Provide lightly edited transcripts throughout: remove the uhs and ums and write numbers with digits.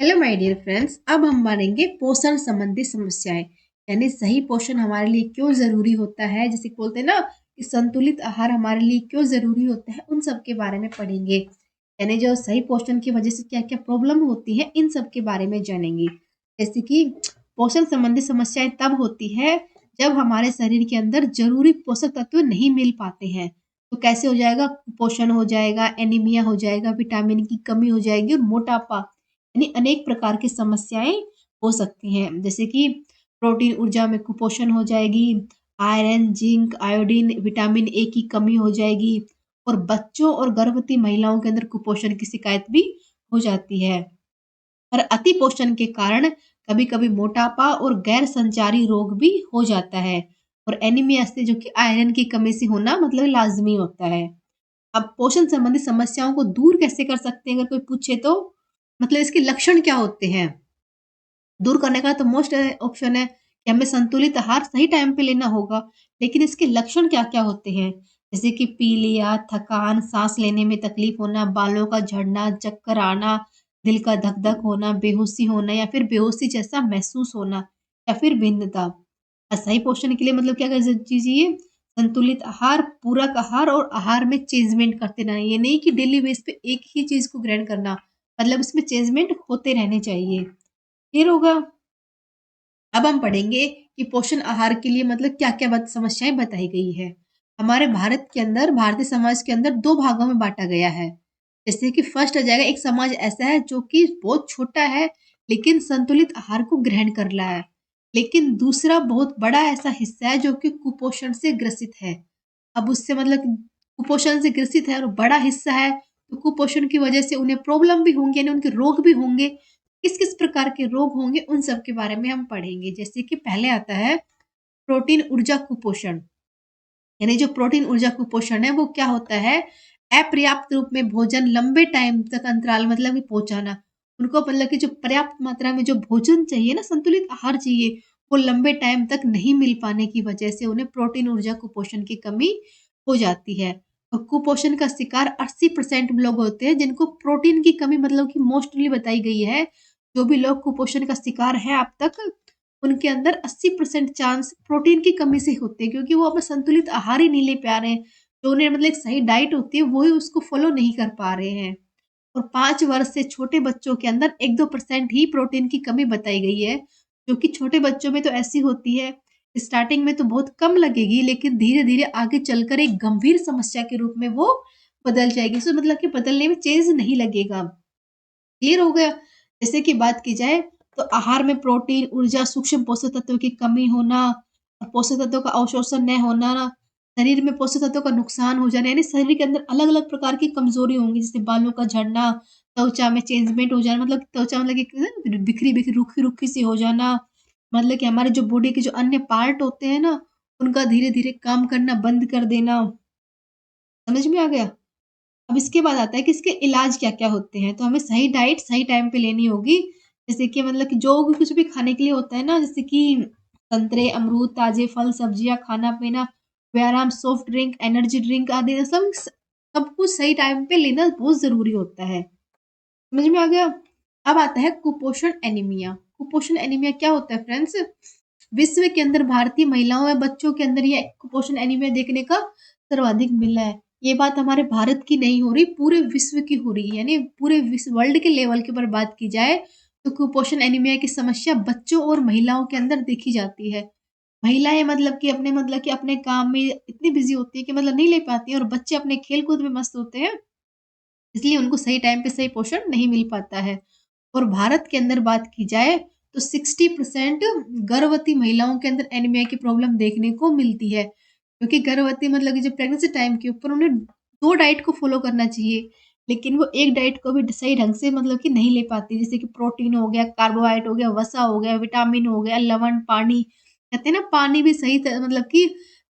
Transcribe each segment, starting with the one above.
Hello my dear friends, अब हम मानेंगे पोषण संबंधी समस्याएं। यानी सही पोषण हमारे लिए क्यों जरूरी होता है, जैसे कि बोलते हैं ना कि संतुलित आहार हमारे लिए क्यों जरूरी होता है, उन सब के बारे में पढ़ेंगे। यानी जो सही पोषण की वजह से क्या क्या प्रॉब्लम होती है, इन सब के बारे में जानेंगे। जैसे कि पोषण संबंधी समस्याएं तब होती है जब हमारे शरीर के अंदर जरूरी पोषक तत्व नहीं मिल पाते हैं। तो कैसे हो जाएगा? कुपोषण हो जाएगा, एनीमिया हो जाएगा, विटामिन की कमी हो जाएगी और मोटापा, यानी अनेक प्रकार की समस्याएं हो सकती हैं। जैसे कि प्रोटीन ऊर्जा में कुपोषण हो जाएगी, iron, zinc, iodine, vitamin A की कमी हो जाएगी और बच्चों और गर्भवती महिलाओं के अंदर कुपोषण की शिकायत भी हो जाती है। और अति पोषण के कारण कभी कभी मोटापा और गैर संचारी रोग भी हो जाता है। और एनीमिया से, जो कि आयरन की कमी से होना मतलब लाजमी होता है। अब पोषण संबंधी समस्याओं को दूर कैसे कर सकते हैं, अगर कोई पूछे तो मतलब इसके लक्षण क्या होते हैं? दूर करने का तो मोस्ट ऑप्शन है कि हमें संतुलित आहार सही टाइम पे लेना होगा। लेकिन इसके लक्षण क्या-क्या होते हैं? जैसे कि पीलिया, थकान, सांस लेने में तकलीफ होना, बालों का झड़ना, चक्कर आना, दिल का धक-धक होना, बेहोशी होना या फिर बेहोशी जैसा महसूस होना या फिर भिन्नता। सही पोषण के लिए मतलब क्या कर चाहिए? संतुलित आहार, पूरक आहार और आहार में चेंजमेंट करते रहना। ये नहीं कि डेली बेस पे एक ही चीज़ को ग्रहण करना, मतलब उसमें चेंजमेंट होते रहने चाहिए। फिर होगा, अब हम पढ़ेंगे कि पोषण आहार के लिए मतलब क्या-क्या समस्याएं बताई गई है। हमारे भारत के अंदर, भारतीय समाज के अंदर दो भागों में बांटा गया है। जैसे कि फर्स्ट आ जाएगा, एक समाज ऐसा है जो कि बहुत छोटा है लेकिन संतुलित आहार को ग्रहण कर रहा है। लेकिन दूसरा बहुत बड़ा ऐसा हिस्सा है जो कि कुपोषण से ग्रसित है। अब उससे मतलब कुपोषण से ग्रसित है और बड़ा हिस्सा है, तो कुपोषण की वजह से उन्हें प्रॉब्लम भी होंगे, यानी उनके रोग भी होंगे। किस किस प्रकार के रोग होंगे, उन सब के बारे में हम पढ़ेंगे। जैसे कि पहले आता है प्रोटीन ऊर्जा कुपोषण। यानी जो प्रोटीन ऊर्जा कुपोषण है वो क्या होता है? अपर्याप्त रूप में भोजन लंबे टाइम तक अंतराल मतलब कि पहुंचाना। उनको मतलब कि जो पर्याप्त मात्रा में जो भोजन चाहिए ना, संतुलित आहार चाहिए, वो लंबे टाइम तक नहीं मिल पाने की वजह से उन्हें प्रोटीन ऊर्जा कुपोषण की कमी हो जाती है। और कुपोषण का शिकार 80% लोग होते हैं जिनको प्रोटीन की कमी मतलब कि मोस्टली बताई गई है। जो भी लोग कुपोषण का शिकार है अब तक, उनके अंदर 80% चांस प्रोटीन की कमी से होते हैं, क्योंकि वो अपना संतुलित आहार ही नहीं ले पा रहे हैं। जो उन्हें मतलब एक सही डाइट होती है वो ही उसको फॉलो नहीं कर पा रहे हैं। और 5 वर्ष से छोटे बच्चों के अंदर 1-2% ही प्रोटीन की कमी बताई गई है, जो कि छोटे बच्चों में तो ऐसी होती है। स्टार्टिंग में तो बहुत कम लगेगी लेकिन धीरे-धीरे आगे चलकर एक गंभीर समस्या के रूप में वो बदल जाएगी। सो मतलब कि बदलने में चेंज नहीं लगेगा। क्लियर हो गया? जैसे कि बात की जाए तो आहार में प्रोटीन, ऊर्जा, सूक्ष्म पोषक तत्वों की कमी होना, पोषक तत्वों का अवशोषण न होना, शरीर में पोषक तत्वों का नुकसान हो जाना, यानी शरीर के अंदर अलग-अलग प्रकार की कमजोरी होंगी, जैसे बालों का झड़ना, त्वचा में चेंजमेंट हो जाना, मतलब त्वचा मतलब कि बिखरी-बिखरी, रूखी-रूखी सी हो जाना, मतलब कि हमारे जो बॉडी के जो अन्य पार्ट होते हैं ना, उनका धीरे-धीरे काम करना बंद कर देना। समझ में आ गया? अब इसके बाद आता है कि इसके इलाज क्या-क्या होते हैं, तो हमें सही डाइट सही टाइम पे लेनी होगी। जैसे कि मतलब कि जो भी कुछ भी खाने के लिए होता है ना, जैसे कि संतरे, अमरूद, ताज़े फल, सब्जियाँ, खाना-पीना, व्यायाम, सॉफ्ट ड्रिंक, एनर्जी ड्रिंक आदि सब कुछ सही टाइम पे लेना बहुत ज़रूरी होता है। समझ में आ गया? अब आता है कुपोषण एनीमिया। कुपोषण एनीमिया क्या होता है फ्रेंड्स? विश्व के अंदर भारतीय महिलाओं या बच्चों के अंदर ये कुपोषण एनीमिया देखने का सर्वाधिक मिला है। ये बात हमारे भारत की नहीं हो रही, पूरे विश्व की हो रही है। यानी पूरे विश्व वर्ल्ड के लेवल के ऊपर बात की जाए तो कुपोषण एनीमिया की समस्या बच्चों और महिलाओं के अंदर देखी जाती है। महिलाएं मतलब कि अपने काम में इतनी बिजी होती है कि मतलब नहीं ले पाती है, और बच्चे अपने खेल कूद में मस्त होते हैं, इसलिए उनको सही टाइम पे सही पोषण नहीं मिल पाता है। और भारत के अंदर बात की जाए तो 60% गर्भवती महिलाओं के अंदर एनीमिया की प्रॉब्लम देखने को मिलती है, क्योंकि गर्भवती मतलब कि जो प्रेगनेंसी टाइम के ऊपर उन्हें 2 डाइट को फॉलो करना चाहिए, लेकिन वो एक डाइट को भी सही ढंग से मतलब कि नहीं ले पाती। जैसे कि प्रोटीन हो गया, कार्बोहाइड्रेट हो गया, वसा हो गया, विटामिन हो गया, लवण, पानी, कहते हैं ना पानी भी सही मतलब कि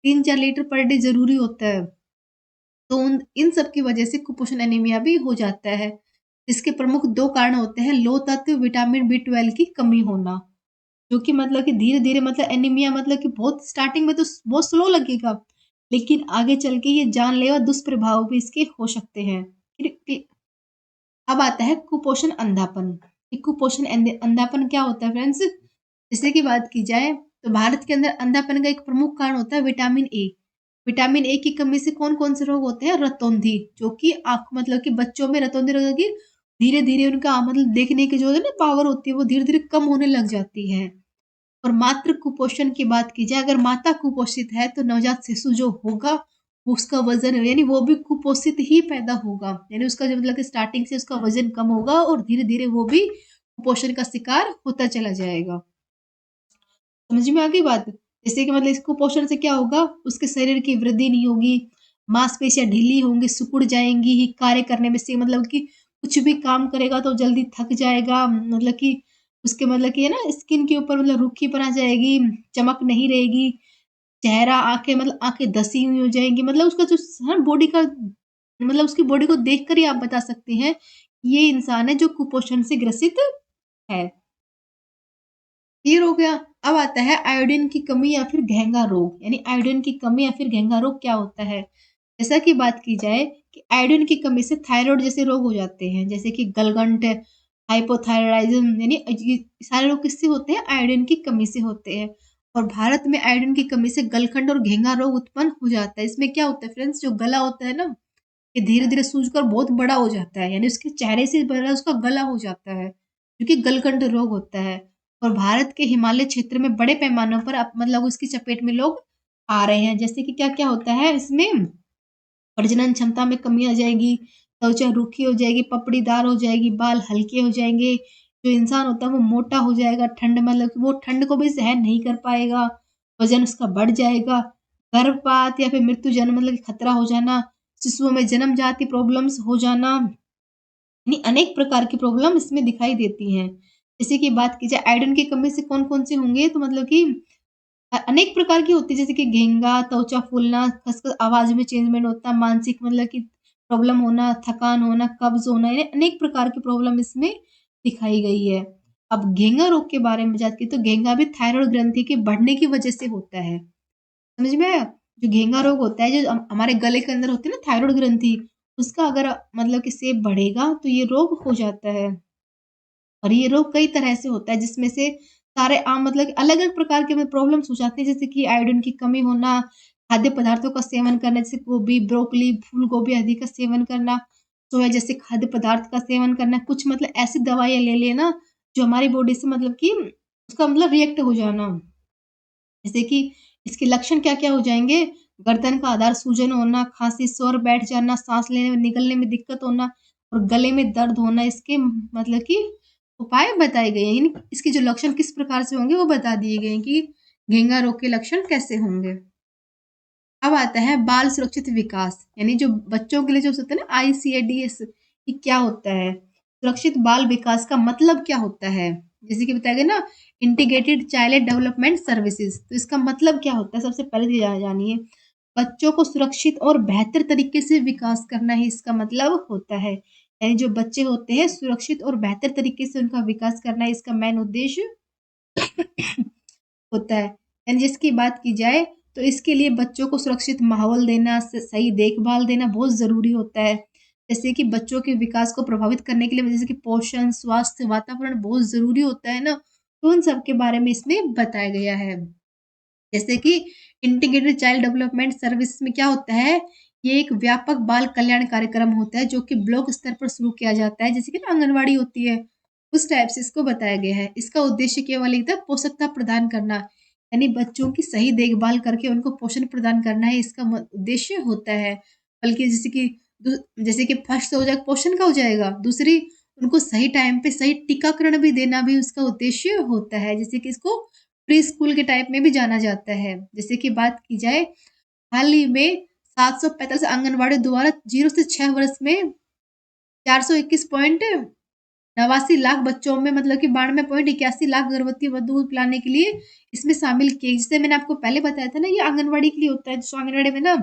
3-4 लीटर पर डे ज़रूरी होता है। तो उन इन सब की वजह से कुपोषण एनीमिया भी हो जाता है। इसके प्रमुख 2 कारण होते हैं, लो तत्व विटामिन बी 12 की कमी होना, जो कि मतलब कि धीरे-धीरे मतलब एनीमिया मतलब कि बहुत स्टार्टिंग में तो बहुत स्लो लगेगा, लेकिन आगे चल के ये जानलेवा दुष्प्रभाव भी इसके हो सकते हैं। फिर अब आता है कुपोषण अंधापन। एक कुपोषण अंधापन क्या होता है फ्रेंड्स? जैसे कि बात की जाए तो भारत के अंदर अंधापन का एक प्रमुख कारण होता है विटामिन ए। विटामिन ए की कमी से कौन-कौन से रोग होते हैं? रतौंधी, जो कि आँख मतलब कि बच्चों में रतौंधी रोग की धीरे-धीरे उनका मतलब देखने की जो है ना पावर होती है वो धीरे-धीरे कम होने लग जाती है। और मातृ कुपोषण की बात की जाए, अगर माता कुपोषित है तो नवजात शिशु जो होगा उसका वजन यानी वो भी कुपोषित ही पैदा होगा। यानी उसका जो मतलब कि स्टार्टिंग से उसका वजन कम होगा और धीरे-धीरे वो भी कुपोषण का शिकार होता चला जाएगा। समझ में आ गई बात? जैसे कि मतलब इस कुपोषण से क्या होगा? उसके शरीर की वृद्धि नहीं होगी, मांसपेशियाँ ढीली होंगी, सिकुड़ जाएँगी ही कार्य करने में से मतलब कि कुछ भी काम करेगा तो जल्दी थक जाएगा, मतलब कि उसके मतलब कि है ना स्किन के ऊपर मतलब रूखीपन आ जाएगी, चमक नहीं रहेगी, चेहरा, आँखें मतलब आँखें धसी हुई हो जाएँगी, मतलब उसका जो हाँ, बॉडी का मतलब उसकी बॉडी को देखकर ही आप बता सकते हैं, ये इंसान है जो कुपोषण से ग्रसित है। ये हो गया। अब आता है आयोडीन की कमी या फिर घेंगा रोग, यानी आयोडीन की कमी या फिर घेंगा रोग क्या होता है? जैसा कि बात की जाए कि आयोडीन की कमी से थायरॉइड जैसे रोग हो जाते हैं, जैसे कि गलगंट, हाइपोथायरायडिज्म, यानी ये सारे रोग किससे होते हैं? आयोडीन की कमी से होते हैं। और भारत में आयोडीन की कमी से गलखंड और घेंगा रोग उत्पन्न हो जाता है। इसमें क्या होता है फ्रेंड्स, जो गला होता है ना, ये धीरे-धीरे सूजकर बहुत बड़ा हो जाता है, यानी उसके चेहरे से बड़ा उसका गला हो जाता है, जो कि गलकंठ रोग होता है। और भारत के हिमालय क्षेत्र में बड़े पैमानों पर अब मतलब उसकी चपेट में लोग आ रहे हैं। जैसे कि क्या-क्या होता है इसमें, प्रजनन क्षमता में कमी आ जाएगी, त्वचा रूखी हो जाएगी, पपड़ीदार हो जाएगी, बाल हल्के हो जाएँगे, जो इंसान होता है वो मोटा हो जाएगा, ठंड मतलब कि वो ठंड को भी सहन नहीं कर पाएगा, वज़न उसका बढ़ जाएगा, गर्भपात या फिर मृत्यु जन्म मतलब कि खतरा हो जाना, शिशुओं में जन्मजाति प्रॉब्लम्स हो जाना, यानी अनेक प्रकार की प्रॉब्लम इसमें दिखाई देती हैं। जैसे कि बात की जाए आयरन की कमी से कौन-कौन से होंगे, तो मतलब कि अनेक प्रकार की होती है, जैसे कि घेंगा, त्वचा फूलना, खसखस आवाज़ में चेंजमेंट होता, मानसिक मतलब कि प्रॉब्लम होना, थकान होना, कब्ज़ होना, यानी अनेक प्रकार की प्रॉब्लम इसमें दिखाई गई है। अब घेंगा रोग के बारे में बात की तो घेंगा भी थायरॉइड ग्रंथि के बढ़ने की वजह से होता है। समझ में आया? जो घेंगा रोग होता है, जो हमारे गले के अंदर होती है ना थायरॉइड ग्रंथि, उसका अगर मतलब कि शेप बढ़ेगा तो ये रोग हो जाता है। और ये रोग कई तरह से होता है, जिसमें से सारे आम मतलब कि अलग-अलग प्रकार के में प्रॉब्लम्स हो जाती हैं, जैसे कि आयोडीन की कमी होना, खाद्य पदार्थों का सेवन करना, जैसे गोभी, ब्रोकली, फूल गोभी आदि का सेवन करना, सोया जैसे खाद्य पदार्थ का सेवन करना, कुछ मतलब ऐसी दवाइयाँ ले लेना, जो हमारी बॉडी से मतलब कि उसका मतलब रिएक्ट हो जाना। जैसे कि इसके लक्षण क्या-क्या हो जाएँगे, गर्दन का आधार सूजन होना, खाँसी, स्वर बैठ जाना, साँस लेने में, निगलने में दिक्कत होना और गले में दर्द होना, इसके मतलब कि उपाय बताए गए हैं। यानी इसके जो लक्षण किस प्रकार से होंगे वो बता दिए गए हैं कि घेंगा रोग के लक्षण कैसे होंगे। अब आता है बाल सुरक्षित विकास, यानी जो बच्चों के लिए जो होता है ना आईसीएडीएस, ये क्या होता है? सुरक्षित बाल विकास का मतलब क्या होता है? जैसे कि बताया गया ना, इंटीग्रेटेड चाइल्ड डेवलपमेंट सर्विसेज, तो इसका मतलब क्या होता है? सबसे पहले तो जानिए, बच्चों को सुरक्षित और बेहतर तरीके से विकास करना ही इसका मतलब होता है। यानी जो बच्चे होते हैं सुरक्षित और बेहतर तरीके से उनका विकास करना इसका मेन उद्देश्य होता है। यानी जिसकी बात की जाए तो इसके लिए बच्चों को सुरक्षित माहौल देना, सही देखभाल देना बहुत ज़रूरी होता है। जैसे कि बच्चों के विकास को प्रभावित करने के लिए जैसे कि पोषण, स्वास्थ्य, वातावरण बहुत ज़रूरी होता है ना, तो उन सब के बारे में इसमें बताया गया है। जैसे कि इंटीग्रेटेड चाइल्ड डेवलपमेंट सर्विस में क्या होता है, ये एक व्यापक बाल कल्याण कार्यक्रम होता है जो कि ब्लॉक स्तर पर शुरू किया जाता है, जैसे कि ना आंगनवाड़ी होती है, उस टाइप से इसको बताया गया है। इसका उद्देश्य केवल एक था पोषकता प्रदान करना, यानी बच्चों की सही देखभाल करके उनको पोषण प्रदान करना ही इसका उद्देश्य होता है। बल्कि जैसे कि जैसे कि फर्स्ट हो जाएगा पोषण का हो जाएगा, दूसरी उनको सही टाइम पे सही टीकाकरण भी देना भी उसका उद्देश्य होता है, जैसे कि इसको प्री स्कूल के टाइप में भी जाना जाता है। जैसे कि बात की जाए, हाल ही में 745 आंगनवाड़ी द्वारा 0 से 6 वर्ष में 421.89 लाख बच्चों में मतलब कि 92.81 लाख गर्भवती व दूध पिलाने के लिए इसमें शामिल किए। जैसे मैंने आपको पहले बताया था ना, ये आंगनवाड़ी के लिए होता है, जो आंगनवाड़ी में ना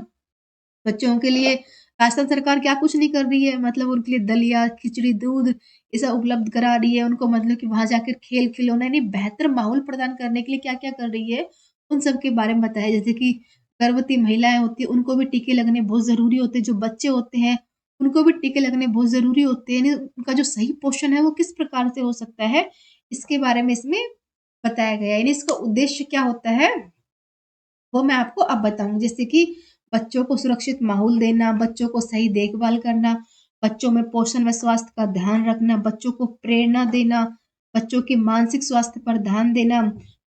बच्चों के लिए राजस्थान सरकार क्या कुछ नहीं कर रही है, मतलब उनके लिए दलिया, खिचड़ी, दूध ये सब उपलब्ध करा रही है। उनको मतलब कि वहाँ जाकर खेल-खिलौना यानी बेहतर माहौल प्रदान करने के लिए क्या-क्या कर रही है, उन सब के बारे में बताया। जैसे कि गर्भवती महिलाएँ होती हैं, उनको भी टीके लगने बहुत ज़रूरी होते हैं। जो बच्चे होते हैं, उनको भी टीके लगने बहुत ज़रूरी होते हैं, यानी उनका जो सही पोषण है वो किस प्रकार से हो सकता है, इसके बारे में इसमें बताया गया है। यानी इसका उद्देश्य क्या होता है, वो मैं आपको अब बताऊँ। जैसे कि बच्चों को सुरक्षित माहौल देना, बच्चों को सही देखभाल करना, बच्चों में पोषण व स्वास्थ्य का ध्यान रखना, बच्चों को प्रेरणा देना, बच्चों के मानसिक स्वास्थ्य पर ध्यान देना,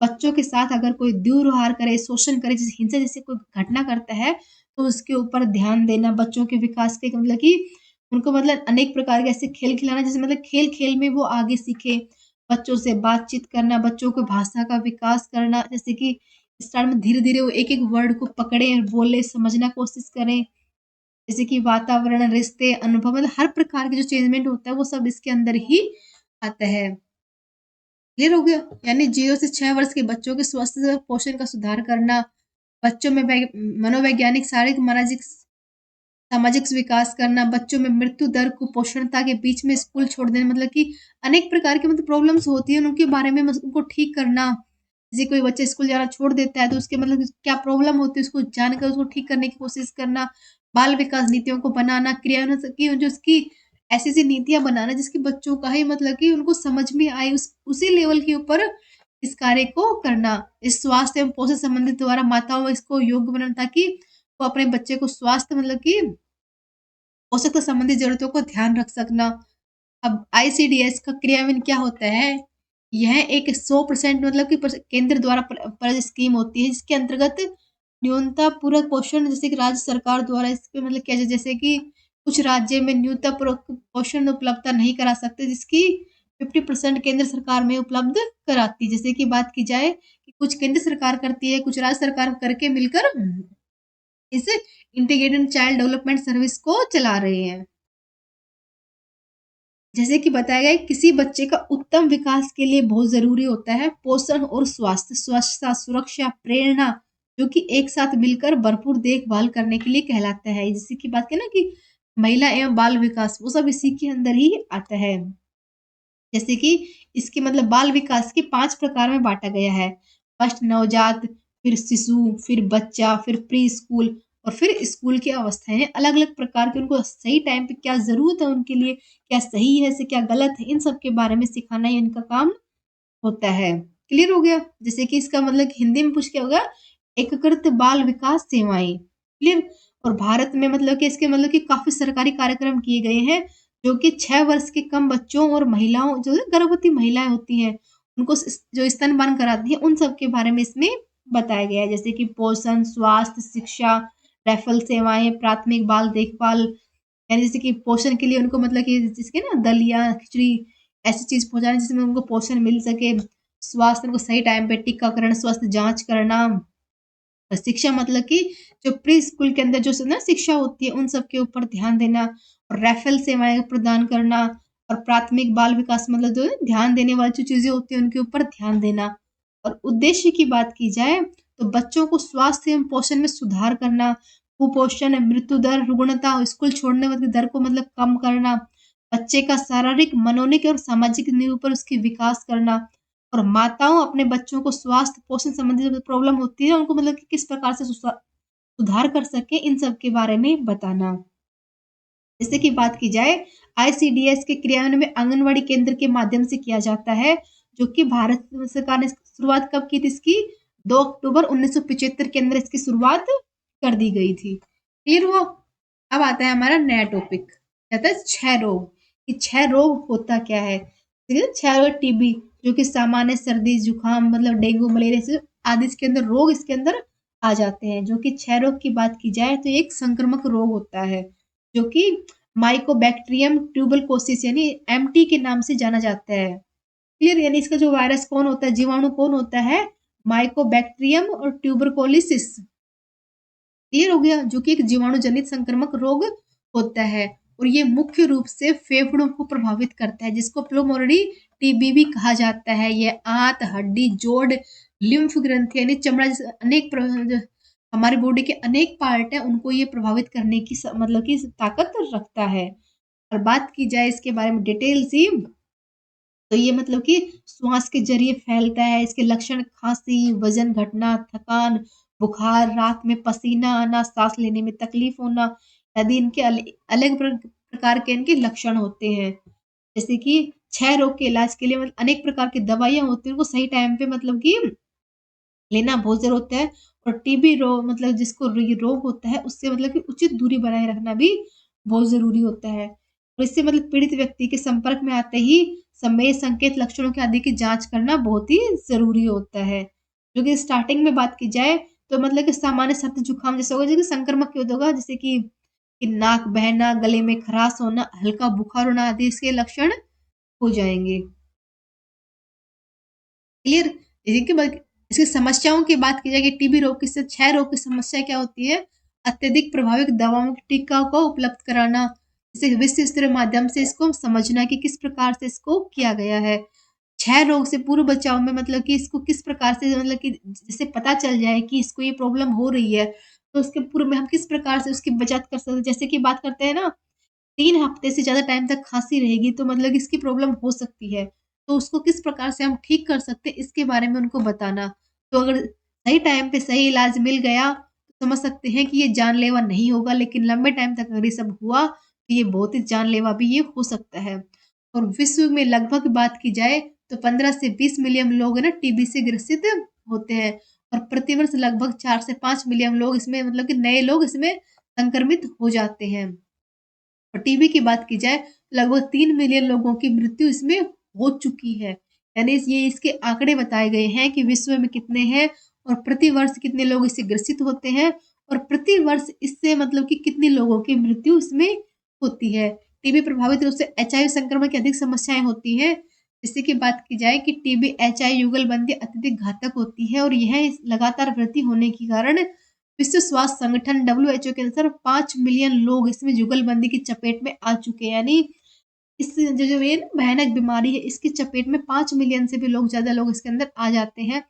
बच्चों के साथ अगर कोई दुर्व्यवहार करे, शोषण करे, जैसे हिंसा जैसे कोई घटना करता है, तो उसके ऊपर ध्यान देना, बच्चों के विकास के मतलब कि उनको मतलब अनेक प्रकार के ऐसे खेल खिलाना, जैसे मतलब खेल-खेल में वो आगे सीखें, बच्चों से बातचीत करना, बच्चों को भाषा का विकास करना, जैसे कि स्टार्ट में धीरे-धीरे वो एक-एक वर्ड को पकड़ें, बोलें, समझना कोशिश करें। जैसे कि वातावरण, रिश्ते, अनुभव मतलब हर प्रकार के जो चेंजमेंट होता है, वो सब इसके अंदर ही आता है। क्लियर हो गया? यानी 0 से 6 वर्ष के बच्चों के स्वास्थ्य व पोषण का सुधार करना, बच्चों में मनोवैज्ञानिक, शारीरिक, मानसिक सामाजिक विकास करना, बच्चों में मृत्यु दर, कुपोषणता के बीच में स्कूल छोड़ देना, मतलब कि अनेक प्रकार की मतलब प्रॉब्लम्स होती हैं, उनके बारे में उनको ठीक करना। जैसे कोई बच्चा स्कूल जाना छोड़ देता है, तो उसके मतलब क्या प्रॉब्लम होती है, उसको जानकर उसको ठीक करने की कोशिश करना। बाल विकास नीतियों को बनाना, क्रियान्वयन की जो उसकी ऐसी-ऐसी नीतियाँ बनाना, जिसकी बच्चों का ही मतलब कि उनको समझ में आए, उसी लेवल के ऊपर इस कार्य को करना। इस स्वास्थ्य एवं पोषण संबंधित द्वारा माताओं इसको योग्य बनाना, ताकि वो अपने बच्चे को स्वास्थ्य मतलब कि पोषक संबंधी ज़रूरतों को ध्यान रख सकना। अब आईसीडीएस का क्रियान्वयन क्या होता है? यह एक 100% मतलब कि केंद्र द्वारा स्कीम होती है, जिसके अंतर्गत न्यूनतम पूरक पोषण, जैसे कि राज्य सरकार द्वारा इस पे मतलब क्या, जैसे कि कुछ राज्य में न्यूनतम पूरक पोषण उपलब्धता नहीं करा सकते, जिसकी 50% केंद्र सरकार में उपलब्ध कराती है। जैसे कि बात की जाए कि कुछ केंद्र सरकार करती है, कुछ राज्य सरकार करके मिलकर इस इंटीग्रेटेड चाइल्ड डेवलपमेंट सर्विस को चला रहे हैं। जैसे कि बताया गया है, किसी बच्चे का उत्तम विकास के लिए बहुत ज़रूरी होता है पोषण और स्वास्थ्य, स्वच्छता, सुरक्षा, प्रेरणा, जो कि एक साथ मिलकर भरपूर देखभाल करने के लिए कहलाता है। जैसे कि बात करें ना कि महिला एवं बाल विकास, वो सब इसी के अंदर ही आता है। जैसे कि इसके मतलब बाल विकास के 5 प्रकार में बाँटा गया है। फर्स्ट नवजात, फिर शिशु, फिर बच्चा, फिर प्री-स्कूल और फिर स्कूल की अवस्थाएँ हैं। अलग-अलग प्रकार के उनको सही टाइम पे क्या ज़रूरत है उनके लिए, क्या सही है से क्या गलत है, इन सब के बारे में सिखाना ही इनका काम होता है। क्लियर हो गया? जैसे कि इसका मतलब हिंदी में पूछ के होगा, एकीकृत बाल विकास सेवाएँ। क्लियर? और भारत में मतलब कि इसके मतलब कि काफ़ी सरकारी कार्यक्रम किए गए हैं, जो कि 6 वर्ष के कम बच्चों और महिलाओं, जो है गर्भवती महिलाएँ होती हैं, उनको जो स्तनपान कराती हैं, उन सब के बारे में इसमें बताया गया है। जैसे कि पोषण, स्वास्थ्य, शिक्षा, रेफरल सेवाएँ, प्राथमिक बाल देखभाल, यानी जैसे कि पोषण के लिए उनको मतलब कि जिसके ना दलिया, खिचड़ी ऐसी चीज़ पहुँचाना जिसमें उनको पोषण मिल सके। स्वास्थ्य उनको सही टाइम पे टीकाकरण, स्वास्थ्य जाँच करना। शिक्षा मतलब कि जो प्री स्कूल के अंदर जो ना शिक्षा होती है, उन सब के ऊपर ध्यान देना और रेफरल सेवाएँ प्रदान करना और प्राथमिक बाल विकास मतलब जो है ध्यान देने वाली जो चीज़ें होती हैं, उनके ऊपर ध्यान देना। और उद्देश्य की बात की जाए, तो बच्चों को स्वास्थ्य एवं पोषण में सुधार करना, कुपोषण, मृत्यु दर, रुग्णता, स्कूल छोड़ने वाली दर को मतलब कम करना, बच्चे का शारीरिक, मनोनिक और सामाजिक नींव पर उसकी विकास करना और माताओं अपने बच्चों को स्वास्थ्य, पोषण संबंधी जो प्रॉब्लम होती है, उनको मतलब कि किस प्रकार से सुधार कर सकें, इन सब के बारे में बताना। जैसे कि बात की जाए, आईसीडीएस के क्रियान्वयन में आंगनवाड़ी केंद्र के माध्यम से किया जाता है, जो कि भारत सरकार ने शुरुआत कब की थी इसकी? 2 अक्टूबर 1975 के अंदर इसकी शुरुआत कर दी गई थी। क्लियर हुआ? अब आता है हमारा नया टॉपिक, कहता है क्षय रोग। कि क्षय रोग होता क्या है? ठीक है, क्षय रोग टीबी, जो कि सामान्य सर्दी, जुकाम मतलब डेंगू, मलेरिया से आदि इसके अंदर रोग इसके अंदर आ जाते हैं। जो कि क्षय रोग की बात की जाए, तो एक संक्रामक रोग होता है, जो कि माइकोबैक्टीरियम ट्यूबरकुलोसिस यानी एमटी के नाम से जाना जाता है। क्लियर? यानी इसका जो वायरस कौन होता है, जीवाणु कौन होता है? माइकोबैक्टीरियम और ट्यूबरकुलोसिस। क्लियर हो गया? जो कि एक जीवाणु जनित संक्रामक रोग होता है और ये मुख्य रूप से फेफड़ों को प्रभावित करता है, जिसको प्लूमोनरी टीबी भी कहा जाता है। ये आंत, हड्डी, जोड़, लिम्फ ग्रंथि यानी चमड़ा जैसे अनेक जो हमारी बॉडी के अनेक पार्ट हैं, उनको ये प्रभावित करने की मतलब की ताकत रखता है। और बात की जाए इसके बारे में डिटेल सी, तो ये मतलब कि श्वास के ज़रिए फैलता है। इसके लक्षण खाँसी, वज़न घटना, थकान, बुखार, रात में पसीना आना, साँस लेने में तकलीफ़ होना, यदि इनके अलग प्रकार के इनके लक्षण होते हैं। जैसे कि क्षय रोग के इलाज के लिए मतलब अनेक प्रकार की दवाइयाँ होती हैं, उनको सही टाइम पे मतलब कि लेना बहुत ज़रूरी होता है। और टीबी रोग मतलब जिसको ये रोग होता है, उससे मतलब कि उचित दूरी बनाए रखना भी बहुत ज़रूरी होता है। और इससे मतलब पीड़ित व्यक्ति के संपर्क में आते ही समय संकेत लक्षणों के आदि की जाँच करना बहुत ही ज़रूरी होता है। जो कि स्टार्टिंग में बात की जाए तो मतलब कि सामान्य सर्दी जुकाम जैसा होगा, जैसे कि संक्रामक युद्ध होगा, जैसे कि नाक बहना, गले में खराश होना, हल्का बुखार होना आदि इसके लक्षण हो जाएँगे। क्लियर? देखिए इसकी समस्याओं की बात की जाए कि टीबी रोग की क्षय रोग की समस्या क्या होती है? अत्यधिक प्रभावित दवाओं के टीका को उपलब्ध कराना, जैसे विश्व स्तरीय माध्यम से इसको समझना कि किस प्रकार से इसको किया गया है। क्षय रोग से पूर्व बचाव में मतलब कि इसको किस प्रकार से मतलब कि जैसे पता चल जाए कि इसको ये प्रॉब्लम हो रही है, तो उसके पूर्व में हम किस प्रकार से उसकी बचत कर सकते हैं। जैसे कि बात करते हैं ना, 3 हफ्ते से ज़्यादा टाइम तक खाँसी रहेगी तो मतलब कि इसकी प्रॉब्लम हो सकती है। तो उसको किस प्रकार से हम ठीक कर सकते हैं इसके बारे में उनको बताना। तो अगर सही टाइम पे सही इलाज मिल गया तो समझ सकते हैं कि ये जानलेवा नहीं होगा, लेकिन लंबे टाइम तक अगर ये सब हुआ तो ये बहुत ही जानलेवा भी ये हो सकता है। और विश्व में लगभग बात की जाए तो 15 से 20 मिलियन लोग है ना टीबी से ग्रसित होते हैं। और प्रतिवर्ष लगभग 4 से 5 मिलियन लोग इसमें मतलब कि नए लोग इसमें संक्रमित हो जाते हैं। और टीबी की बात की जाए, लगभग 3 मिलियन लोगों की मृत्यु इसमें हो चुकी है। यानी ये इसके आंकड़े बताए गए हैं कि विश्व में कितने हैं और प्रति वर्ष कितने लोग इससे ग्रसित होते हैं और प्रति वर्ष इससे मतलब कि कितने लोगों की मृत्यु इसमें होती है। टीबी प्रभावित रूप से एचआईवी संक्रमण की अधिक समस्याएं होती हैं। जैसे कि बात की जाए कि टीबी एचआईवी युगलबंदी अत्यधिक घातक होती है और यह लगातार वृद्धि होने के कारण विश्व स्वास्थ्य संगठन डब्ल्यूएचओ के अनुसार 5 मिलियन लोग इसमें जुगलबंदी की चपेट में आ चुके हैं। यानी इस जो ये ना भयानक बीमारी है, इसकी चपेट में 5 मिलियन से भी लोग ज़्यादा लोग इसके अंदर आ जाते हैं।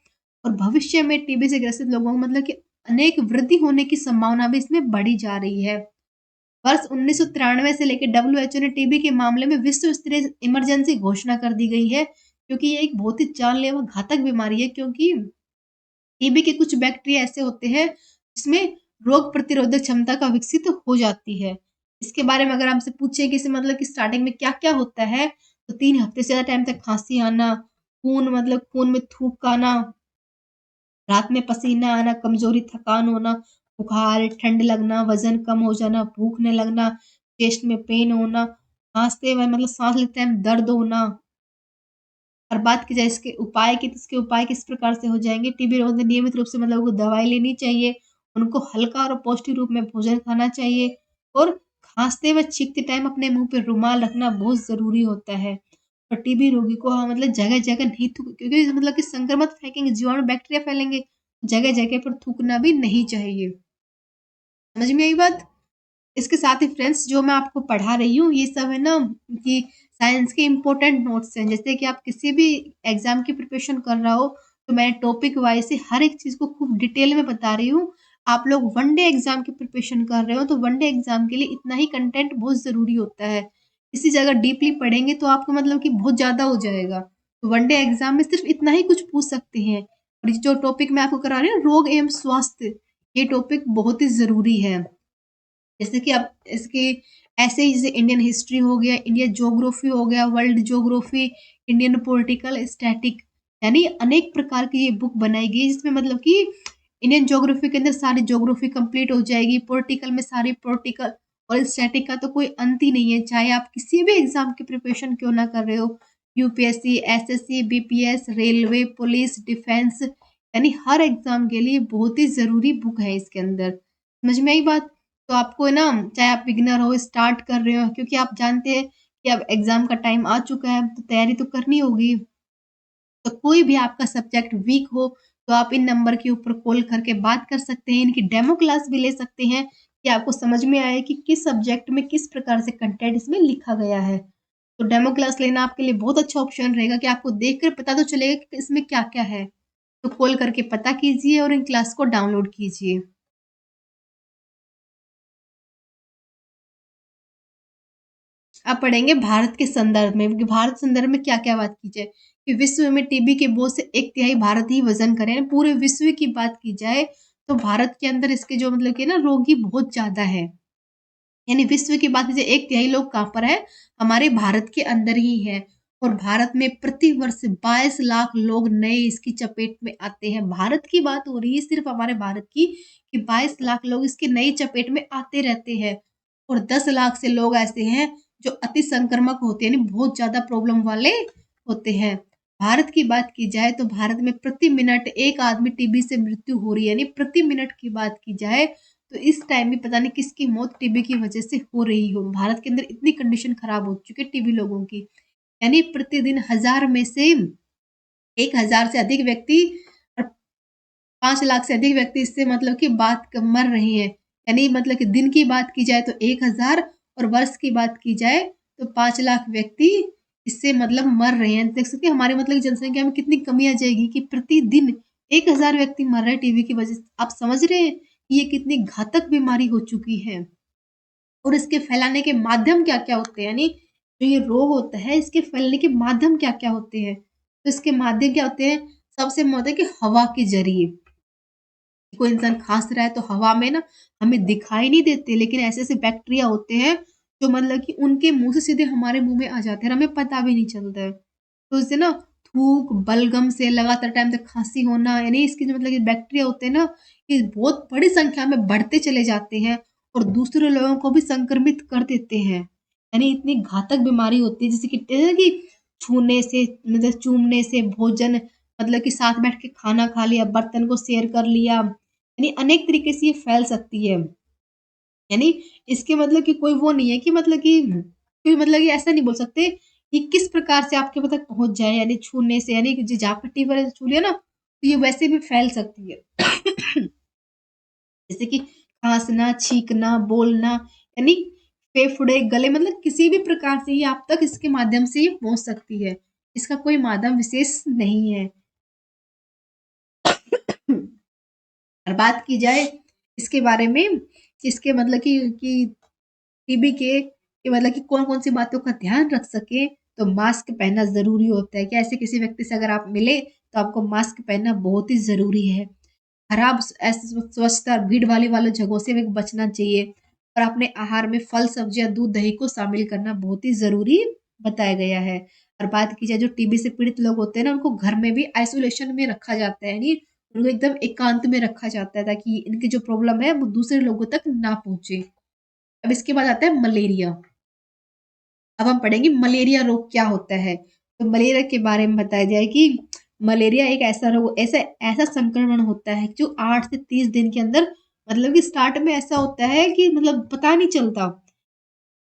और भविष्य में टीबी से ग्रसित लोगों को मतलब कि अनेक वृद्धि होने की संभावना भी इसमें बढ़ी जा रही है। वर्ष 1993 से लेकर डब्ल्यूएचओ ने टीबी के मामले में विश्व स्तरीय इमरजेंसी घोषणा कर दी गई है, क्योंकि ये एक बहुत ही जानलेवा घातक बीमारी है। क्योंकि टीबी के कुछ बैक्टीरिया ऐसे होते हैं जिसमें रोग प्रतिरोधक क्षमता का विकसित हो जाती है। इसके बारे में अगर हमसे पूछे कि इसे मतलब कि स्टार्टिंग में क्या-क्या होता है, तो 3 हफ्ते से ज़्यादा टाइम तक खाँसी आना, खून मतलब खून में थूक आना, रात में पसीना आना, कमज़ोरी, थकान होना, बुखार, ठंड लगना, वज़न कम हो जाना, भूख नहीं लगना, चेस्ट में पेन होना, खाँसते हुए मतलब साँस लेते टाइम दर्द होना। और बात की जाए इसके उपाय की, तो इसके उपाय किस प्रकार से हो जाएँगे? टीबी रोग में नियमित रूप से मतलब उनको दवाई लेनी चाहिए, उनको हल्का और पौष्टिक रूप में भोजन खाना चाहिए और खाँसते व छींकते टाइम अपने मुँह पे रुमाल रखना बहुत ज़रूरी होता है। और टीबी रोगी को हाँ, मतलब जगह-जगह नहीं थूक, क्योंकि मतलब कि संक्रमण फेंकेंगे, जीवाणु बैक्टीरिया फैलेंगे, जगह-जगह पर थूकना भी नहीं चाहिए। समझ में आई बात? इसके साथ ही फ्रेंड्स जो मैं आपको पढ़ा रही हूँ, ये सब है ना कि साइंस के इम्पोर्टेंट नोट्स हैं। जैसे कि आप किसी भी एग्ज़ाम की प्रिपरेशन कर रहा हो, तो मैं टॉपिक वाइज़ से हर एक चीज़ को खूब डिटेल में बता रही हूँ। आप लोग वन डे एग्ज़ाम की प्रिपरेशन कर रहे हो, तो वन डे एग्ज़ाम के लिए इतना ही कंटेंट बहुत ज़रूरी होता है। इसी जगह डीपली पढ़ेंगे तो आपको मतलब कि बहुत ज़्यादा हो जाएगा। तो वन डे एग्ज़ाम में सिर्फ़ इतना ही कुछ पूछ सकते हैं। और ये जो टॉपिक मैं आपको करा रही हूँ, रोग एवं स्वास्थ्य, ये टॉपिक बहुत ही ज़रूरी है। जैसे कि अब इसके ऐसे ही जैसे इंडियन हिस्ट्री हो गया, इंडियन ज्योग्राफी हो गया, world geography, Indian political static, यानी अनेक प्रकार की ये बुक बनाई गई है, जिसमें मतलब कि इंडियन ज्योग्राफी के अंदर सारी ज्योग्राफी कंप्लीट हो जाएगी, पॉलिटिकल में सारी पॉलिटिकल, और स्टैटिक का तो कोई अंत ही नहीं है। चाहे आप किसी भी एग्जाम की प्रिपरेशन क्यों ना कर रहे हो, UPSC, SSC, BPS, railway, police, defence, यानी हर एग्जाम के लिए बहुत ही ज़रूरी बुक है इसके अंदर। समझ में आई बात? तो आपको है ना, चाहे आप बिगिनर हो, स्टार्ट कर रहे हो, क्योंकि आप जानते हैं कि अब एग्ज़ाम का टाइम आ चुका है, तो तैयारी तो करनी होगी। तो कोई भी आपका सब्जेक्ट वीक हो, तो आप इन नंबर के ऊपर कॉल करके बात कर सकते हैं, इनकी डेमो क्लास भी ले सकते हैं कि आपको समझ में आए कि किस सब्जेक्ट में किस प्रकार से कंटेंट इसमें लिखा गया है। तो डेमो क्लास लेना आपके लिए बहुत अच्छा ऑप्शन रहेगा कि आपको देखकर पता तो चलेगा कि इसमें क्या-क्या है। तो कॉल करके पता कीजिए और इन क्लास को डाउनलोड कीजिए। अब पढ़ेंगे भारत के संदर्भ में, कि भारत संदर्भ में क्या-क्या बात की जाए, कि विश्व में टीबी के बोझ से 1/3 भारत ही वज़न करे। पूरे विश्व की बात की जाए, तो भारत के अंदर इसके जो मतलब कि ना रोगी बहुत ज़्यादा है। यानी विश्व की बात कीजिए 1/3 लोग कहाँ पर है? हमारे भारत के अंदर ही है। और भारत में प्रति वर्ष 22 लाख लोग नए इसकी चपेट में आते हैं। भारत की बात हो रही है सिर्फ हमारे भारत की, कि 22 लाख लोग इसकी नई चपेट में आते रहते हैं। और 10 लाख से लोग ऐसे हैं जो अति संक्रामक होते हैं, यानी बहुत ज़्यादा प्रॉब्लम वाले होते हैं। भारत की बात की जाए तो भारत में प्रति मिनट एक आदमी टीबी से मृत्यु हो रही है, यानी प्रति मिनट की बात की जाए तो इस टाइम में पता नहीं किसकी मौत टीबी की वजह से हो रही हो। भारत के अंदर इतनी कंडीशन खराब हो चुकी है टीबी लोगों की, यानी प्रतिदिन 1000 में से 1000 से अधिक व्यक्ति और 5 लाख से अधिक व्यक्ति इससे मतलब कि मर रहे हैं। यानी मतलब कि दिन की बात की जाए तो 1000 और वर्ष की बात की जाए तो 5 लाख व्यक्ति इससे मतलब मर रहे हैं। देख सकते हैं हमारे मतलब जनसंख्या में कितनी कमी आ जाएगी कि प्रतिदिन 1000 व्यक्ति मर रहे हैं टीबी की वजह से। आप समझ रहे हैं ये कितनी घातक बीमारी हो चुकी है। और इसके फैलाने के माध्यम क्या-क्या होते हैं, यानी जो ये रोग होता है इसके फैलने के माध्यम क्या-क्या होते हैं? तो इसके माध्यम क्या होते हैं? सबसे महत्व है कि हवा के ज़रिए। कोई इंसान खाँस रहा है तो हवा में ना हमें दिखाई नहीं देते, लेकिन ऐसे-ऐसे बैक्टीरिया होते हैं जो मतलब कि उनके मुँह से सीधे हमारे मुँह में आ जाते हैं और हमें पता भी नहीं चलता है। तो इससे ना थूक, बलगम से लगातार टाइम तक खाँसी होना, यानी इसके जो मतलब ये बैक्टीरिया होते हैं ना, ये बहुत बड़ी संख्या में बढ़ते चले जाते हैं और दूसरे लोगों को भी संक्रमित कर देते हैं। यानी इतनी घातक बीमारी होती है जैसे कि छूने से मतलब चूमने से भोजन, मतलब कि साथ बैठ के खाना खा लिया, बर्तन को शेयर कर लिया, यानी अनेक तरीके से ये फैल सकती है। यानी इसके मतलब कि कोई वो नहीं है कि मतलब कि कोई मतलब कि ऐसा नहीं बोल सकते कि किस प्रकार से आपके पास तक पहुँच जाए, यानी छूने से, यानी कि जहाँ पे टिप वगैरह छू लिया ना, तो ये वैसे भी फैल सकती है। जैसे कि खाँसना, छींकना, बोलना, यानी फेफड़े, गले, मतलब किसी भी प्रकार से ये आप तक इसके माध्यम से ये पहुँच सकती है। इसका कोई माध्यम विशेष नहीं है। और बात की जाए इसके बारे में, इसके मतलब कि टीबी के कि मतलब कि कौन-कौन सी बातों का ध्यान रख सकें, तो मास्क पहनना ज़रूरी होता है कि ऐसे किसी व्यक्ति से अगर आप मिले, तो आपको मास्क पहनना बहुत ही ज़रूरी है। खराब स्वच्छता और भीड़ वाली जगहों से भी बचना चाहिए और अपने आहार में फल, सब्जियाँ, दूध, दही को शामिल करना बहुत ही ज़रूरी बताया गया है। और बात की जाए जो टीबी से पीड़ित लोग होते हैं ना, उनको घर में भी आइसोलेशन में रखा जाता है, यानी उनको एकदम एकांत में रखा जाता है ताकि इनकी जो प्रॉब्लम है वो दूसरे लोगों तक ना पहुँचे। अब इसके बाद आता है मलेरिया। अब हम पढ़ेंगे मलेरिया रोग क्या होता है। तो मलेरिया के बारे में बताया जाए कि मलेरिया एक ऐसा रोग, ऐसा ऐसा संक्रमण होता है जो 8 से 30 दिन के अंदर, मतलब कि स्टार्ट में ऐसा होता है कि मतलब पता नहीं चलता।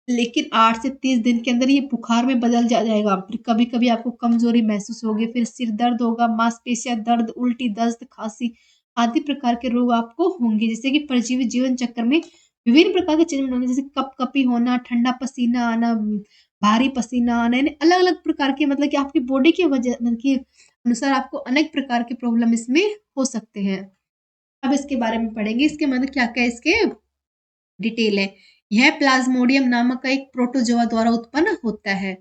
लेकिन 8 से 30 दिन के अंदर ये बुखार में बदल जाएगा। फिर कभी-कभी आपको कमज़ोरी महसूस होगी, फिर सिर दर्द होगा, मांसपेशियाँ दर्द, उल्टी, दस्त, खाँसी आदि प्रकार के रोग आपको होंगे। जैसे कि परजीवी जीवन चक्र में विभिन्न प्रकार के चिन्ह होंगे, जैसे कँपकँपी होना, ठंडा पसीना आना, भारी पसीना आना, यानी अलग-अलग प्रकार के मतलब कि आपकी बॉडी की वजह मतलब के अनुसार आपको अनेक प्रकार के प्रॉब्लम इसमें हो सकते हैं। अब इसके बारे में पढ़ेंगे, इसके मतलब क्या-क्या इसके डिटेल है। यह प्लाज्मोडियम नामक का एक प्रोटोजोआ द्वारा उत्पन्न होता है,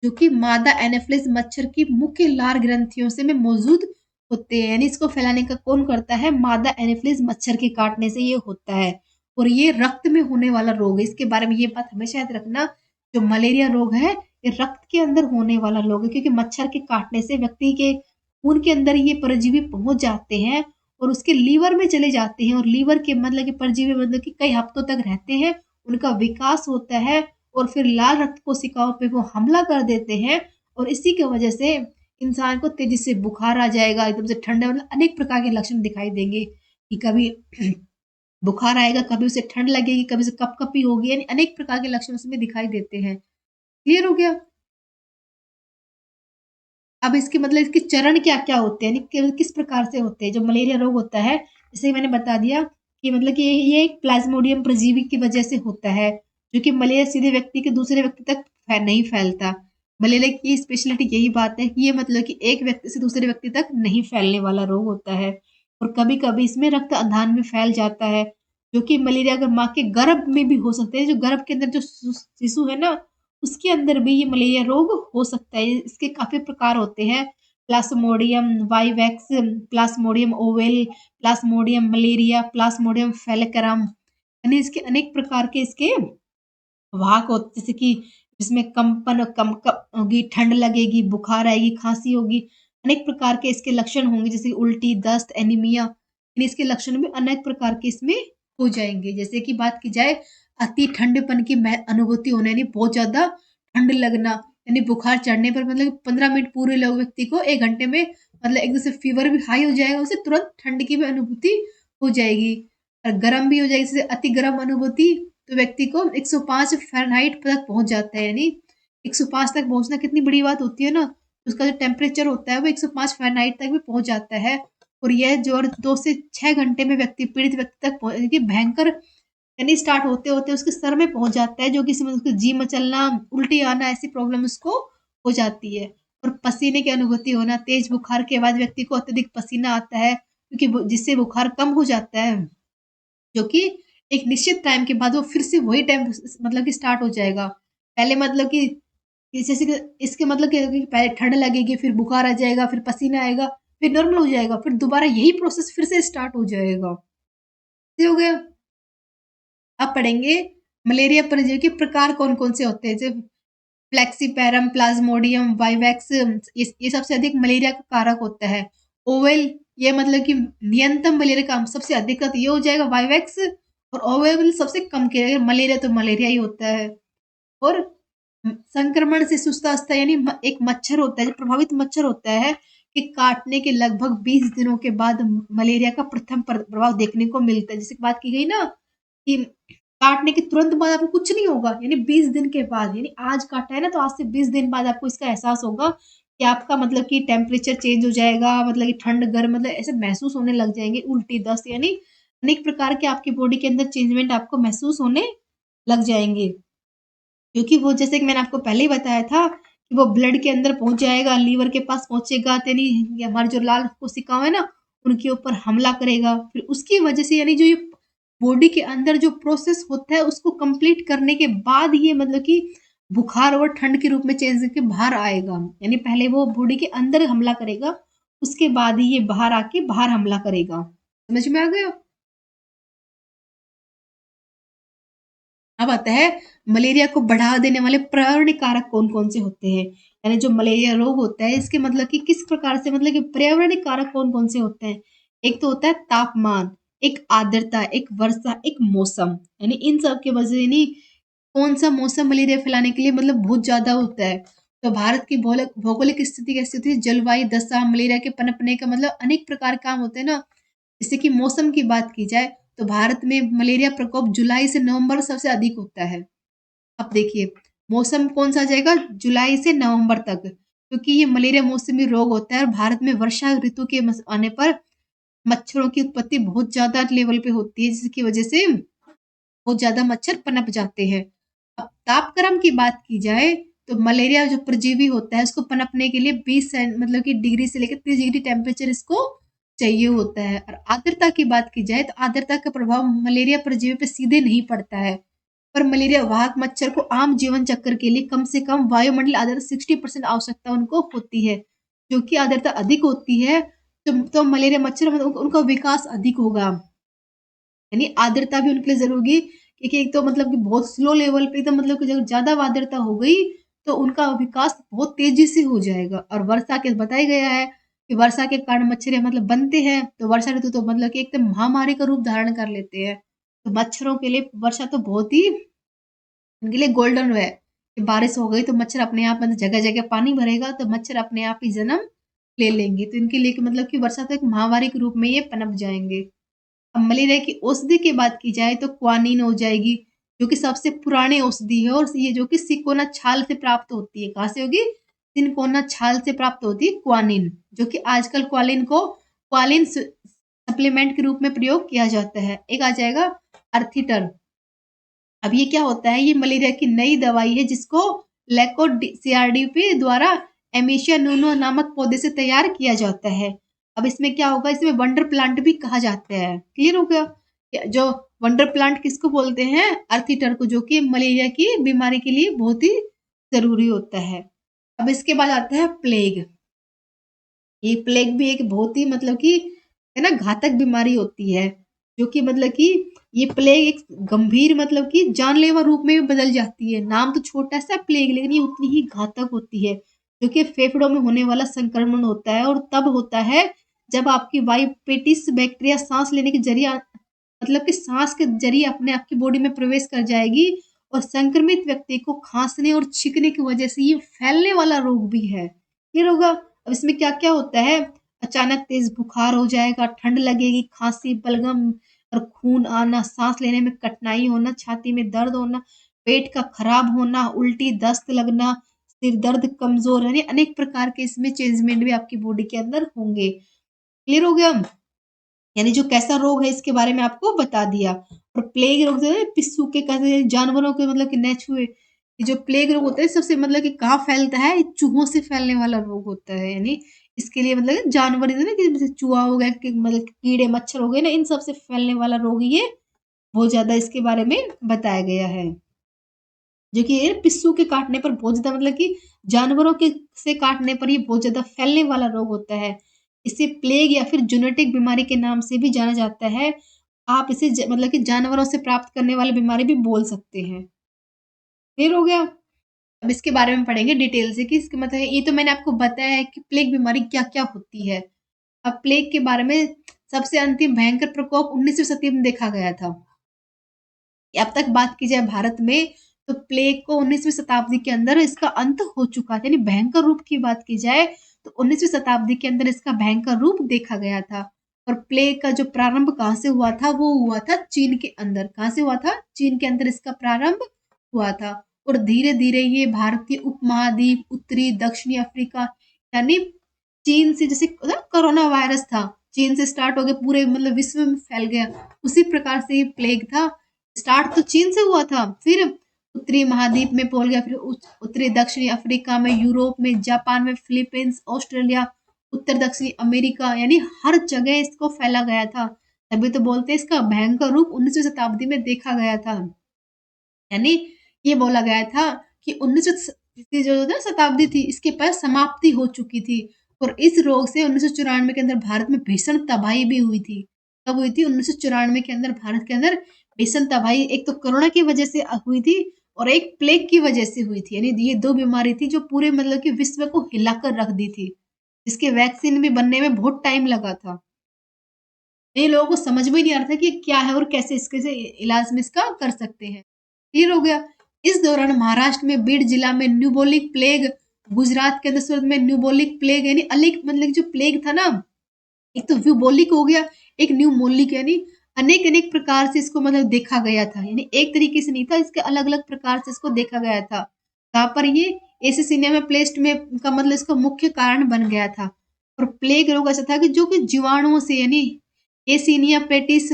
जो कि मादा एनाफिलिस मच्छर की मुख्य लार ग्रंथियों से में मौजूद होते हैं। यानी इसको फैलाने का कौन करता है? मादा एनाफिलिस मच्छर के काटने से ये होता है और ये रक्त में होने वाला रोग है। इसके बारे में ये बात हमेशा याद रखना, जो मलेरिया रोग है, ये रक्त के अंदर होने वाला रोग है क्योंकि मच्छर के काटने से व्यक्ति के खून के अंदर ये परजीवी पहुँच जाते हैं और उसके लीवर में चले जाते हैं और लीवर के मतलब कि परजीवी मतलब कि कई हफ्तों तक रहते हैं, उनका विकास होता है और फिर लाल रक्त कोशिकाओं पे वो हमला कर देते हैं और इसी की वजह से इंसान को तेजी से बुखार आ जाएगा, एकदम से ठंडा, मतलब अनेक प्रकार के लक्षण दिखाई देंगे कि कभी बुखार आएगा, कभी उसे ठंड लगेगी, कभी उसे कँपकँपी होगी, यानी अनेक प्रकार के लक्षण उसमें दिखाई देते हैं। क्लियर हो गया? अब इसके मतलब इसके चरण क्या-क्या होते हैं, यानी किस प्रकार से होते हैं? जो मलेरिया रोग होता है, जैसे मैंने बता दिया कि मतलब कि ये एक प्लाज्मोडियम परजीवी की वजह से होता है, जो कि मलेरिया सीधे व्यक्ति के दूसरे व्यक्ति तक नहीं फैलता। मलेरिया की स्पेशलिटी यही बात है कि ये मतलब कि एक व्यक्ति से दूसरे व्यक्ति तक नहीं फैलने वाला रोग होता है और कभी-कभी इसमें रक्त आधान में फैल जाता है, जो कि मलेरिया अगर माँ के गर्भ में भी हो सकते हैं, जो गर्भ के अंदर जो शिशु है ना, उसके अंदर भी ये मलेरिया रोग हो सकता है। इसके काफ़ी प्रकार होते हैं, Plasmodium vivax, Plasmodium ovale, Plasmodium malariae, Plasmodium falciparum, यानी इसके अनेक प्रकार के इसके वाहक होते जैसे कि जिसमें कंपन कम कप होगी, ठंड लगेगी, बुखार आएगी, खाँसी होगी, अनेक प्रकार के इसके लक्षण होंगे जैसे उल्टी, दस्त, एनीमिया, यानी इसके लक्षण भी अनेक प्रकार के इसमें हो जाएँगे। जैसे कि बात की जाए अति ठंडेपन की अनुभूति होना यानी बहुत ज़्यादा ठंड लगना, यानी बुखार चढ़ने पर मतलब 15 मिनट पूरे लोग व्यक्ति को 1 घंटे में मतलब एकदम से फ़ीवर भी हाई हो जाएगा, उसे तुरंत ठंड की भी अनुभूति हो जाएगी। और गर्म भी हो जाएगी, जैसे अति गर्म अनुभूति तो व्यक्ति को 105 फ़ारेनहाइट तक पहुँच जाता है, यानी 105 तक पहुँचना कितनी बड़ी बात होती है ना। उसका जो टेम्परेचर होता है वो 105 फ़ारेनहाइट तक भी पहुँच जाता है और यह जो और 2 से 6 घंटे में व्यक्ति पीड़ित व्यक्ति तक पहुँच देखिए भयंकर यानी स्टार्ट होते-होते उसके सर में पहुँच जाता है, जो कि इसमें उसको जी मचलना, उल्टी आना ऐसी प्रॉब्लम उसको हो जाती है। और पसीने की अनुभूति होना, तेज़ बुखार के बाद व्यक्ति को अत्यधिक पसीना आता है, क्योंकि वो जिससे बुखार कम हो जाता है। जो कि एक निश्चित टाइम के बाद वो फिर से वही टाइम मतलब कि स्टार्ट हो जाएगा। पहले मतलब कि जैसे कि इसके मतलब क्या है कि पहले ठंड लगेगी, फिर बुखार आ जाएगा, फिर पसीना आएगा, फिर नॉर्मल हो जाएगा, फिर दोबारा यही प्रोसेस फिर से स्टार्ट हो जाएगा। ये हो गया। अब पढ़ेंगे मलेरिया परजीवी के प्रकार कौन-कौन से होते हैं। जैसे फ्लेक्सीपैरम, प्लाज्मोडियम, वाइवैक्स ये सबसे अधिक मलेरिया का कारक होता है। ओवेल ये मतलब कि नियंत्रण मलेरिया का सबसे अधिक ये हो जाएगा वाइवैक्स और ओवेल सबसे कम के मलेरिया तो मलेरिया ही होता है। और संक्रमण से सुस्तावस्था यानी एक मच्छर होता है, जो प्रभावित मच्छर होता है कि काटने के लगभग 20 दिनों के बाद मलेरिया का प्रथम प्रभाव देखने को मिलता है। जैसे बात की गई ना कि काटने के तुरंत बाद आपको कुछ नहीं होगा, यानी 20 दिन के बाद, यानी आज काटा है ना तो आज से 20 दिन बाद आपको इसका एहसास होगा कि आपका मतलब कि टेम्परेचर चेंज हो जाएगा, मतलब कि ठंड गर्म मतलब ऐसे महसूस होने लग जाएँगे, उल्टी दस्त यानी अनेक प्रकार के आपकी बॉडी के अंदर चेंजमेंट आपको महसूस होने लग जाएँगे। क्योंकि वो जैसे कि मैंने आपको पहले ही बताया था कि वो ब्लड के अंदर पहुँच जाएगा, लीवर के पास पहुँचेगा, तो यानी ये हमारी जो लाल कोशिकाएँ हैं ना, उनके ऊपर हमला करेगा। फिर उसकी वजह से यानी जो ये बॉडी के अंदर जो प्रोसेस होता है, उसको कंप्लीट करने के बाद ये मतलब कि बुखार और ठंड के रूप में चेंज करके बाहर आएगा। यानी पहले वो बॉडी के अंदर हमला करेगा, उसके बाद ही ये बाहर आके बाहर हमला करेगा। समझ में आ गया? अब आता है मलेरिया को बढ़ावा देने वाले पर्यावरणीय कारक कौन-कौन से होते हैं? यानी जो मलेरिया रोग होता है इसके मतलब कि किस प्रकार से मतलब कि पर्यावरणीय कारक कौन-कौन से होते हैं? एक तो होता है तापमान, एक आर्द्रता, एक वर्षा, एक मौसम। यानी इन सब की वजह यानी कौन-सा मौसम मलेरिया फैलाने के लिए मतलब बहुत ज़्यादा होता है। तो भारत की भौगोलिक स्थिति कैसी होती है? जलवायु, दशा, मलेरिया के पनपने का मतलब अनेक प्रकार काम होते हैं ना। जैसे कि मौसम की बात की जाए तो भारत में मलेरिया प्रकोप जुलाई से नवंबर सबसे अधिक होता है। अब देखिए मौसम कौन-सा आ जाएगा? जुलाई से नवंबर तक, क्योंकि ये मलेरिया मौसमी रोग होता है और भारत में वर्षा ऋतु के आने पर मच्छरों की उत्पत्ति बहुत ज़्यादा लेवल पे होती है, जिसकी वजह से बहुत ज़्यादा मच्छर पनप जाते हैं। अब तापक्रम की बात की जाए तो मलेरिया जो परजीवी होता है उसको पनपने के लिए 20 मतलब कि डिग्री से लेकर 30 डिग्री टेम्परेचर इसको चाहिए होता है। और आर्द्रता की बात की जाए तो आर्द्रता का प्रभाव मलेरिया परजीवी पे सीधे नहीं पड़ता है। पर मलेरिया वाहक मच्छर को आम जीवन चक्र के लिए कम से कम वायुमंडलीय आर्द्रता 60% आवश्यकता उनको होती है। जो कि आर्द्रता अधिक होती है तो मलेरिया मच्छर मतलब उनका विकास अधिक होगा। यानी आर्द्रता भी उनके लिए ज़रूरी क्योंकि एक तो मतलब कि बहुत स्लो लेवल पे एकदम मतलब कि जब ज़्यादा आर्द्रता हो गई, तो उनका विकास बहुत तेज़ी से हो जाएगा और वर्षा के बताया गया है कि वर्षा के कारण मच्छर मतलब बनते हैं, तो वर्षा ऋतु तो मतलब कि एकदम महामारी का रूप धारण कर लेते हैं। तो मच्छरों के लिए वर्षा तो बहुत ही उनके लिए गोल्डन है कि बारिश हो गई तो मच्छर अपने आप मतलब जगह-जगह पानी भरेगा, तो मच्छर अपने आप ही जन्म ले लेंगे। तो इनके लिए मतलब कि वर्षा तो एक महामारी के रूप में ये पनप जाएँगे। अब मलेरिया की औषधि की बात की जाए तो क्वानिन हो जाएगी, जो कि सबसे पुरानी औषधि है और ये जो कि सिकोना छाल से प्राप्त होती है। कहाँ से होगी? सिनकोना छाल से प्राप्त होती है क्वानिन, जो कि आजकल क्वालिन सप्लीमेंट के रूप में प्रयोग किया जाता है। एक आ जाएगा अर्थिटर। अब ये क्या होता है? ये मलेरिया की नई दवाई है जिसको सीआरडीपी द्वारा एमिशिया न्यूनो नामक पौधे से तैयार किया जाता है। अब इसमें क्या होगा? इसमें वंडर प्लांट भी कहा जाता है। क्लियर हो गया? जो वंडर प्लांट किसको बोलते हैं? अर्थीटर को, जो कि मलेरिया की बीमारी के लिए बहुत ही ज़रूरी होता है। अब इसके बाद आता है प्लेग। ये प्लेग भी एक बहुत ही मतलब कि है ना घातक बीमारी होती है, जो कि मतलब कि ये प्लेग एक गंभीर मतलब कि जानलेवा रूप में भी बदल जाती है। नाम तो छोटा सा प्लेग, लेकिन ये उतनी ही घातक होती है, जो कि फेफड़ों में होने वाला संक्रमण होता है, और तब होता है जब आपकी वाइपेटिस बैक्टीरिया सांस लेने के जरिए मतलब कि सांस के जरिए अपने आपकी बॉडी में प्रवेश कर जाएगी, और संक्रमित व्यक्ति को खांसने और छींकने की वजह से ये फैलने वाला रोग भी है। क्लियर होगा? अब इसमें क्या क्या होता है? अचानक तेज बुखार हो जाएगा, ठंड लगेगी, खांसी, बलगम और खून आना, सांस लेने में कठिनाई होना, छाती में दर्द होना, पेट का खराब होना, उल्टी, दस्त लगना, सिर दर्द, कमजोर, यानी अनेक प्रकार के इसमें चेंजमेंट भी आपकी बॉडी के अंदर होंगे। क्लियर हो गया? यानी जो कैसा रोग है इसके बारे में आपको बता दिया। और प्लेग रोग जो है पिस्सू के कहते जानवरों के मतलब कि नेचुए, ये जो प्लेग रोग होता है सबसे मतलब कि कहाँ फैलता है? ये चूहों से फैलने वाला रोग होता है। यानी इसके लिए मतलब जानवर ना कि जैसे चूहा हो गया कि मतलब कीड़े मच्छर हो गए ना, इन सब से फैलने वाला रोग ये बहुत ज्यादा इसके बारे में बताया गया है। जो कि ये पिस्सू के काटने पर बहुत ज्यादा मतलब कि जानवरों के से काटने पर ये बहुत ज्यादा फैलने वाला रोग होता है। इसे प्लेग या फिर जूनोटिक बीमारी के नाम से भी जाना जाता है। आप इसे मतलब कि जानवरों से प्राप्त करने वाली बीमारी भी बोल सकते हैं। क्लियर हो गया? अब इसके बारे में पढ़ेंगे डिटेल से कि इसके मतलब ये तो मैंने आपको बताया है कि प्लेग बीमारी क्या क्या होती है। अब प्लेग के बारे में सबसे अंतिम भयंकर प्रकोप 19वीं शताब्दी में देखा गया था। अब तक बात की जाए भारत में, तो प्लेग को 19वीं शताब्दी के अंदर इसका अंत हो चुका था। यानी भयंकर रूप की बात की जाए तो 19वीं शताब्दी के अंदर इसका भयंकर रूप देखा गया था। और प्लेग का जो प्रारंभ कहाँ से हुआ था? वो हुआ था चीन के अंदर। कहाँ से हुआ था? चीन के अंदर इसका प्रारंभ हुआ था। और धीरे धीरे ये भारतीय उपमहाद्वीप, उत्तरी दक्षिणी अफ्रीका, यानी चीन से जैसे कोरोना वायरस था, चीन से स्टार्ट हो गया पूरे मतलब विश्व में फैल गया, उसी प्रकार से ये प्लेग था। स्टार्ट तो चीन से हुआ था, फिर उत्तरी महाद्वीप में फैल गया, फिर उत्तरी दक्षिणी अफ्रीका में, यूरोप में, जापान में, फिलीपींस, ऑस्ट्रेलिया, उत्तर दक्षिणी अमेरिका, यानी हर जगह इसको फैला गया था। तभी तो बोलते हैं इसका भयंकर रूप 19वीं शताब्दी में देखा गया था। यानी ये बोला गया था कि 19वीं जो ना शताब्दी थी इसके पास समाप्ति हो चुकी थी। और इस रोग से 1994 के अंदर भारत में भीषण तबाही भी हुई थी। कब हुई थी? 1994 के अंदर भारत के अंदर भीषण तबाही एक तो कोरोना की वजह से हुई थी, और एक प्लेग की वजह से हुई थी। यानी ये दो बीमारी थी जो पूरे मतलब कि विश्व को हिलाकर रख दी थी, जिसके वैक्सीन भी बनने में बहुत टाइम लगा था। ये लोगों को समझ में नहीं आ रहा था कि ये क्या है और कैसे इसके से इलाज में इसका कर सकते हैं। क्लियर हो गया? इस दौरान महाराष्ट्र में बीड जिला में न्यूबोलिक प्लेग, गुजरात के अंदर सूरत में न्यूबोलिक प्लेग, यानी अनेक मतलब जो प्लेग था ना, एक तो व्यूबोलिक हो गया, एक न्यूमोलिक, यानी अनेक अनेक प्रकार से इसको मतलब देखा गया था। यानी एक तरीके से नहीं था, इसके अलग अलग प्रकार से इसको देखा गया था। कहाँ पर? ये एसिसिनिया में प्लेस्ट में का मतलब इसका मुख्य कारण बन गया था। और प्लेग रोग ऐसा था कि जो कि जीवाणुओं से, यानी एसिनिया पेटिस,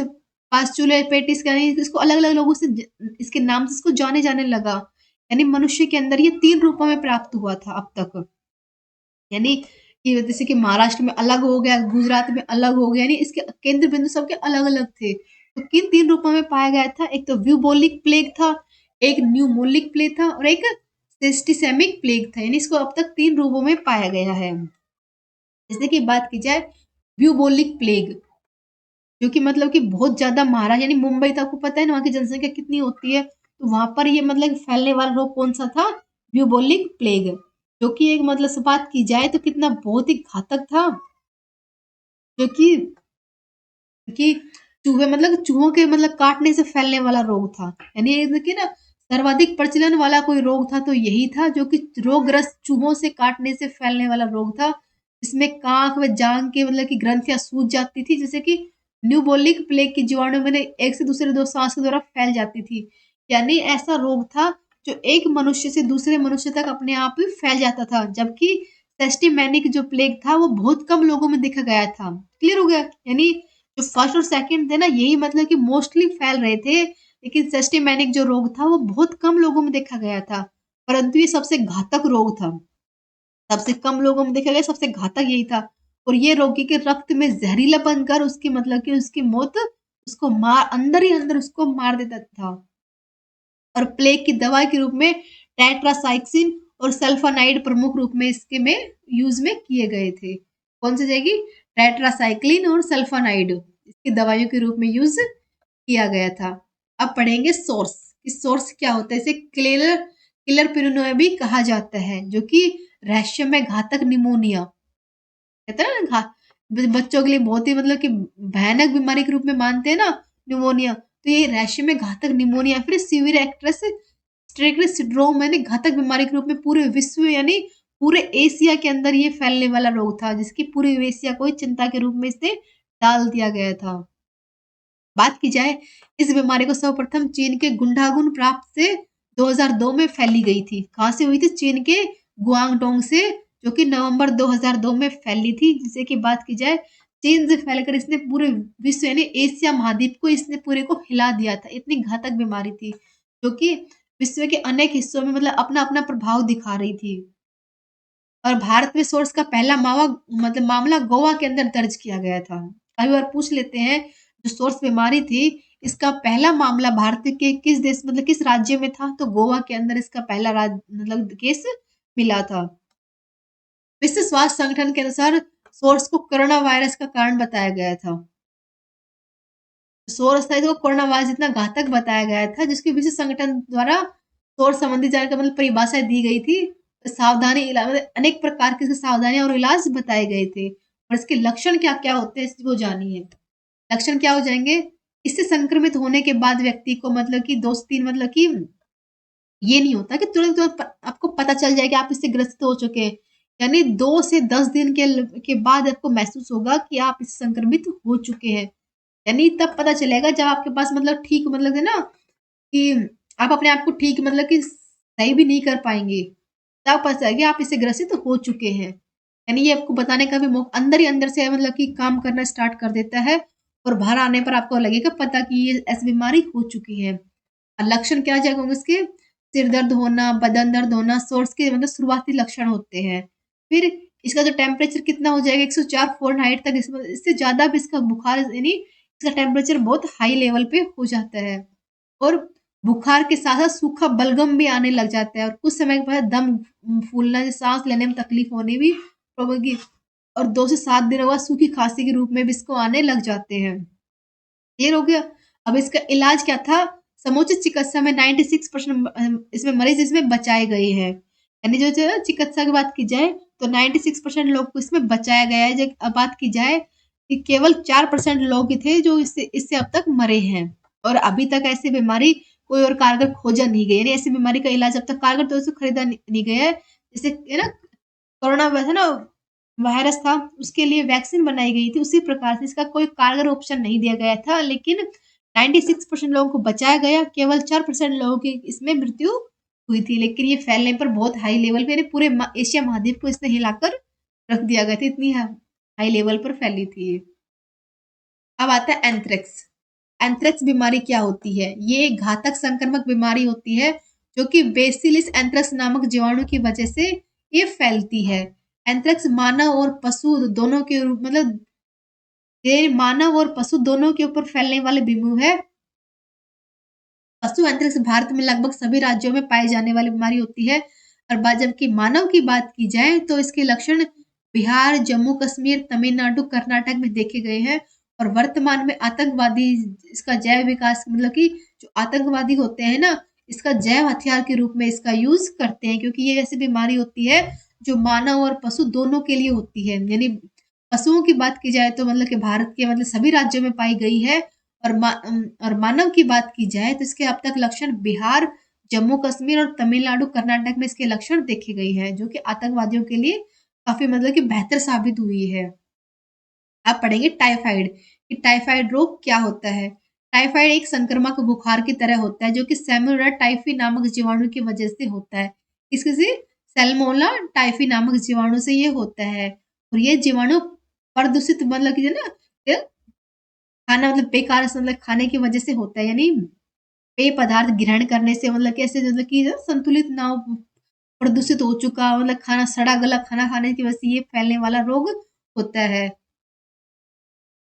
पास्चुले पेटिस, यानी इसको अलग अलग लोगों से इसके नाम से इसको जाने जाने लगा। यानी मनुष्य के अंदर ये 3 रूपों में प्राप्त हुआ था अब तक। यानी कि जैसे कि महाराष्ट्र में अलग हो गया, गुजरात में अलग हो गया, यानी इसके केंद्र बिंदु सबके अलग अलग थे। तो किन 3 रूपों में पाया गया था? एक तो व्यूबोलिक प्लेग था, एक न्यूमोलिक प्लेग था, और एक सिस्टिसेमिक प्लेग था। यानी इसको अब तक 3 रूपों में पाया गया है। जैसे कि बात की जाए व्यूबोलिक प्लेग, जो कि मतलब कि बहुत ज्यादा महाराष्ट्र यानी मुंबई तो आपको पता है ना वहाँ की जनसंख्या कितनी होती है, तो वहां पर ये मतलब फैलने वाला रोग कौन सा था? ब्यूबोलिक प्लेग। जो कि एक मतलब से बात की जाए तो कितना बहुत ही घातक था। जो कि चूहे मतलब चूहों के मतलब काटने से फैलने वाला रोग था। यानी ये कि ना सर्वाधिक प्रचलन वाला कोई रोग था तो यही था, जो कि रोगग्रस्त चूहों से काटने से फैलने वाला रोग था। इसमें कांख व जांग के मतलब की ग्रंथियां सूज जाती थी, जैसे कि न्यूबोलिक प्लेग की जीवाणु में एक से दूसरे दो सांस के द्वारा फैल जाती थी। यानी ऐसा रोग था जो एक मनुष्य से दूसरे मनुष्य तक अपने आप ही फैल जाता था, जबकि सेस्टिमेनिक जो प्लेग था वो बहुत कम लोगों में देखा गया था। क्लियर हो गया? यानी जो फर्स्ट और सेकंड थे ना, यही मतलब कि मोस्टली फैल रहे थे, लेकिन सिस्टेमेटिक जो रोग था वो बहुत कम लोगों में देखा गया था। परंतु ये सबसे घातक रोग था, सबसे कम लोगों में देखा गया, सबसे घातक यही था। और ये रोगी के रक्त में जहरीला बनकर उसकी मतलब कि उसकी मौत उसको मार अंदर ही अंदर उसको मार देता था। और प्लेग की दवा के रूप में टेट्रासाइक्लिन और सल्फानाइड प्रमुख रूप में इसके में यूज में किए गए थे। कौन सी जाएगी? टेट्रासाइक्लिन और सल्फानाइड इसकी दवाइयों के रूप में यूज किया गया था। अब पढ़ेंगे सोर्स, कि सोर्स क्या होता है। इसे किलर पिनुआ भी कहा जाता है, जो कि रहस्यमय घातक निमोनिया कहते हैं ना, बच्चों के लिए बहुत ही मतलब कि भयानक बीमारी के रूप में मानते हैं ना निमोनिया। तो ये रहस्यमय घातक निमोनिया फिर सीवियर एक्ट्रेस स्ट्रेगल सिंड्रोम यानी घातक बीमारी के रूप में पूरे विश्व यानी पूरे एशिया के अंदर ये फैलने वाला रोग था, जिसकी पूरी एशिया को चिंता के रूप में इसे डाल दिया गया था। बात की जाए, इस बीमारी को सर्वप्रथम चीन के गुंडागुन प्राप्त से 2002 में फैली गई थी। कहाँ से हुई थी? चीन के गुआंगडोंग से, जो कि नवंबर 2002 में फैली थी। जिसे की बात की जाए, चीन से फैलकर इसने पूरे विश्व यानी एशिया महाद्वीप को इसने पूरे को हिला दिया था। इतनी घातक बीमारी थी, जो कि विश्व के अनेक हिस्सों में मतलब अपना अपना प्रभाव दिखा रही थी। और भारत में सोर्स का पहला मामला गोवा के अंदर दर्ज किया गया था। कई बार पूछ लेते हैं, जो सोर्स बीमारी थी, इसका पहला मामला भारत के किस देश मतलब किस राज्य में था? तो गोवा के अंदर इसका पहला मतलब केस मिला था। विश्व स्वास्थ्य संगठन के अनुसार सोर्स को कोरोना वायरस का कारण बताया गया था। सोर्स था इसको कोरोना वायरस इतना घातक बताया गया था, जिसकी विश्व संगठन द्वारा सोर्स संबंधी जानकारी मतलब परिभाषा दी गई थी। सावधानी इलाज मतलब अनेक प्रकार के सावधानियां और इलाज बताए गए थे। और इसके लक्षण क्या क्या होते हैं वो जानिए। लक्षण क्या हो जाएंगे? इससे संक्रमित होने के बाद व्यक्ति को मतलब कि 2 से 3 मतलब कि ये नहीं होता कि तुरंत आपको पता चल जाए कि आप इससे ग्रसित हो चुके हैं। यानी 2 से 10 दिन के बाद आपको महसूस होगा कि आप इससे संक्रमित हो चुके हैं। यानी तब पता चलेगा जब आपके पास मतलब ठीक मतलब है ना कि आप अपने आप को ठीक मतलब कि सही भी नहीं कर पाएंगे। तब पता चलेगा कि आप इससे ग्रसित हो चुके हैं। यानी ये आपको बताने का भी मौका अंदर ही अंदर से मतलब कि काम करना स्टार्ट कर देता है। और बाहर आने पर आपको लगेगा पता कि ये ऐसी बीमारी हो चुकी है। और लक्षण क्या जाएगा इसके? सिर दर्द होना, बदन दर्द होना, सोर्स के मतलब शुरुआती लक्षण होते हैं। फिर इसका जो टेम्परेचर कितना हो जाएगा 104 फ़ारेनहाइट तक, इससे ज़्यादा भी इसका बुखार यानी इसका टेम्परेचर बहुत हाई लेवल पे हो जाता है। और बुखार के साथ-साथ सूखा बलगम भी आने लग जाता है और कुछ समय के बाद दम फूलना, साँस लेने में तकलीफ होनी भी होगी। और 2 से 7 दिनों बाद सूखी खाँसी के रूप में भी इसको आने लग जाते हैं। क्लियर हो गया? अब इसका इलाज क्या था? समुचित चिकित्सा में 96% इसमें मरीज़ इसमें बचाए गए हैं। यानी जो जो चिकित्सा की बात की जाए तो 96% लोग को इसमें बचाया गया है। अब बात की जाए कि केवल 4% लोग ही थे जो इससे इससे अब तक मरे हैं। और अभी तक ऐसी बीमारी कोई और कारगर खोजा नहीं गई। यानी ऐसी बीमारी का इलाज अब तक कारगर तो से खरीदा नहीं गया है। जैसे है ना कोरोना वैसे ना वायरस था, उसके लिए वैक्सीन बनाई गई थी, उसी प्रकार से इसका कोई कारगर ऑप्शन नहीं दिया गया था, लेकिन 96% लोगों को बचाया गया, केवल 4% लोगों की इसमें मृत्यु हुई थी। लेकिन ये फैलने पर बहुत हाई लेवल पे यानी पूरे एशिया महाद्वीप को इसने हिलाकर रख दिया गया था, इतनी हाई लेवल पर फैली थी ये। अब आता है एंथ्रेक्स। एंथ्रेक्स बीमारी क्या होती है? ये एक घातक संक्रामक बीमारी होती है, जो कि बेसिलिस एंथ्रेक्स नामक जीवाणु की वजह से ये फैलती है। एंथ्रेक्स मानव और पशु दोनों के रूप मतलब ये मानव और पशु दोनों के ऊपर फैलने वाले बीमारी है। पशु एंथ्रेक्स भारत में लगभग सभी राज्यों में पाई जाने वाली बीमारी होती है। और जबकि मानव की बात की जाए तो इसके लक्षण बिहार, जम्मू कश्मीर, तमिलनाडु, कर्नाटक में देखे गए हैं। और वर्तमान में आतंकवादी इसका जैव विकास मतलब कि जो आतंकवादी होते हैं ना, इसका जैव हथियार के रूप में इसका यूज करते हैं, क्योंकि ये ऐसी बीमारी होती है जो मानव और पशु दोनों के लिए होती है। यानी पशुओं की बात की जाए तो मतलब कि भारत के मतलब सभी राज्यों में पाई गई है। और मानव की बात की जाए तो इसके अब तक लक्षण बिहार, जम्मू कश्मीर और तमिलनाडु, कर्नाटक में इसके लक्षण देखे गए हैं, जो कि आतंकवादियों के लिए काफी मतलब कि बेहतर साबित हुई है। आप पढ़ेंगे टाइफाइड, कि टाइफाइड रोग क्या होता है। टाइफाइड एक संक्रामक बुखार की तरह होता है, जो कि सैल्मोनेला टाइफी नामक जीवाणु की वजह से होता है। किसके से? सैल्मोनेला टाइफी नामक जीवाणु से ये होता है। और ये जीवाणु प्रदूषित मतलब कि ना खाना मतलब बेकार से मतलब खाने की वजह से होता है। यानी पेय पदार्थ ग्रहण करने से मतलब कि ऐसे मतलब कि संतुलित ना हो, प्रदूषित हो चुका मतलब खाना, सड़ा गला खाना खाने की वजह से ये फैलने वाला रोग होता है।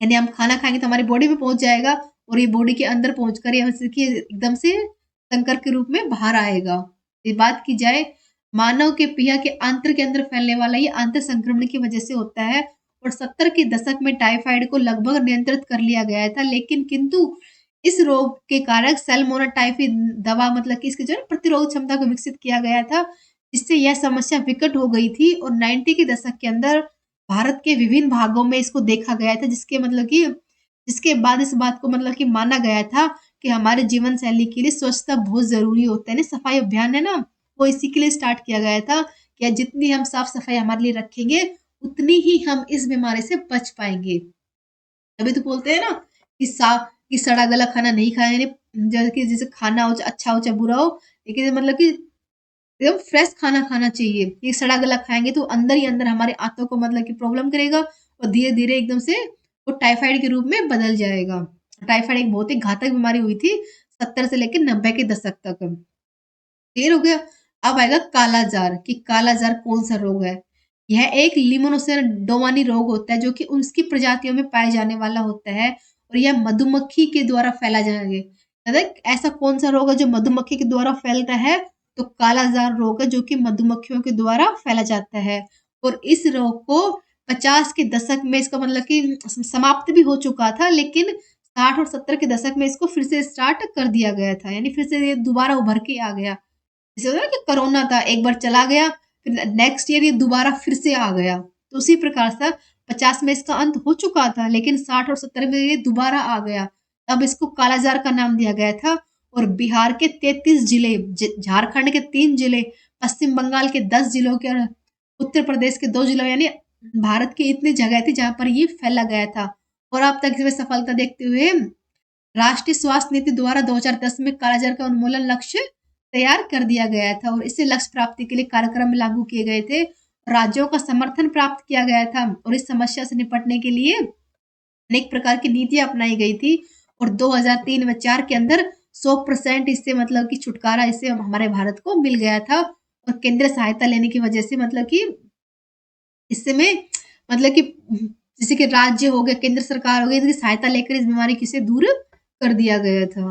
यानी हम खाना खाएँगे तो हमारी बॉडी में पहुँच जाएगा और ये बॉडी के अंदर पहुँचकर ये जैसे कि एकदम से संकर के रूप में बाहर आएगा। ये बात की जाए, मानव के पिया के आंत्र के अंदर फैलने वाला ये आंतर संक्रमण की वजह से होता है। और 70 के दशक में टाइफाइड को लगभग नियंत्रित कर लिया गया था, लेकिन किंतु इस रोग के कारक सैल्मोनेला टाइफी दवा मतलब कि इसकी जो है प्रतिरोध क्षमता को विकसित किया गया था, जिससे यह समस्या विकट हो गई थी और 90 के दशक के अंदर भारत के विभिन्न भागों में इसको देखा गया था, जिसके बाद इस बात को मतलब कि माना गया था कि हमारे जीवन शैली के लिए स्वच्छता बहुत ज़रूरी होता है ना, सफाई अभियान है ना, वो इसी के लिए स्टार्ट किया गया था कि जितनी हम साफ-सफाई हमारे लिए रखेंगे, उतनी ही हम इस बीमारी से बच पाएँगे। तभी तो बोलते हैं ना कि सड़ा गला खाना नहीं खाया यानी जैसे खाना हो अच्छा हो चाहे बुरा हो, लेकिन मतलब कि एकदम फ्रेश खाना खाना चाहिए। ये सड़ा गला खाएँगे तो अंदर ही अंदर हमारे आंतों को मतलब कि प्रॉब्लम करेगा और धीरे-धीरे एकदम से वो टाइफाइड के रूप में बदल जाएगा। टाइफाइड एक बहुत ही घातक बीमारी हुई थी 70 से लेके 90 के दशक तक। क्लियर हो गया? अब आएगा कालाज़ार कि कालाज़ार कौन-सा रोग है? यह एक लिमोनोसेल रोग होता है जो कि उसकी प्रजातियों में पाए जाने वाला होता है और यह मधुमक्खी के द्वारा फैला जाएगा। मतलब ऐसा कौन-सा रोग है जो मधुमक्खी के द्वारा फैलता है? तो कालाज़ार रोग है जो कि मधुमक्खियों के द्वारा फैला जाता है और इस रोग को 50 के दशक में इसका मतलब कि समाप्त भी हो चुका था, लेकिन 60 और 70 के दशक में इसको फिर से स्टार्ट कर दिया गया था। यानी फिर से ये दोबारा उभर के आ गया। जैसे होता है ना कि कोरोना था, एक बार चला गया, फिर नेक्स्ट ईयर ये दोबारा फिर से आ गया। तो उसी प्रकार से 50 में इसका अंत हो चुका था, लेकिन 60 और 70 में ये दोबारा आ गया। तब इसको कालाज़ार का नाम दिया गया था और बिहार के 33 जिले, झारखंड के 3 जिले, पश्चिम बंगाल के 10 जिलों के और उत्तर प्रदेश के 2 जिलों यानी भारत की इतनी जगह थी जहाँ पर ये फैला गया था। और अब तक इसमें सफलता देखते हुए राष्ट्रीय स्वास्थ्य नीति द्वारा 2010 में कालाजार का उन्मूलन लक्ष्य तैयार कर दिया गया था और इससे लक्ष्य प्राप्ति के लिए कार्यक्रम लागू किए गए थे। राज्यों का समर्थन प्राप्त किया गया था और इस समस्या से निपटने के लिए अनेक प्रकार की नीतियां अपनाई गई थी और 2003 में 4 के अंदर 100% इससे मतलब कि छुटकारा इससे हमारे भारत को मिल गया था और केंद्र सहायता लेने की वजह से मतलब कि इससे में मतलब कि जैसे कि राज्य हो गया, केंद्र सरकार हो गई, इसकी सहायता लेकर इस बीमारी की से दूर कर दिया गया था।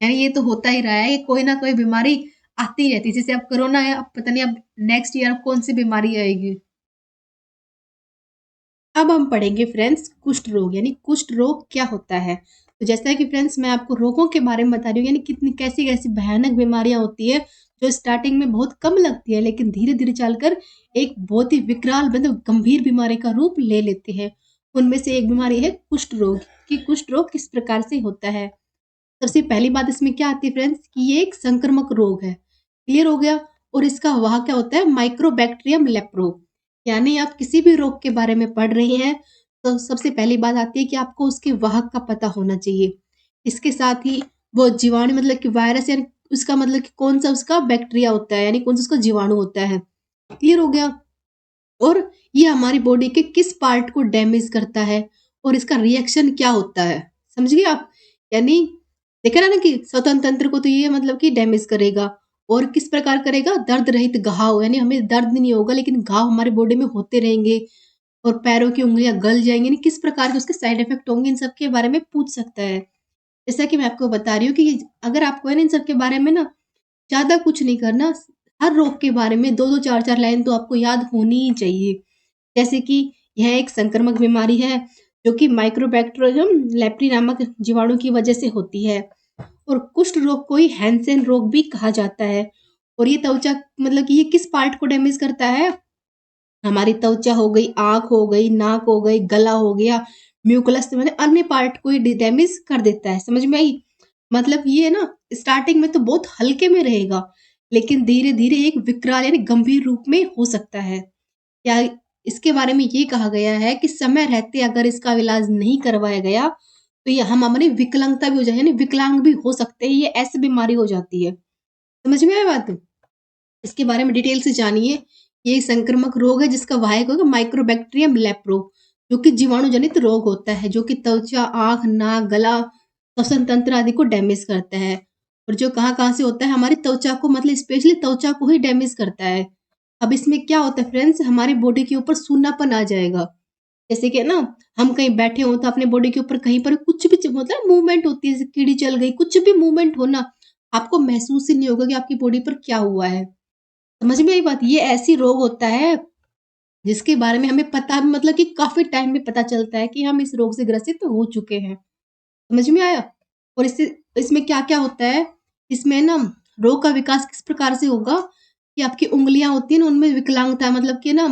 यानी ये तो होता ही रहा है कि कोई ना कोई बीमारी आती ही रहती है। जैसे अब कोरोना है, अब पता नहीं अब नेक्स्ट ईयर अब कौन-सी बीमारी आएगी। अब हम पढ़ेंगे फ्रेंड्स कुष्ठ रोग यानी कुष्ठ रोग क्या होता है। तो जैसा कि फ्रेंड्स मैं आपको रोगों के बारे में बता रही हूँ यानी कितनी कैसी-कैसी भयानक बीमारियाँ होती है, जो स्टार्टिंग में बहुत कम लगती है लेकिन धीरे-धीरे चलकर एक बहुत ही विकराल मतलब गंभीर बीमारी का रूप ले लेते हैं। उनमें से एक बीमारी है कुष्ठ रोग, कि कुष्ठ रोग किस प्रकार से होता है। सबसे पहली बात इसमें क्या आती है फ्रेंड्स कि ये एक संक्रामक रोग है। क्लियर हो गया? और इसका वाहक क्या होता है माइक्रोबैक्टीरियम लेप्रो। यानी आप किसी भी रोग के बारे में पढ़ रहे हैं तो सबसे पहली बात आती है कि आपको उसके वाहक का पता होना चाहिए। इसके साथ ही वो जीवाणु मतलब कि वायरस यानी उसका मतलब कि कौन-सा उसका बैक्टीरिया होता है यानी कौन-सा उसका जीवाणु होता है। क्लियर हो गया? और ये हमारी बॉडी के किस पार्ट को डैमेज करता है और इसका रिएक्शन क्या होता है। समझ गए आप? यानी देखा ना कि स्वतंत्र तंत्र को तो ये मतलब कि डैमेज करेगा और किस प्रकार करेगा दर्द रहित घाव यानी हमें दर्द नहीं होगा लेकिन घाव हमारे बॉडी में होते रहेंगे और पैरों की उंगलियां गल जाएंगी यानी किस प्रकार के उसके साइड इफेक्ट होंगे इन सब के बारे में पूछ सकता है। जैसा कि मैं आपको बता रही हूँ कि अगर आपको है ना इन सब के बारे में ना ज़्यादा कुछ नहीं करना, हर रोग के बारे में 2-2 4-4 लाइन तो आपको याद होनी ही चाहिए। जैसे कि यह एक संक्रामक बीमारी है जो कि माइक्रोबैक्टीरियम लेप्री नामक जीवाणु की वजह से होती है और कुष्ठ रोग को ही हैंसेन रोग भी कहा जाता है और ये त्वचा मतलब कि ये किस पार्ट को डैमेज करता है हमारी त्वचा हो गई, आँख हो गई, नाक हो गई, गला हो गया, म्यूकोलस मतलब अन्य पार्ट को ये डैमेज कर देता है। समझ में आई? मतलब ये ना स्टार्टिंग में तो बहुत हल्के में रहेगा, लेकिन धीरे-धीरे एक विकराल यानी गंभीर रूप में हो सकता है। क्या इसके बारे में ये कहा गया है कि समय रहते अगर इसका इलाज नहीं करवाया गया, तो ये हम हमारी विकलांगता भी हो जाए यानी विकलांग भी हो सकते हैं, ये ऐसी बीमारी हो जाती है। समझ में आई बात? इसके बारे में डिटेल से जानिए। ये संक्रामक रोग है जिसका वाहक होगा माइक्रोबैक्टीरियम लेप्रो, जो कि जीवाणु जनित रोग होता है, जो कि त्वचा, आँख, नाक, गला, श्वसन तंत्र आदि को डैमेज करता है। और जो कहाँ-कहाँ से होता है हमारी त्वचा को मतलब स्पेशली त्वचा को ही डैमेज करता है। अब इसमें क्या होता है फ्रेंड्स हमारी बॉडी के ऊपर सूनापन आ जाएगा। जैसे कि ना हम कहीं बैठे हों तो अपने बॉडी के ऊपर कहीं पर कुछ भी मतलब मूवमेंट होती है, जैसे कीड़ी चल गई, कुछ भी मूवमेंट हो ना, आपको महसूस ही नहीं होगा कि आपकी बॉडी पर क्या हुआ है। समझ में आई बात? ये ऐसी रोग होता है जिसके बारे में हमें पता मतलब कि काफ़ी टाइम में पता चलता है कि हम इस रोग से ग्रसित हो चुके हैं। समझ में आया? और इसमें क्या-क्या होता है, इसमें ना रोग का विकास किस प्रकार से होगा कि आपकी उँगलियाँ होती हैं ना, उनमें विकलांगता मतलब कि ना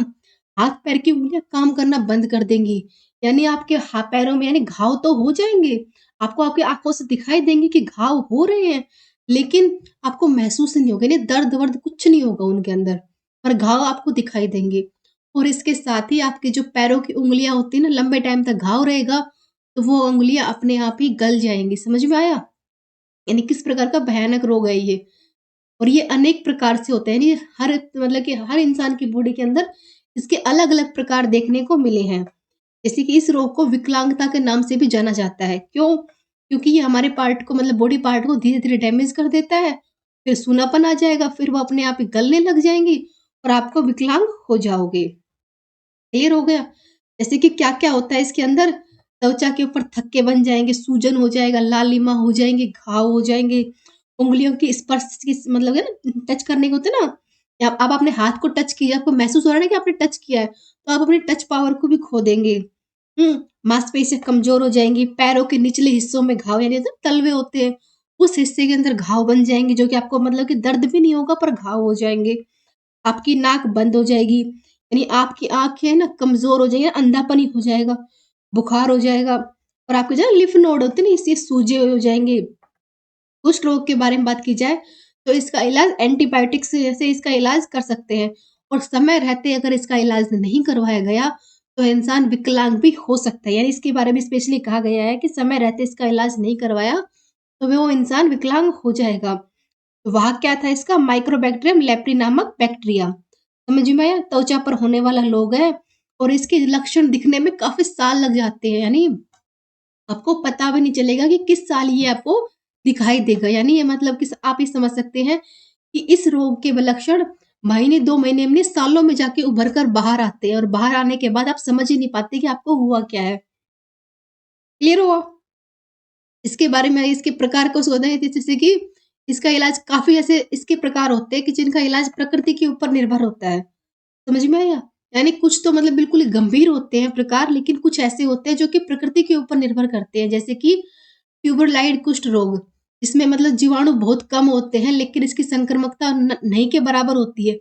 हाथ-पैर की उँगलियाँ काम करना बंद कर देंगी। यानी आपके पैरों में यानी घाव तो हो जाएँगे, आपको आपकी आँखों से दिखाई देंगे कि घाव हो रहे हैं, लेकिन आपको महसूस नहीं होगा, यानी दर्द-वर्द कुछ नहीं होगा उनके अंदर, पर घाव आपको दिखाई देंगे। और इसके साथ ही आपके जो पैरों की उँगलियाँ होती हैं ना, लंबे टाइम तक घाव रहेगा, तो वो उँगलियाँ अपने आप ही गल जाएँगी। समझ में आया? यानी किस प्रकार का भयानक रोग है ये। और ये अनेक प्रकार से होता है, यानी हर मतलब कि हर इंसान की बॉडी के अंदर इसके अलग-अलग प्रकार देखने को मिले हैं। जैसे कि इस रोग को विकलांगता के नाम से भी जाना जाता है। क्यों? क्योंकि ये हमारे पार्ट को मतलब बॉडी पार्ट को धीरे-धीरे डैमेज कर देता है, फिर सूनापन आ जाएगा, फिर वो अपने आप ही गलने लग जाएँगी और आपको विकलांग हो जाओगे। क्लियर हो गया? जैसे कि क्या-क्या होता है इसके अंदर, त्वचा के ऊपर थक्के बन जाएँगे, सूजन हो जाएगा, लालिमा हो जाएँगे, घाव हो जाएँगे, उँगलियों की स्पर्श की मतलब है ना, टच करने को होता है ना, या आप अपने हाथ को टच किया, आपको महसूस हो रहा है ना कि आपने टच किया है, तो आप अपनी टच पावर को भी खो देंगे। हुँ, मांसपेशियाँ कमज़ोर हो जाएँगी, पैरों के निचले हिस्सों में घाव यानी होता है तलवे होते हैं, उस हिस्से के अंदर घाव बन जाएँगे, जो कि आपको मतलब कि दर्द भी नहीं होगा पर घाव हो जाएँगे। आपकी नाक बंद हो जाएगी, यानी आपकी आँखें ना कमज़ोर हो जाएँगी, अंधापनी हो जाएगा, बुखार हो जाएगा और आपके जो लिम्फ नोड होते हैं ना, इससे सूजे हो जाएँगे। कुष्ठ रोग के बारे में बात की जाए, तो इसका इलाज एंटीबायोटिक से इसका इलाज कर सकते हैं और समय रहते अगर इसका इलाज नहीं करवाया गया, तो इंसान विकलांग भी हो सकता है। यानी इसके बारे में स्पेशली कहा गया है कि समय रहते इसका इलाज नहीं करवाया, तो वो इंसान विकलांग हो जाएगा। वहाँ क्या था इसका, माइक्रोबैक्टीरियम लेप्री नामक बैक्टीरिया। समझ में आया? त्वचा पर होने वाला रोग है और इसके लक्षण दिखने में काफ़ी साल लग जाते हैं, यानी आपको पता भी नहीं चलेगा कि किस साल ये आपको दिखाई देगा। यानी ये मतलब कि आप ये समझ सकते हैं कि इस रोग के लक्षण महीने 2 महीने में नहीं, सालों में जाके उभर कर बाहर आते हैं और बाहर आने के बाद आप समझ ही नहीं पाते कि आपको हुआ क्या है। क्लियर हुआ? इसके बारे में इसके प्रकार कुछ होते हैं जैसे कि इसका इलाज काफ़ी ऐसे इसके प्रकार होते हैं कि जिनका इलाज प्रकृति के ऊपर निर्भर होता है। समझ में आया? यानी कुछ तो मतलब बिल्कुल ही गंभीर होते हैं प्रकार, लेकिन कुछ ऐसे होते हैं जो कि प्रकृति के ऊपर निर्भर करते हैं। जैसे कि ट्यूबरलाइड कुष्ठ रोग, इसमें मतलब जीवाणु बहुत कम होते हैं, लेकिन इसकी संक्रामकता नहीं के बराबर होती है,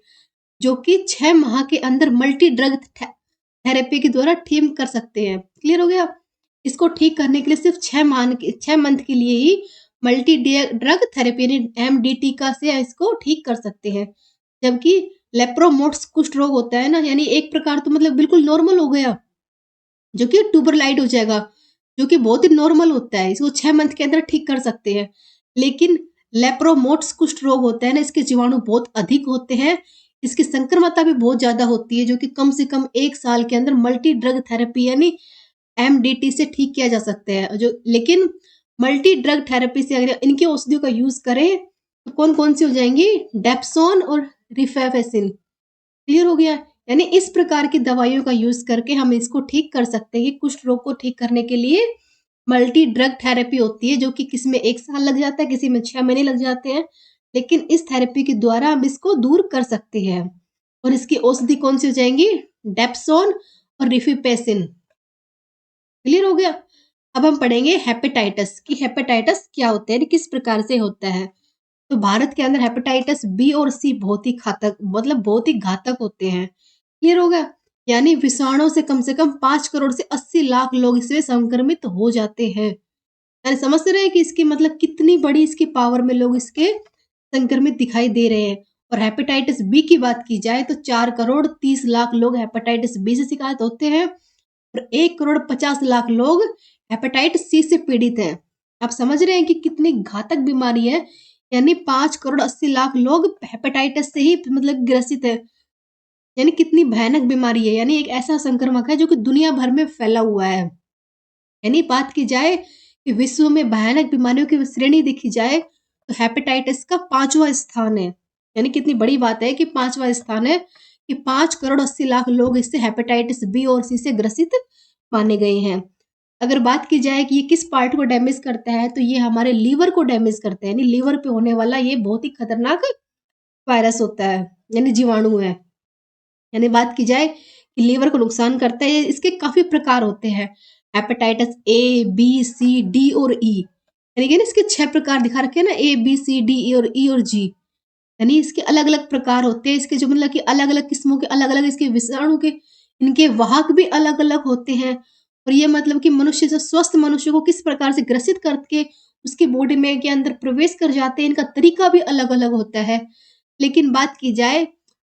जो कि 6 माह के अंदर मल्टी ड्रग थेरेपी के द्वारा ठीक कर सकते हैं। क्लियर हो गया? इसको ठीक करने के लिए सिर्फ 6 मंथ के लिए ही मल्टी ड्रग थेरेपी यानी एमडीटी का से इसको ठीक कर सकते हैं। जबकि लेप्रोमोट्स कुष्ठ रोग होता है ना, यानी एक प्रकार तो मतलब बिल्कुल नॉर्मल हो गया, जो कि ट्यूबरलाइट हो जाएगा, जो कि बहुत ही नॉर्मल होता है, इसको 6 मंथ के अंदर ठीक कर सकते हैं। लेकिन लेप्रोमोट्स कुष्ठ रोग होता है ना, इसके जीवाणु बहुत अधिक होते हैं, इसकी संक्रमता भी बहुत ज़्यादा होती है, जो कि कम से कम 1 साल के अंदर मल्टी ड्रग थेरेपी यानी एमडीटी से ठीक किया जा सकता है। जो लेकिन मल्टी ड्रग थेरेपी से अगर इनकी औषधियों का यूज़ करें, तो कौन-कौन सी हो जाएँगी? डेप्सोन और रिफेफेसिन। क्लियर हो गया? यानी इस प्रकार की दवाइयों का यूज़ करके हम इसको ठीक कर सकते हैं कि कुष्ठ रोग को ठीक करने के लिए मल्टी ड्रग थेरेपी होती है, जो कि किसी में 1 साल लग जाता है, किसी में 6 महीने लग जाते हैं। लेकिन इस थेरेपी के द्वारा हम इसको दूर कर सकते हैं और इसकी औषधि कौन-सी हो जाएँगी? डेप्सोन और रिफेपेसिन। क्लियर हो गया? अब हम पढ़ेंगे हेपेटाइटिस कि हेपेटाइटिस क्या होता है, यानी किस प्रकार से होता है। तो भारत के अंदर हेपेटाइटिस बी और सी बहुत ही घातक मतलब बहुत ही घातक होते हैं। क्लियर हो गया? यानी विषाणु से कम 5 करोड़ से 80 लाख लोग इससे संक्रमित हो जाते हैं। यानी समझ रहे हैं कि इसकी मतलब कितनी बड़ी इसकी पावर में लोग इसके संक्रमित दिखाई दे रहे हैं। और हेपेटाइटिस बी की बात की जाए तो 4 करोड़ 30 लाख लोग हेपेटाइटिस बी से शिकायत होते हैं और 1 करोड़ 50 लाख लोग हेपेटाइटिस सी से पीड़ित हैं। आप समझ रहे हैं कि कितनी घातक बीमारी है, यानी 5 करोड़ 80 लाख लोग हेपेटाइटिस से ही मतलब ग्रसित है। यानी कितनी भयानक बीमारी है, यानी एक ऐसा संक्रमक है जो कि दुनिया भर में फैला हुआ है। यानी बात की जाए कि विश्व में भयानक बीमारियों की श्रेणी देखी जाए, तो हेपेटाइटिस का 5वां स्थान है। यानी कितनी बड़ी बात है कि 5वां स्थान है कि 5 करोड़ 80 लाख लोग इससे हेपेटाइटिस बी और सी से ग्रसित माने गए हैं। अगर बात की जाए कि ये किस पार्ट को डैमेज करता है, तो ये हमारे लीवर को डैमेज करता है, यानी लीवर पे होने वाला ये बहुत ही खतरनाक वायरस होता है, यानी जीवाणु है। यानी बात की जाए कि लीवर को नुकसान करता है, इसके काफ़ी प्रकार होते हैं, hepatitis A, B, C, D और ई। यानी कि ना इसके 6 प्रकार दिखा रखे हैं ना, ए, बी, सी, डी, ई और जी। यानी इसके अलग-अलग प्रकार होते हैं, इसके जो मतलब कि अलग-अलग किस्मों के अलग-अलग इसके विषाणु के इनके वाहक भी अलग-अलग होते हैं और ये मतलब कि मनुष्य से स्वस्थ मनुष्य को किस प्रकार से ग्रसित करके उसकी बॉडी में के अंदर प्रवेश कर जाते हैं, इनका तरीका भी अलग-अलग होता है। लेकिन बात की जाए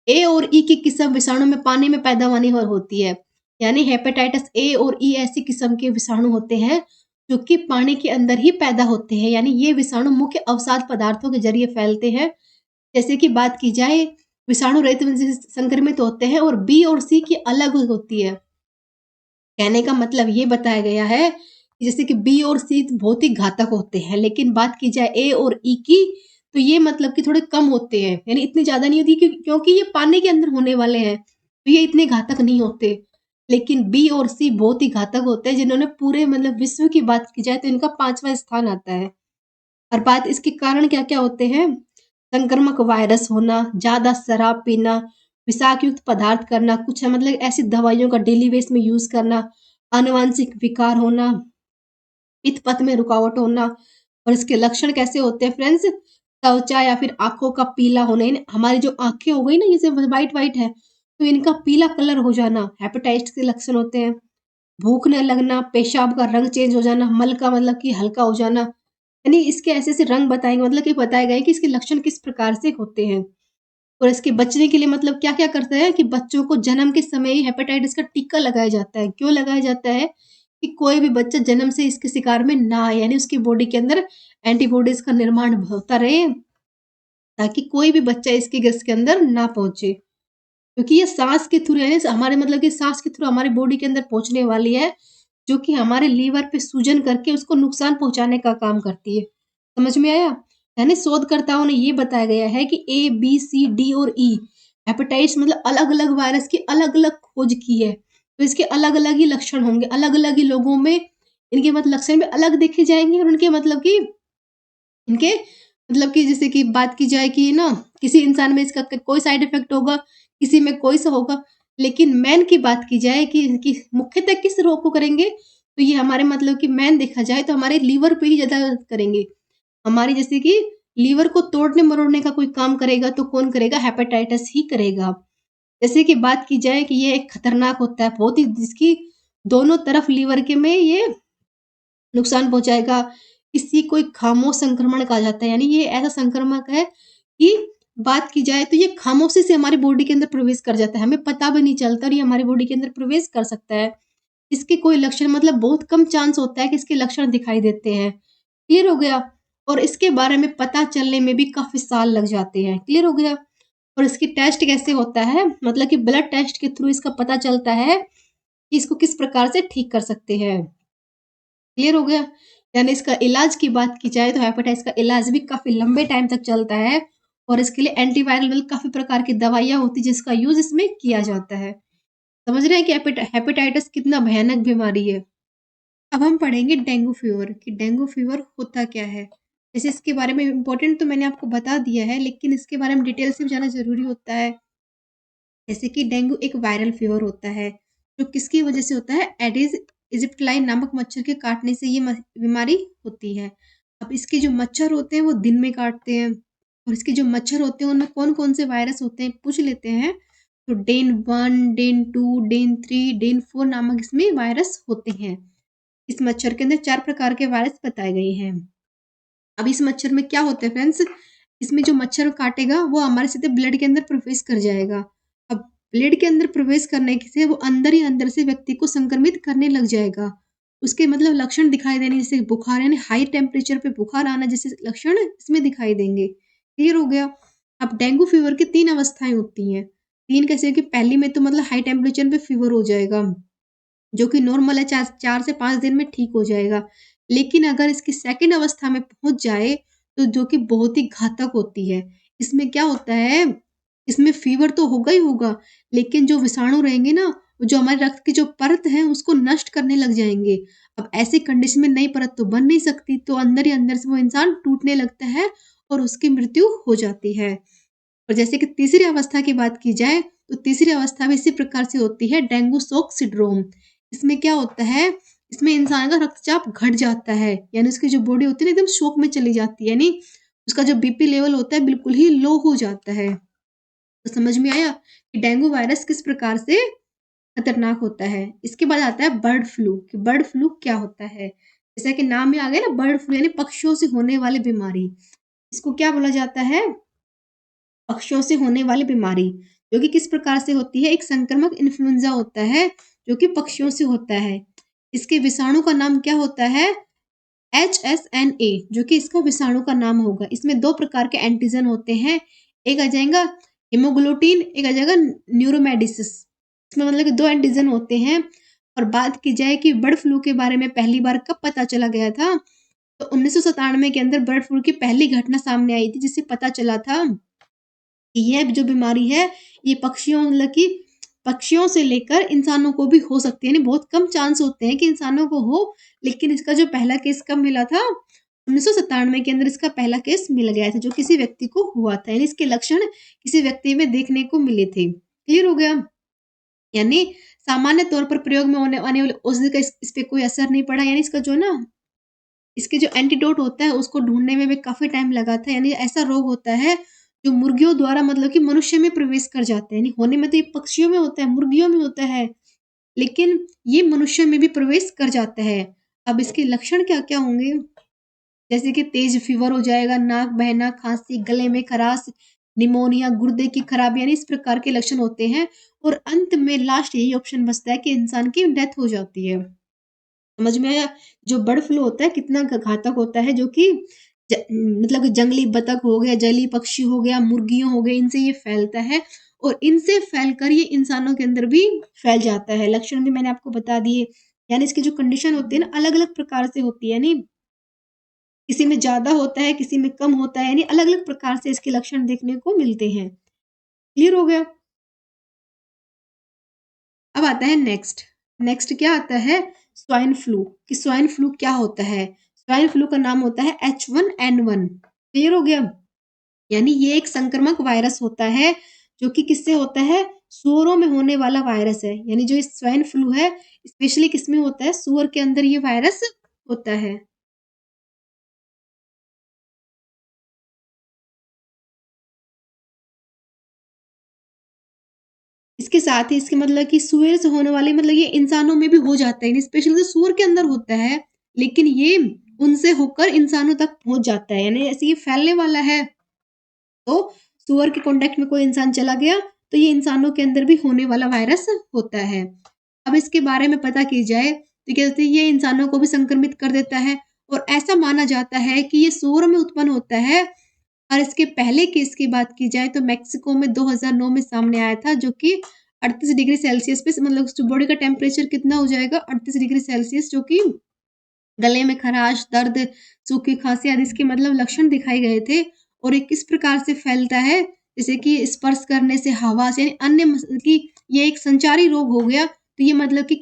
ए और ई की किस्म विषाणु में पानी में पैदा होती है। यानी हेपेटाइटिस ए और ई ऐसी किस्म के विषाणु होते हैं, जो कि पानी के अंदर ही पैदा होते हैं। यानी ये विषाणु मुख्य अवसाद पदार्थों के ज़रिए फैलते हैं। जैसे कि बात की जाए विषाणु रहित से संक्रमित होते हैं और बी और सी की अलग होती है। कहने का मतलब ये बताया गया है कि जैसे कि बी और सी बहुत ही घातक होते हैं, लेकिन बात की जाए ए और ई की तो ये मतलब कि थोड़े कम होते हैं, यानी इतनी ज़्यादा नहीं होती क्योंकि ये पानी के अंदर होने वाले हैं, तो ये इतने घातक नहीं होते। लेकिन बी और सी बहुत ही घातक होते हैं, जिन्होंने पूरे मतलब विश्व की बात की जाए तो इनका 5वां स्थान आता है। और बात इसके कारण क्या-क्या होते हैं? संक्रामक वायरस होना, ज़्यादा शराब पीना, विषाक्त पदार्थ करना, कुछ मतलब ऐसी दवाइयों का डेली बेस में यूज़ करना, आनुवांशिक विकार होना, पित्त पथ में रुकावट होना और इसके लक्षण कैसे होते हैं फ्रेंड्स? त्वचा या फिर आँखों का पीला होना, यानी हमारी जो आँखें हो गई ना जैसे व्हाइट-व्हाइट है, तो इनका पीला कलर हो जाना, हेपेटाइटिस के लक्षण होते हैं। भूख न लगना, पेशाब का रंग चेंज हो जाना, मल का मतलब कि हल्का हो जाना, यानी इसके ऐसे-ऐसे रंग बताएँगे मतलब कि बताया गया है कि इसके लक्षण किस प्रकार से होते हैं। और इसके बचने के लिए मतलब क्या-क्या करते हैं कि बच्चों को जन्म के समय ही हेपेटाइटिस का टीका लगाया जाता है। क्यों लगाया जाता है? कि कोई भी बच्चा जन्म से इसके शिकार में ना आए, यानी उसकी बॉडी के अंदर एंटीबॉडीज़ का निर्माण होता रहे, ताकि कोई भी बच्चा इसके ग्रस्त के अंदर ना पहुँचे। क्योंकि ये साँस के थ्रू यानी हमारे मतलब कि साँस के थ्रू हमारी बॉडी के अंदर पहुँचने वाली है, जो कि हमारे लीवर पे सूजन करके उसको नुकसान पहुँचाने का काम करती है। समझ में आया? यानी शोधकर्ताओं ने ये बताया गया है कि ए, बी, सी, डी और ई हेपेटाइटिस मतलब अलग-अलग वायरस की अलग-अलग खोज की है। तो इसके अलग-अलग ही लक्षण होंगे, अलग-अलग ही लोगों में इनके मतलब लक्षण भी अलग देखे जाएँगे और उनके मतलब कि इनके मतलब कि जैसे कि बात की जाए कि ना किसी इंसान में इसका कोई साइड इफ़ेक्ट होगा, किसी में कोई सा होगा। लेकिन मेन की बात की जाए कि मुख्यतः किस रोग को करेंगे, तो ये हमारे मतलब कि मेन देखा जाए तो हमारे लीवर पे ही ज़्यादा करेंगे। हमारी जैसे कि लीवर को तोड़ने-मरोड़ने का कोई काम करेगा तो कौन करेगा? हेपेटाइटिस ही करेगा। जैसे कि बात की जाए कि ये एक खतरनाक होता है, बहुत ही जिसकी दोनों तरफ लीवर के में ये नुकसान पहुँचाएगा। इसी को एक खामोश संक्रमण कहा जाता है, यानी ये ऐसा संक्रमक है कि बात की जाए तो ये खामोशी से हमारी बॉडी के अंदर प्रवेश कर जाता है, हमें पता भी नहीं चलता और ये हमारी बॉडी के अंदर प्रवेश कर सकता है। इसके कोई लक्षण मतलब बहुत कम चांस होता है कि इसके लक्षण दिखाई देते हैं। क्लियर हो गया? और इसके बारे में पता चलने में भी काफ़ी साल लग जाते हैं। क्लियर हो गया? और इसकी टेस्ट कैसे होता है? मतलब कि ब्लड टेस्ट के थ्रू इसका पता चलता है कि इसको किस प्रकार से ठीक कर सकते हैं। क्लियर हो गया? यानी इसका इलाज की बात की जाए तो हेपेटाइटिस का इलाज भी काफ़ी लंबे टाइम तक चलता है और इसके लिए एंटीवायरल काफ़ी प्रकार की दवाइयाँ होती हैं जिसका यूज़ इसमें किया जाता है। समझ रहे हैं कि हेपेटाइटिस कितना भयानक बीमारी है। अब हम पढ़ेंगे डेंगू फ़ीवर कि डेंगू फ़ीवर होता क्या है? जैसे इसके बारे में इम्पोर्टेंट तो मैंने आपको बता दिया है, लेकिन इसके बारे में डिटेल से भी जानना ज़रूरी होता है। जैसे कि डेंगू एक वायरल फ़ीवर होता है, जो किसकी वजह से होता है? एडिस इजिप्टिलाई नामक मच्छर के काटने से ये बीमारी होती है। अब इसके जो मच्छर होते हैं वो दिन में काटते हैं और इसके जो मच्छर होते हैं उनमें कौन-कौन से वायरस होते हैं पूछ लेते हैं। तो डेन 1, डेन 2, डेन 3, डेन 4 नामक इसमें वायरस होते हैं। इस मच्छर के अंदर 4 प्रकार के वायरस बताए गए हैं। अब इस मच्छर में क्या होता है फ्रेंड्स, इसमें जो मच्छर काटेगा वो हमारे सीधे ब्लड के अंदर प्रवेश कर जाएगा। अब ब्लड के अंदर प्रवेश करने से वो अंदर ही अंदर से व्यक्ति को संक्रमित करने लग जाएगा। उसके मतलब लक्षण दिखाई देने जैसे बुखार यानी हाई टेम्परेचर पे बुखार आना जैसे लक्षण इसमें दिखाई देंगे। क्लियर हो गया? अब डेंगू फीवर की 3 अवस्थाएँ होती हैं। 3 कैसे कि पहली में तो मतलब हाई टेम्परेचर पे फीवर हो जाएगा। जो कि नॉर्मल है 4 से 5 दिन में ठीक हो जाएगा। लेकिन अगर इसकी सेकंड अवस्था में पहुँच जाए, तो जो कि बहुत ही घातक होती है। इसमें क्या होता है, इसमें फ़ीवर तो होगा ही होगा, लेकिन जो विषाणु रहेंगे ना, जो हमारे रक्त की जो परत है, उसको नष्ट करने लग जाएँगे। अब ऐसी कंडीशन में नई परत तो बन नहीं सकती, तो अंदर ही अंदर से वो इंसान टूटने लगता है और उसकी मृत्यु हो जाती है। और जैसे कि तीसरी अवस्था की बात की जाए, तो तीसरी अवस्था भी इसी प्रकार से होती है डेंगू शॉक सिंड्रोम। इसमें क्या होता है, इसमें इंसान का रक्तचाप घट जाता है, यानी उसकी जो बॉडी होती है ना एकदम शॉक में चली जाती है, यानी उसका जो बीपी लेवल होता है बिल्कुल ही लो हो जाता है। तो समझ में आया कि डेंगू वायरस किस प्रकार से खतरनाक होता है। इसके बाद आता है बर्ड फ्लू, कि बर्ड फ्लू क्या होता है। जैसा कि नाम में आ गया ना, बर्ड फ्लू यानी पक्षियों से होने वाली बीमारी। इसको क्या बोला जाता है? पक्षियों से होने वाली बीमारी, जो कि किस प्रकार से होती है? एक संक्रामक इन्फ्लुएंजा होता है जो कि पक्षियों से होता है। इसके विषाणु का नाम क्या होता है? HSNA, जो कि इसका विषाणु का नाम होगा। इसमें 2 प्रकार के एंटीजन होते हैं, एक आ जाएगा हेमोग्लूटिन, एक आ जाएगा न्यूरोमेडिसिस। इसमें मतलब कि 2 एंटीजन होते हैं। और बात की जाए कि बर्ड फ्लू के बारे में पहली बार कब पता चला गया था, तो 1997 के अंदर बर्ड फ्लू की पहली घटना सामने आई थी, जिससे पता चला था कि यह जो बीमारी है ये पक्षियों मतलब कि पक्षियों से लेकर इंसानों को भी हो सकती है। यानी बहुत कम चांस होते हैं कि इंसानों को हो, लेकिन इसका जो पहला केस कब मिला था? 1997 के अंदर इसका पहला केस मिल गया था, जो किसी व्यक्ति को हुआ था, यानी इसके लक्षण किसी व्यक्ति में देखने को मिले थे। क्लियर हो गया? यानी सामान्य तौर पर प्रयोग में होने आने वाले औषधि का इस पे कोई असर नहीं पड़ा, यानी इसका जो ना इसके जो एंटीडोट होता है उसको ढूँढने में भी काफ़ी टाइम लगा था। यानी ऐसा रोग होता है जो मुर्गियों द्वारा मतलब कि मनुष्य में प्रवेश कर जाते हैं। यानी होने में तो ये पक्षियों में होता है, मुर्गियों में होता है, लेकिन ये मनुष्य में भी प्रवेश कर जाता है। अब इसके लक्षण क्या-क्या होंगे? जैसे कि तेज फीवर हो जाएगा, नाक बहना, खाँसी, गले में खराश, निमोनिया, गुर्दे की खराबी, यानी इस प्रकार के लक्षण होते हैं। और अंत में लास्ट यही ऑप्शन बचता है कि इंसान की डेथ हो जाती है। समझ में आया? जो बर्ड फ्लू होता है कितना घातक होता है, जो कि मतलब कि जंगली बतख हो गया, जलीय पक्षी हो गया, मुर्गियों हो गए, इनसे ये फैलता है और इनसे फैलकर ये इंसानों के अंदर भी फैल जाता है। लक्षण भी मैंने आपको बता दिए, यानी इसकी जो कंडीशन होती है ना अलग-अलग प्रकार से होती है, यानी किसी में ज़्यादा होता है, किसी में कम होता है, यानी अलग-अलग प्रकार से इसके लक्षण देखने को मिलते हैं। क्लियर हो गया? अब आता है नेक्स्ट। नेक्स्ट क्या आता है? स्वाइन फ्लू, कि स्वाइन फ्लू क्या होता है? स्वाइन फ्लू का नाम होता है H1N1। क्लियर हो गया? यानी ये एक संक्रामक वायरस होता है, जो कि किससे होता है? सूअरों में होने वाला वायरस है। यानी जो ये स्वाइन फ्लू है, स्पेशली किसमें होता है? सूअर के अंदर ये वायरस होता है। इसके साथ ही इसके मतलब कि सूअर से होने वाली मतलब ये इंसानों में भी हो जाता है, स्पेशली तो सूअर के अंदर होता है, लेकिन ये उनसे होकर इंसानों तक पहुँच जाता है, यानी ऐसे ये फैलने वाला है। तो सूअर के कॉन्टैक्ट में कोई इंसान चला गया, तो ये इंसानों के अंदर भी होने वाला वायरस होता है। अब इसके बारे में पता की जाए, तो क्या कहते हैं ये इंसानों को भी संक्रमित कर देता है और ऐसा माना जाता है कि ये सूअर में उत्पन्न होता है। और इसके पहले केस की बात की जाए तो मेक्सिको में 2009 में सामने आया था, जो कि 38 डिग्री सेल्सियस पे मतलब उसकी बॉडी का टेम्परेचर कितना हो जाएगा? 38 डिग्री सेल्सियस, जो कि गले में खराश, दर्द, सूखी खाँसी आदि इसके मतलब लक्षण दिखाए गए थे। और ये किस प्रकार से फैलता है? जैसे कि स्पर्श करने से, हवा से, यानी अन्य कि ये एक संचारी रोग हो गया, तो ये मतलब कि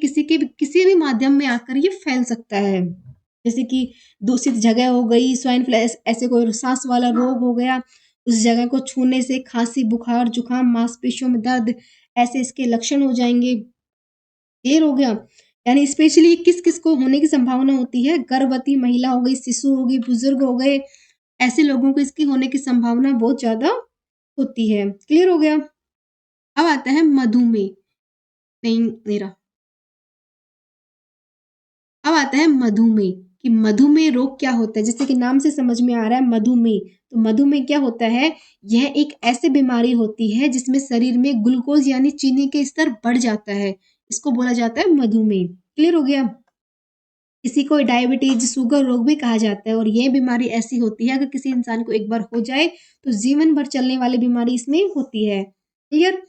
किसी भी माध्यम में आकर ये फैल सकता है। जैसे कि दूषित जगह हो गई, स्वाइन फ्लू ऐसे कोई साँस वाला रोग हो गया, उस जगह को छूने से खाँसी, बुखार, जुकाम, मांसपेशियों में दर्द, ऐसे इसके लक्षण हो जाएँगे। क्लियर हो गया? यानी स्पेशली किस-किस को होने की संभावना होती है? गर्भवती महिला हो गई, शिशु हो गई, बुजुर्ग हो गए, ऐसे लोगों को इसकी होने की संभावना बहुत ज़्यादा होती है। क्लियर हो गया? अब आता है मधुमेह। नहीं मेरा अब आता है मधुमेह, कि मधुमेह रोग क्या होता है? जैसे कि नाम से समझ में आ रहा है मधुमेह, तो मधुमेह क्या होता है? यह एक ऐसी बीमारी होती है जिसमें शरीर में ग्लूकोज़ यानी चीनी के स्तर बढ़ जाता है। इसको बोला जाता है मधुमेह। क्लियर हो गया? इसी को डायबिटीज, शुगर रोग भी कहा जाता है और ये बीमारी ऐसी होती है अगर किसी इंसान को एक बार हो जाए तो जीवन भर चलने वाली बीमारी इसमें होती है। क्लियर?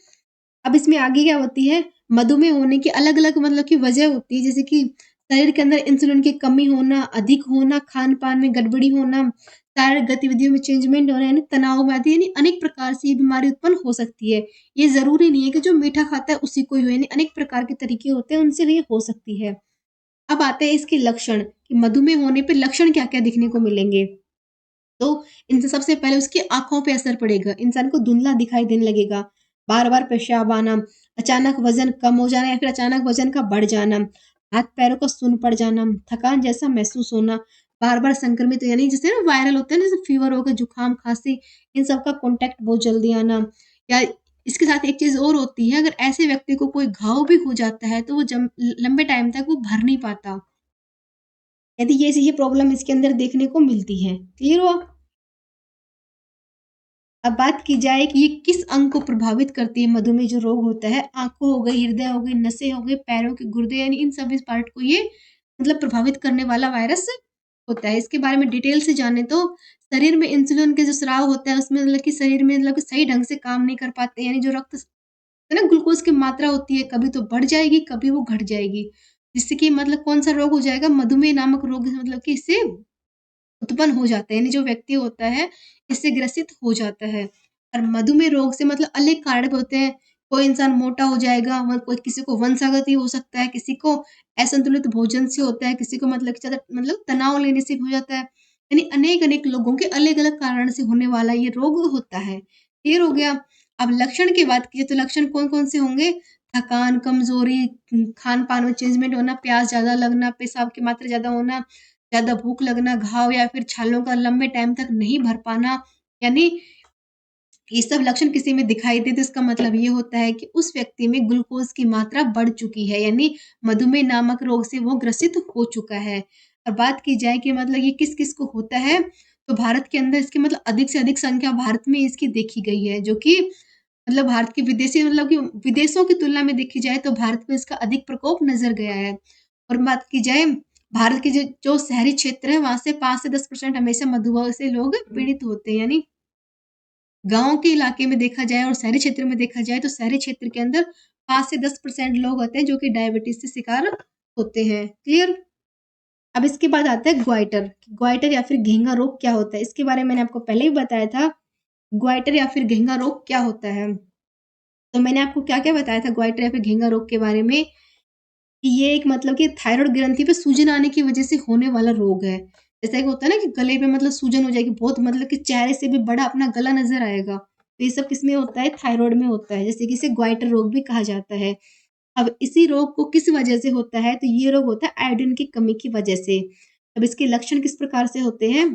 अब इसमें आगे क्या होती है? मधुमेह होने की अलग-अलग मतलब की वजह होती है, जैसे कि शरीर के अंदर इंसुलिन की कमी होना, अधिक होना, खान-पान में गड़बड़ी होना, शारीरिक गतिविधियों में चेंजमेंट होना, यानी तनाव में आती है, यानी अनेक प्रकार से ये बीमारी उत्पन्न हो सकती है। ये ज़रूरी नहीं है कि जो मीठा खाता है उसी को ही हो, यानी अनेक प्रकार के तरीके होते हैं, उनसे ये हो सकती है। अब आते हैं इसके लक्षण, कि मधुमेह होने पे लक्षण क्या-क्या दिखने को मिलेंगे। तो इनसे सबसे पहले उसकी आँखों पे असर पड़ेगा, इंसान को धुंधला दिखाई देने लगेगा, बार-बार पेशाब आना, अचानक वज़न कम हो जाना या फिर अचानक वज़न का बढ़ जाना, हाथ पैरों का सुन्न पड़ जाना, थकान जैसा महसूस होना, बार-बार संक्रमित यानी जैसे ना वायरल होता है ना, जैसे फीवर हो गया, जुकाम, खाँसी, इन सब का कॉन्टैक्ट बहुत जल्दी आना, या इसके साथ एक चीज़ और होती है, अगर ऐसे व्यक्ति को कोई घाव भी हो जाता है तो वो लंबे टाइम तक वो भर नहीं पाता। यदि ये प्रॉब्लम इसके अंदर देखने को मिलती है। क्लियर हुआ? अब बात की जाए कि ये किस अंग को प्रभावित करती है, मधुमेह जो रोग होता है, आँखों हो गई, हृदय हो गई, नसें हो गई, पैरों के गुर्दे, यानी इन सभी पार्ट को ये मतलब प्रभावित करने वाला वायरस होता है। इसके बारे में डिटेल से जाने तो शरीर में इंसुलिन के जो स्राव होता है उसमें मतलब कि शरीर में मतलब कि सही ढंग से काम नहीं कर पाते, यानी जो रक्त है ना ग्लूकोज की मात्रा होती है कभी तो बढ़ जाएगी, कभी वो घट जाएगी। जिससे कि मतलब कौन-सा रोग हो जाएगा, मधुमेह नामक रोग मतलब कि इससे उत्पन्न हो जाता है, यानी जो व्यक्ति होता है इससे ग्रसित हो जाता है। और मधुमेह रोग से मतलब अनेक कारण भी होते हैं। कोई इंसान मोटा हो जाएगा, कोई किसी को वंशागति हो सकता है, किसी को असंतुलित भोजन से होता है, किसी को मतलब कि ज़्यादा मतलब तनाव लेने से हो जाता है। यानी अनेक-अनेक लोगों के अलग-अलग कारण से होने वाला ये रोग होता है। क्लियर हो गया? अब लक्षण की बात कीजिए तो लक्षण कौन-कौन से होंगे? थकान, कमज़ोरी, खान-पान में चेंजमेंट होना, प्यास ज़्यादा लगना, पेशाब की मात्रा ज़्यादा होना, ज़्यादा भूख लगना, घाव या फिर छालों का लंबे टाइम तक नहीं भर पाना, यानी ये सब लक्षण किसी में दिखाई दे तो इसका मतलब ये होता है कि उस व्यक्ति में ग्लूकोज़ की मात्रा बढ़ चुकी है, यानी मधुमेह नामक रोग से वो ग्रसित हो चुका है। और बात की जाए कि मतलब ये किस-किस को होता है, तो भारत के अंदर इसकी मतलब अधिक से अधिक संख्या भारत में इसकी देखी गई है, जो कि मतलब भारत के विदेशी मतलब कि विदेशों की तुलना में देखी जाए तो भारत में इसका अधिक प्रकोप नज़र गया है। और बात की जाए भारत के जो जो शहरी क्षेत्र है वहाँ से 5 से 10% हमेशा मधुमेह से लोग पीड़ित होते हैं, यानी गाँव के इलाके में देखा जाए और शहरी क्षेत्र में देखा जाए तो शहरी क्षेत्र के अंदर 5 से 10% लोग होते हैं जो कि डायबिटीज़ से शिकार होते हैं। क्लियर? अब इसके बाद आता है ग्वाइटर। ग्वाइटर या फिर घेंगा रोग क्या होता है? इसके बारे में मैंने आपको पहले ही बताया था। ग्वाइटर या फिर घेंगा रोग क्या होता है? तो मैंने आपको क्या-क्या बताया था ग्वाइटर या फिर घेंगा रोग के बारे में? कि ये एक मतलब कि थायरॉइड ग्रंथि पे सूजन आने की वजह से होने वाला रोग है। जैसा कि होता है ना कि गले पे मतलब सूजन हो जाएगी, बहुत मतलब कि चेहरे से भी बड़ा अपना गला नज़र आएगा। तो ये सब किसमें होता है? थायरॉइड में होता है, जैसे कि इसे ग्वाइटर रोग भी कहा जाता है। अब इसी रोग को किस वजह से होता है? तो ये रोग होता है आयोडीन की कमी की वजह से। अब इसके लक्षण किस प्रकार से होते हैं?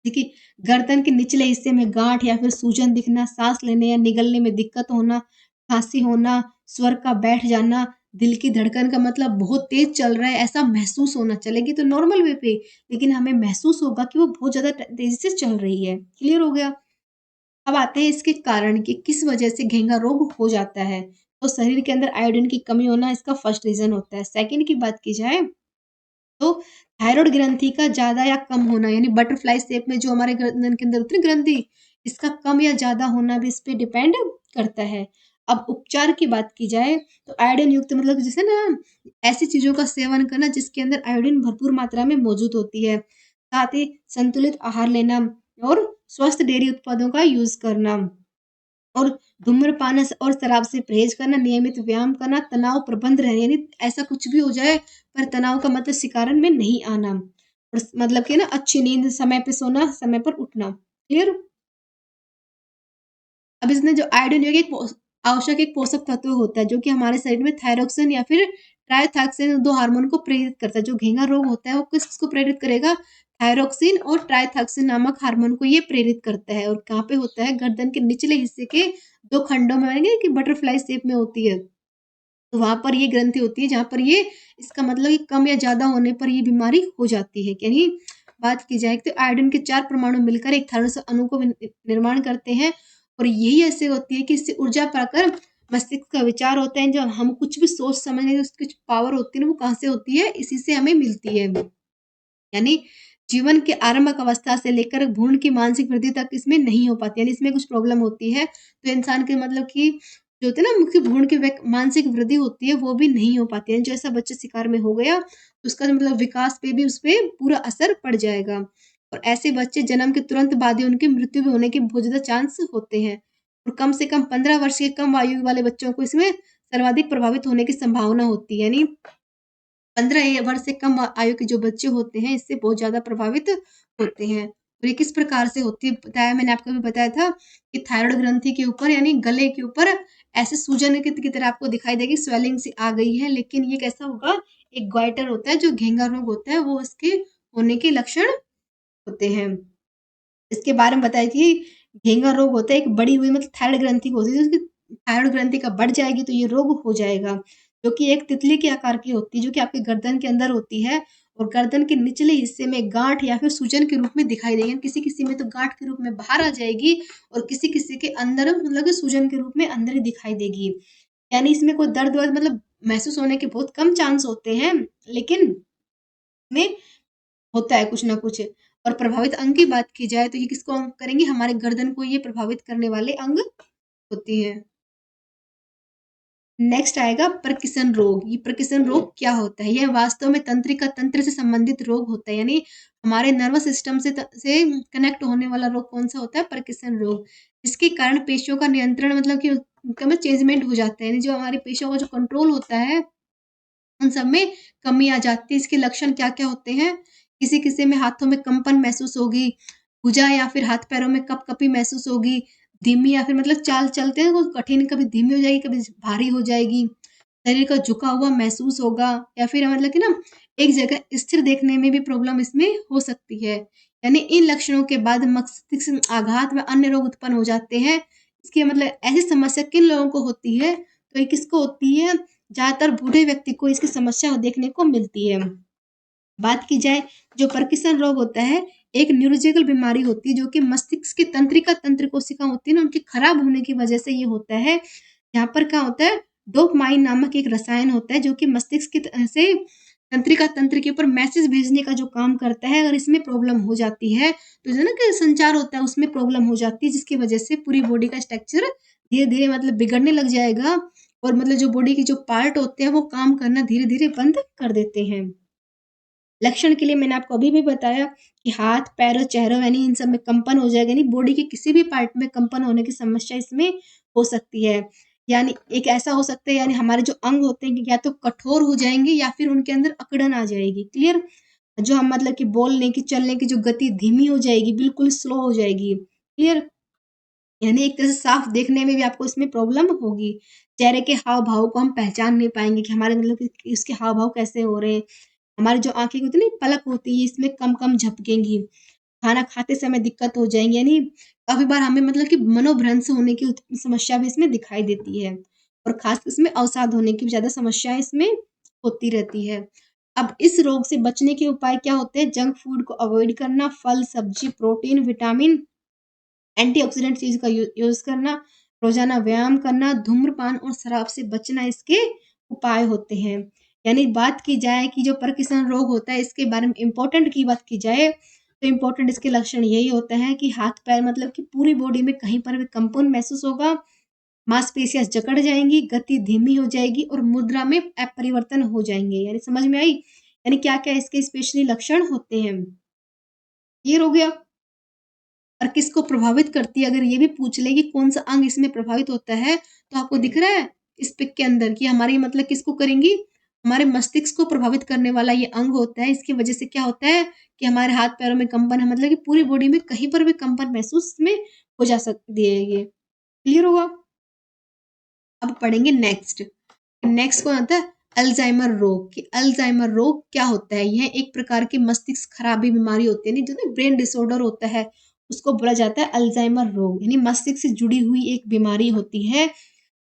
देखिए, गर्दन के निचले हिस्से में गाँठ या फिर सूजन दिखना, साँस लेने या निगलने में दिक्कत होना, खाँसी होना, स्वर का बैठ जाना, दिल की धड़कन का मतलब बहुत तेज़ चल रहा है, ऐसा महसूस होना। चलेगी तो नॉर्मल वे पे, लेकिन हमें महसूस होगा कि वो बहुत ज़्यादा तेज़ी से चल रही है। क्लियर हो गया? अब आते हैं इसके कारण कि किस वजह से घेंगा रोग हो जाता है। तो शरीर के अंदर आयोडीन की कमी होना इसका फर्स्ट रीज़न होता है। सेकंड की बात की जाए तो थायरॉइड ग्रंथि का ज़्यादा या कम होना, यानी बटरफ्लाई शेप में जो हमारे गर्दन के अंदर होती है ना ग्रंथि, इसका कम या ज़्यादा होना भी इस पे डिपेंड करता है। अब उपचार की बात की जाए तो आयोडीन युक्त मतलब जैसे ना ऐसी चीज़ों का सेवन करना जिसके अंदर आयोडीन भरपूर मात्रा में मौजूद होती है। साथ ही संतुलित आहार लेना और स्वस्थ डेयरी उत्पादों का यूज़ करना। और धूम्रपान और शराब से परहेज़ करना, नियमित व्यायाम करना, तनाव प्रबंध रहे, यानी ऐसा कुछ भी हो जाए पर तनाव का मतलब शिकारण में नहीं आना। और मतलब कि ना अच्छी नींद, समय पे सोना, समय पर उठना। क्लियर? अब इसमें जो आयोडीन एक आवश्यक एक पोषक तत्व होता है जो कि हमारे शरीर में थायरॉक्सिन या फिर ट्राइथॉक्सिन 2 हार्मोन को प्रेरित करता है। जो घेंगा रोग होता है वो किसको प्रेरित करेगा? थायरॉक्सिन और ट्राइथॉक्सिन नामक हार्मोन को ये प्रेरित करता है। और कहाँ पे होता है? गर्दन के निचले हिस्से के 2 खंडों में, यानी कि बटरफ्लाई शेप में होती है। तो वहाँ पर ये ग्रंथि होती है जहाँ पर ये इसका मतलब कि कम या ज़्यादा होने पर ये बीमारी हो जाती है। यानी बात की जाए तो आयोडीन के 4 परमाणु मिलकर एक थायरॉइड अणु को निर्माण करते हैं और यही ऐसे होती है कि इससे ऊर्जा पाकर मस्तिष्क का विचार होता है। जब हम कुछ भी सोच समझने की उसकी कुछ पावर होती है ना, वो कहाँ से होती है? इसी से हमें मिलती है। यानी जीवन के आरंभिक अवस्था से लेकर भ्रूण की मानसिक वृद्धि तक इसमें नहीं हो पाती, यानी इसमें कुछ प्रॉब्लम होती है तो इंसान के मतलब कि जो होते हैं ना मुख्य भ्रूण की मानसिक वृद्धि होती है वो भी नहीं हो पाती है। जो ऐसा बच्चा शिकार में हो गया तो उसका जो मतलब विकास पे भी उस पे पूरा असर पड़ जाएगा। और ऐसे बच्चे जन्म के तुरंत बाद ही उनकी मृत्यु भी होने के बहुत ज़्यादा चांस होते हैं। और कम से कम 15 वर्ष के कम आयु वाले बच्चों को इसमें सर्वाधिक प्रभावित होने की संभावना होती है। यानी 15 वर्ष से कम आयु के जो बच्चे होते हैं इससे बहुत ज़्यादा प्रभावित होते हैं। और ये किस प्रकार से होती है बताया, मैंने आपको अभी बताया था कि थायरॉइड ग्रंथि के ऊपर यानी गले के ऊपर ऐसे सूजन की तरह आपको दिखाई देगी, स्वेलिंग सी आ गई है, लेकिन ये कैसा होगा? एक ग्वाइटर होता है जो घेंगा रोग होता है, वो इसके होने के लक्षण होते हैं। इसके बारे में बताया कि घेंगा रोग होता है एक बड़ी हुई मतलब थायराइड ग्रंथि होती है, उसकी थायराइड ग्रंथि का बढ़ जाएगी तो ये रोग हो जाएगा, जो कि एक तितली के आकार की होती है, जो कि आपके गर्दन के अंदर होती है और गर्दन के निचले हिस्से में गांठ या फिर सूजन के रूप में दिखाई देगी। किसी किसी में तो गांठ के रूप में बाहर आ जाएगी और किसी किसी के अंदर मतलब कि सूजन के रूप में अंदर ही दिखाई देगी। यानी इसमें कोई दर्द वर्द मतलब महसूस होने के बहुत कम चांस होते हैं, लेकिन में होता है कुछ ना कुछ। और प्रभावित अंग की बात की जाए तो ये किसको अंग करेंगे, हमारे गर्दन को ये प्रभावित करने वाले अंग होती है। नेक्स्ट आएगा परकिसन रोग। ये परकिसन रोग क्या होता है, यह वास्तव में तंत्रिका तंत्र से संबंधित रोग होता है, यानी हमारे नर्वस सिस्टम से कनेक्ट होने वाला रोग कौन सा होता है, परकिसन रोग। इसके कारण पेशियों का नियंत्रण मतलब कि उनका चेंजमेंट हो जाता है, यानी जो हमारी पेशियों का जो कंट्रोल होता है उन सब में कमी आ जाती है। इसके लक्षण क्या क्या होते हैं, किसी किसी में हाथों में कंपन महसूस होगी, भुजा या फिर हाथ पैरों में कपकपी महसूस होगी, धीमी या फिर मतलब चाल चलते हैं वो कठिन, कभी धीमी हो जाएगी कभी भारी हो जाएगी, शरीर का झुका हुआ महसूस होगा, या फिर मतलब कि ना एक जगह स्थिर देखने में भी प्रॉब्लम इसमें हो सकती है। यानी इन लक्षणों के बाद मस्तिष्क आघात व अन्य रोग उत्पन्न हो जाते हैं। इसकी मतलब ऐसी समस्या किन लोगों को होती है, तो ये किसको होती है, ज्यादातर बूढ़े व्यक्ति को इसकी समस्या देखने को मिलती है। बात की जाए जो पार्किंसन रोग होता है, एक न्यूरोलॉजिकल बीमारी होती है जो कि मस्तिष्क की तंत्रिका तंत्र कोशिका होती है ना, उनके खराब होने की वजह से ये होता है। यहाँ पर क्या होता है, डोपामाइन नामक एक रसायन होता है जो कि मस्तिष्क की से तंत्रिका तंत्र के ऊपर मैसेज भेजने का जो काम करता है। अगर इसमें प्रॉब्लम हो जाती है तो जो ना कि संचार होता है उसमें प्रॉब्लम हो जाती है, जिसकी वजह से पूरी बॉडी का स्ट्रक्चर धीरे धीरे मतलब बिगड़ने लग जाएगा और मतलब जो बॉडी के जो पार्ट होते हैं वो काम करना धीरे धीरे बंद कर देते हैं। लक्षण के लिए मैंने आपको अभी भी बताया कि हाथ पैरों चेहरों यानी इन सब में कंपन हो जाएगा, यानी बॉडी के किसी भी पार्ट में कंपन होने की समस्या इसमें हो सकती है। यानी एक ऐसा हो सकता है, यानी हमारे जो अंग होते हैं या तो कठोर हो जाएंगे या फिर उनके अंदर अकड़न आ जाएगी। क्लियर, जो हम मतलब कि बोलने की चलने की जो गति धीमी हो जाएगी, बिल्कुल स्लो हो जाएगी। क्लियर, यानी एक तरह से साफ देखने में भी आपको इसमें प्रॉब्लम होगी। चेहरे के हाव भाव को हम पहचान नहीं पाएंगे कि हमारे मतलब कि इसके हाव भाव कैसे हो रहे हैं। हमारी जो आंखें होती है ना पलक होती है इसमें कम कम झपकेंगी, खाना खाते समय दिक्कत हो जाएंगी, यानी काफी बार हमें मतलब कि मनोभ्रंश होने की समस्या भी इसमें दिखाई देती है और खास इसमें अवसाद होने की ज्यादा समस्या इसमें होती रहती है। अब इस रोग से बचने के उपाय क्या होते हैं, जंक फूड को अवॉइड करना, फल सब्जी प्रोटीन विटामिन एंटीऑक्सीडेंट चीज का यूज करना, रोजाना व्यायाम करना, धूम्रपान और शराब से बचना इसके उपाय होते हैं। यानी बात की जाए कि जो पार्किंसन रोग होता है इसके बारे में इम्पोर्टेंट की बात की जाए तो इम्पोर्टेंट इसके लक्षण यही होते हैं कि हाथ पैर मतलब कि पूरी बॉडी में कहीं पर भी कंपन महसूस होगा, मांसपेशियां जकड़ जाएंगी, गति धीमी हो जाएगी और मुद्रा में अपरिवर्तन हो जाएंगे। यानी समझ में आई, यानी क्या क्या इसके स्पेशली लक्षण होते हैं। क्लियर हो गया। और किसको प्रभावित करती है, अगर ये भी पूछ ले कि कौन सा अंग इसमें प्रभावित होता है तो आपको दिख रहा है इस पिक के अंदर कि हमारी मतलब किसको करेंगी, हमारे मस्तिष्क को प्रभावित करने वाला ये अंग होता है। इसकी वजह से क्या होता है कि हमारे हाथ पैरों में कंपन है, मतलब कि पूरी बॉडी में कहीं पर भी कंपन महसूस में हो जा सकती है। ये क्लियर होगा। अब पढ़ेंगे नेक्स्ट। नेक्स्ट कौन आता है, अल्जाइमर रोग। कि अल्जाइमर रोग क्या होता है, यह एक प्रकार की मस्तिष्क खराबी बीमारी होती है, जो ना ब्रेन डिसऑर्डर होता है उसको बोला जाता है अल्जाइमर रोग। यानी मस्तिष्क से जुड़ी हुई एक बीमारी होती है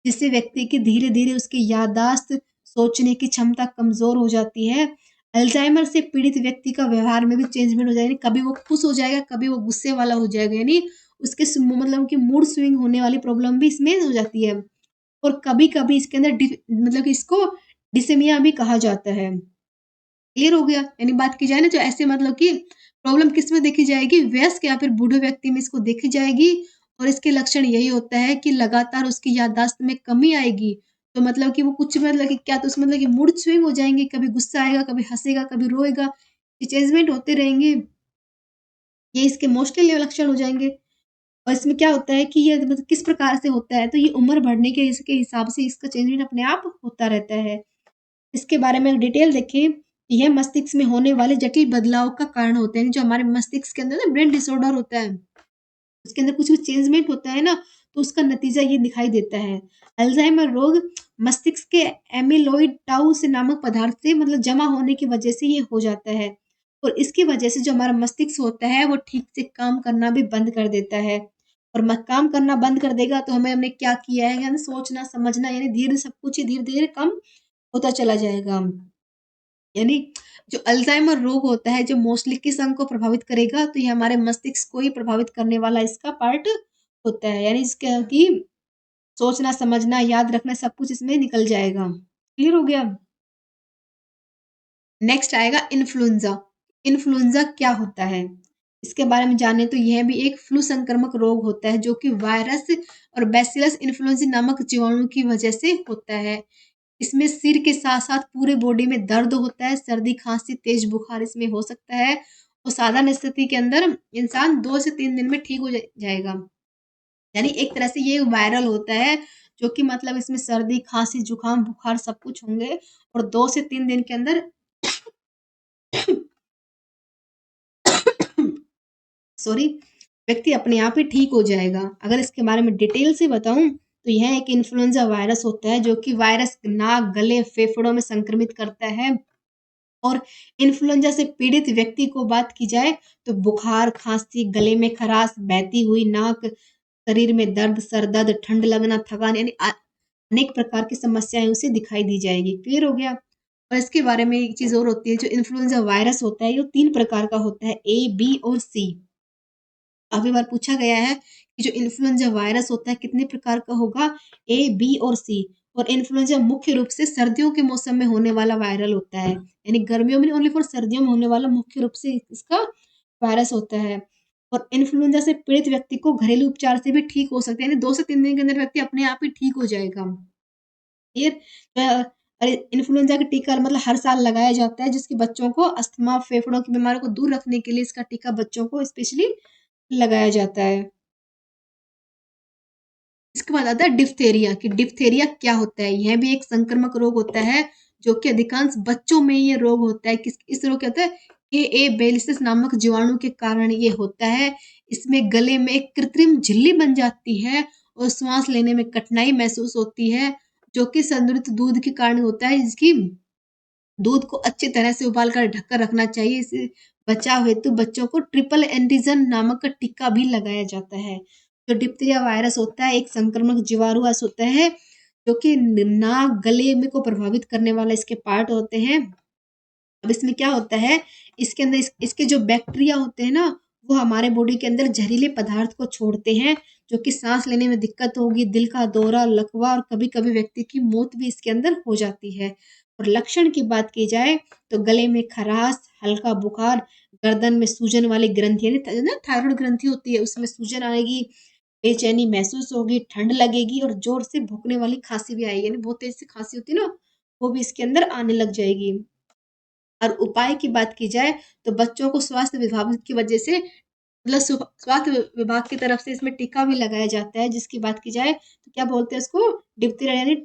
जिससे व्यक्ति की धीरे धीरे उसकी याददाश्त सोचने की क्षमता कमजोर हो जाती है। अल्जाइमर से पीड़ित व्यक्ति का व्यवहार में भी चेंजमेंट हो जाएगा, कभी वो खुश हो जाएगा कभी वो गुस्से वाला हो जाएगा, यानी उसके मतलब कि मूड स्विंग होने वाली प्रॉब्लम भी इसमें हो जाती है। और कभी-कभी इसके अंदर मतलब कि इसको डिसेमिया भी कहा जाता है। क्लियर हो गया। यानी बात की जाए ना, जो ऐसे मतलब कि प्रॉब्लम किस में देखी जाएगी, वयस्क या फिर बूढ़े व्यक्ति में इसको देखी जाएगी और इसके लक्षण यही होता है कि लगातार उसकी याददाश्त में कमी आएगी। तो मतलब कि वो कुछ मतलब कि क्या तो उसमें मतलब कि मूड स्विंग हो जाएंगे, कभी गुस्सा आएगा कभी हंसेगा कभी रोएगा, ये चेंजमेंट होते रहेंगे। ये इसके मोस्टली लक्षण हो जाएंगे। और इसमें क्या होता है कि ये मतलब किस प्रकार से होता है, तो ये उम्र बढ़ने के इसके हिसाब से इसका चेंजमेंट अपने आप होता रहता है। इसके बारे में डिटेल देखें, यह मस्तिष्क में होने वाले जटिल बदलाव का कारण होते हैं। जो हमारे मस्तिष्क के अंदर ना ब्रेन डिसऑर्डर होता है, उसके अंदर कुछ भी चेंजमेंट होता है ना, तो उसका नतीजा ये दिखाई देता है। अल्जाइमर रोग मस्तिष्क के एमिलोइड टाउ से नामक पदार्थ से मतलब जमा होने की वजह से ये हो जाता है, और इसकी वजह से जो हमारा मस्तिष्क होता है वो ठीक से काम करना भी बंद कर देता है, और काम करना बंद कर देगा तो हमें हमने क्या किया है, यानी सोचना समझना, यानी धीरे सब कुछ ही धीरे धीरे कम होता चला जाएगा। यानी जो अल्जाइमर रोग होता है जो मोस्टली किस अंग को प्रभावित करेगा, तो ये हमारे मस्तिष्क को ही प्रभावित करने वाला इसका पार्ट होता है, यानी इसके कि सोचना समझना याद रखना सब कुछ इसमें निकल जाएगा। क्लियर हो गया। नेक्स्ट आएगा इन्फ्लुएंजा। इन्फ्लुएंजा क्या होता है इसके बारे में जाने, तो यह भी एक फ्लू संक्रामक रोग होता है जो कि वायरस और बैसिलस इन्फ्लुएंजा नामक जीवाणु की वजह से होता है। इसमें सिर के साथ साथ पूरे बॉडी में दर्द होता है, सर्दी खांसी तेज बुखार इसमें हो सकता है, और साधारण स्थिति के अंदर इंसान 2 से 3 दिन में ठीक हो जाएगा। यानी एक तरह से ये वायरल होता है, जो कि मतलब इसमें सर्दी खांसी जुकाम बुखार सब कुछ होंगे, और 2 से 3 दिन के अंदर सॉरी व्यक्ति अपने आप ही ठीक हो जाएगा। अगर इसके बारे में डिटेल से बताऊं तो यह एक इन्फ्लुएंजा वायरस होता है जो कि वायरस नाक गले फेफड़ों में संक्रमित करता है, और इन्फ्लुएंजा से पीड़ित व्यक्ति को बात की जाए तो बुखार खांसी गले में खराश बहती हुई नाक शरीर में दर्द सर दर्द ठंड लगना थकान, यानी अनेक प्रकार की समस्याएं उसे दिखाई दी जाएगी। क्लियर हो गया। और इसके बारे में एक चीज और होती है, जो इन्फ्लुएंजा वायरस होता है ये 3 प्रकार का होता है, ए बी और सी। काफी बार पूछा गया है कि जो इन्फ्लुएंजा वायरस होता है कितने प्रकार का होगा, ए बी और सी। और इन्फ्लुएंजा मुख्य रूप से सर्दियों के मौसम में होने वाला वायरल होता है, यानी गर्मियों में नहीं, ओनली फॉर सर्दियों में होने वाला मुख्य रूप से इसका वायरस होता है। और इन्फ्लुएंजा से पीड़ित व्यक्ति को घरेलू उपचार से भी ठीक हो सकते हैं, यानी 2 से 3 दिन के अंदर व्यक्ति अपने आप ही ठीक हो जाएगा। फिर अरे इन्फ्लुएंजा का टीका मतलब हर साल लगाया जाता है, जिसके बच्चों को अस्थमा फेफड़ों की बीमारियों को दूर रखने के लिए इसका टीका बच्चों को स्पेशली लगाया जाता है। इसके बाद आता है डिप्थेरिया, कि डिप्थेरिया क्या होता है। यह भी एक संक्रामक रोग होता है जो कि अधिकांश बच्चों में ये रोग होता है। किस इस रोग क्या होता है, के ए बेलिसिस नामक जीवाणु के कारण ये होता है। इसमें गले में एक कृत्रिम झिल्ली बन जाती है और श्वास लेने में कठिनाई महसूस होती है, जो कि संतुलित दूध के कारण होता है। इसकी दूध को अच्छी तरह से उबाल कर ढककर रखना चाहिए। इसे बचाव हेतु बच्चों को ट्रिपल एंटीजन नामक का टीका भी लगाया जाता है। जो डिप्थीरिया वायरस होता है एक संक्रामक जीवाणु होता है जो कि नाक गले में को प्रभावित करने वाला इसके पार्ट होते हैं। अब इसमें क्या होता है, इसके अंदर इसके जो बैक्टीरिया होते हैं ना, वो हमारे बॉडी के अंदर जहरीले पदार्थ को छोड़ते हैं, जो कि सांस लेने में दिक्कत होगी, दिल का दौरा लकवा और कभी कभी व्यक्ति की मौत भी इसके अंदर हो जाती है। और लक्षण की बात की जाए तो गले में खराश हल्का बुखार गर्दन में सूजन वाली ग्रंथि, यानी ना थायराइड ग्रंथि होती है उसमें सूजन आएगी, बेचैनी महसूस होगी ठंड लगेगी और जोर से भूखने वाली खांसी भी आएगी, यानी बहुत तेज से खांसी होती है ना, वो भी इसके अंदर आने लग जाएगी। और उपाय की बात की जाए तो बच्चों को स्वास्थ्य विभाग की वजह से मतलब स्वास्थ्य विभाग की तरफ से इसमें टीका भी लगाया जाता है, जिसकी बात की जाए तो क्या बोलते हैं इसको, डिप्थीरिया, यानी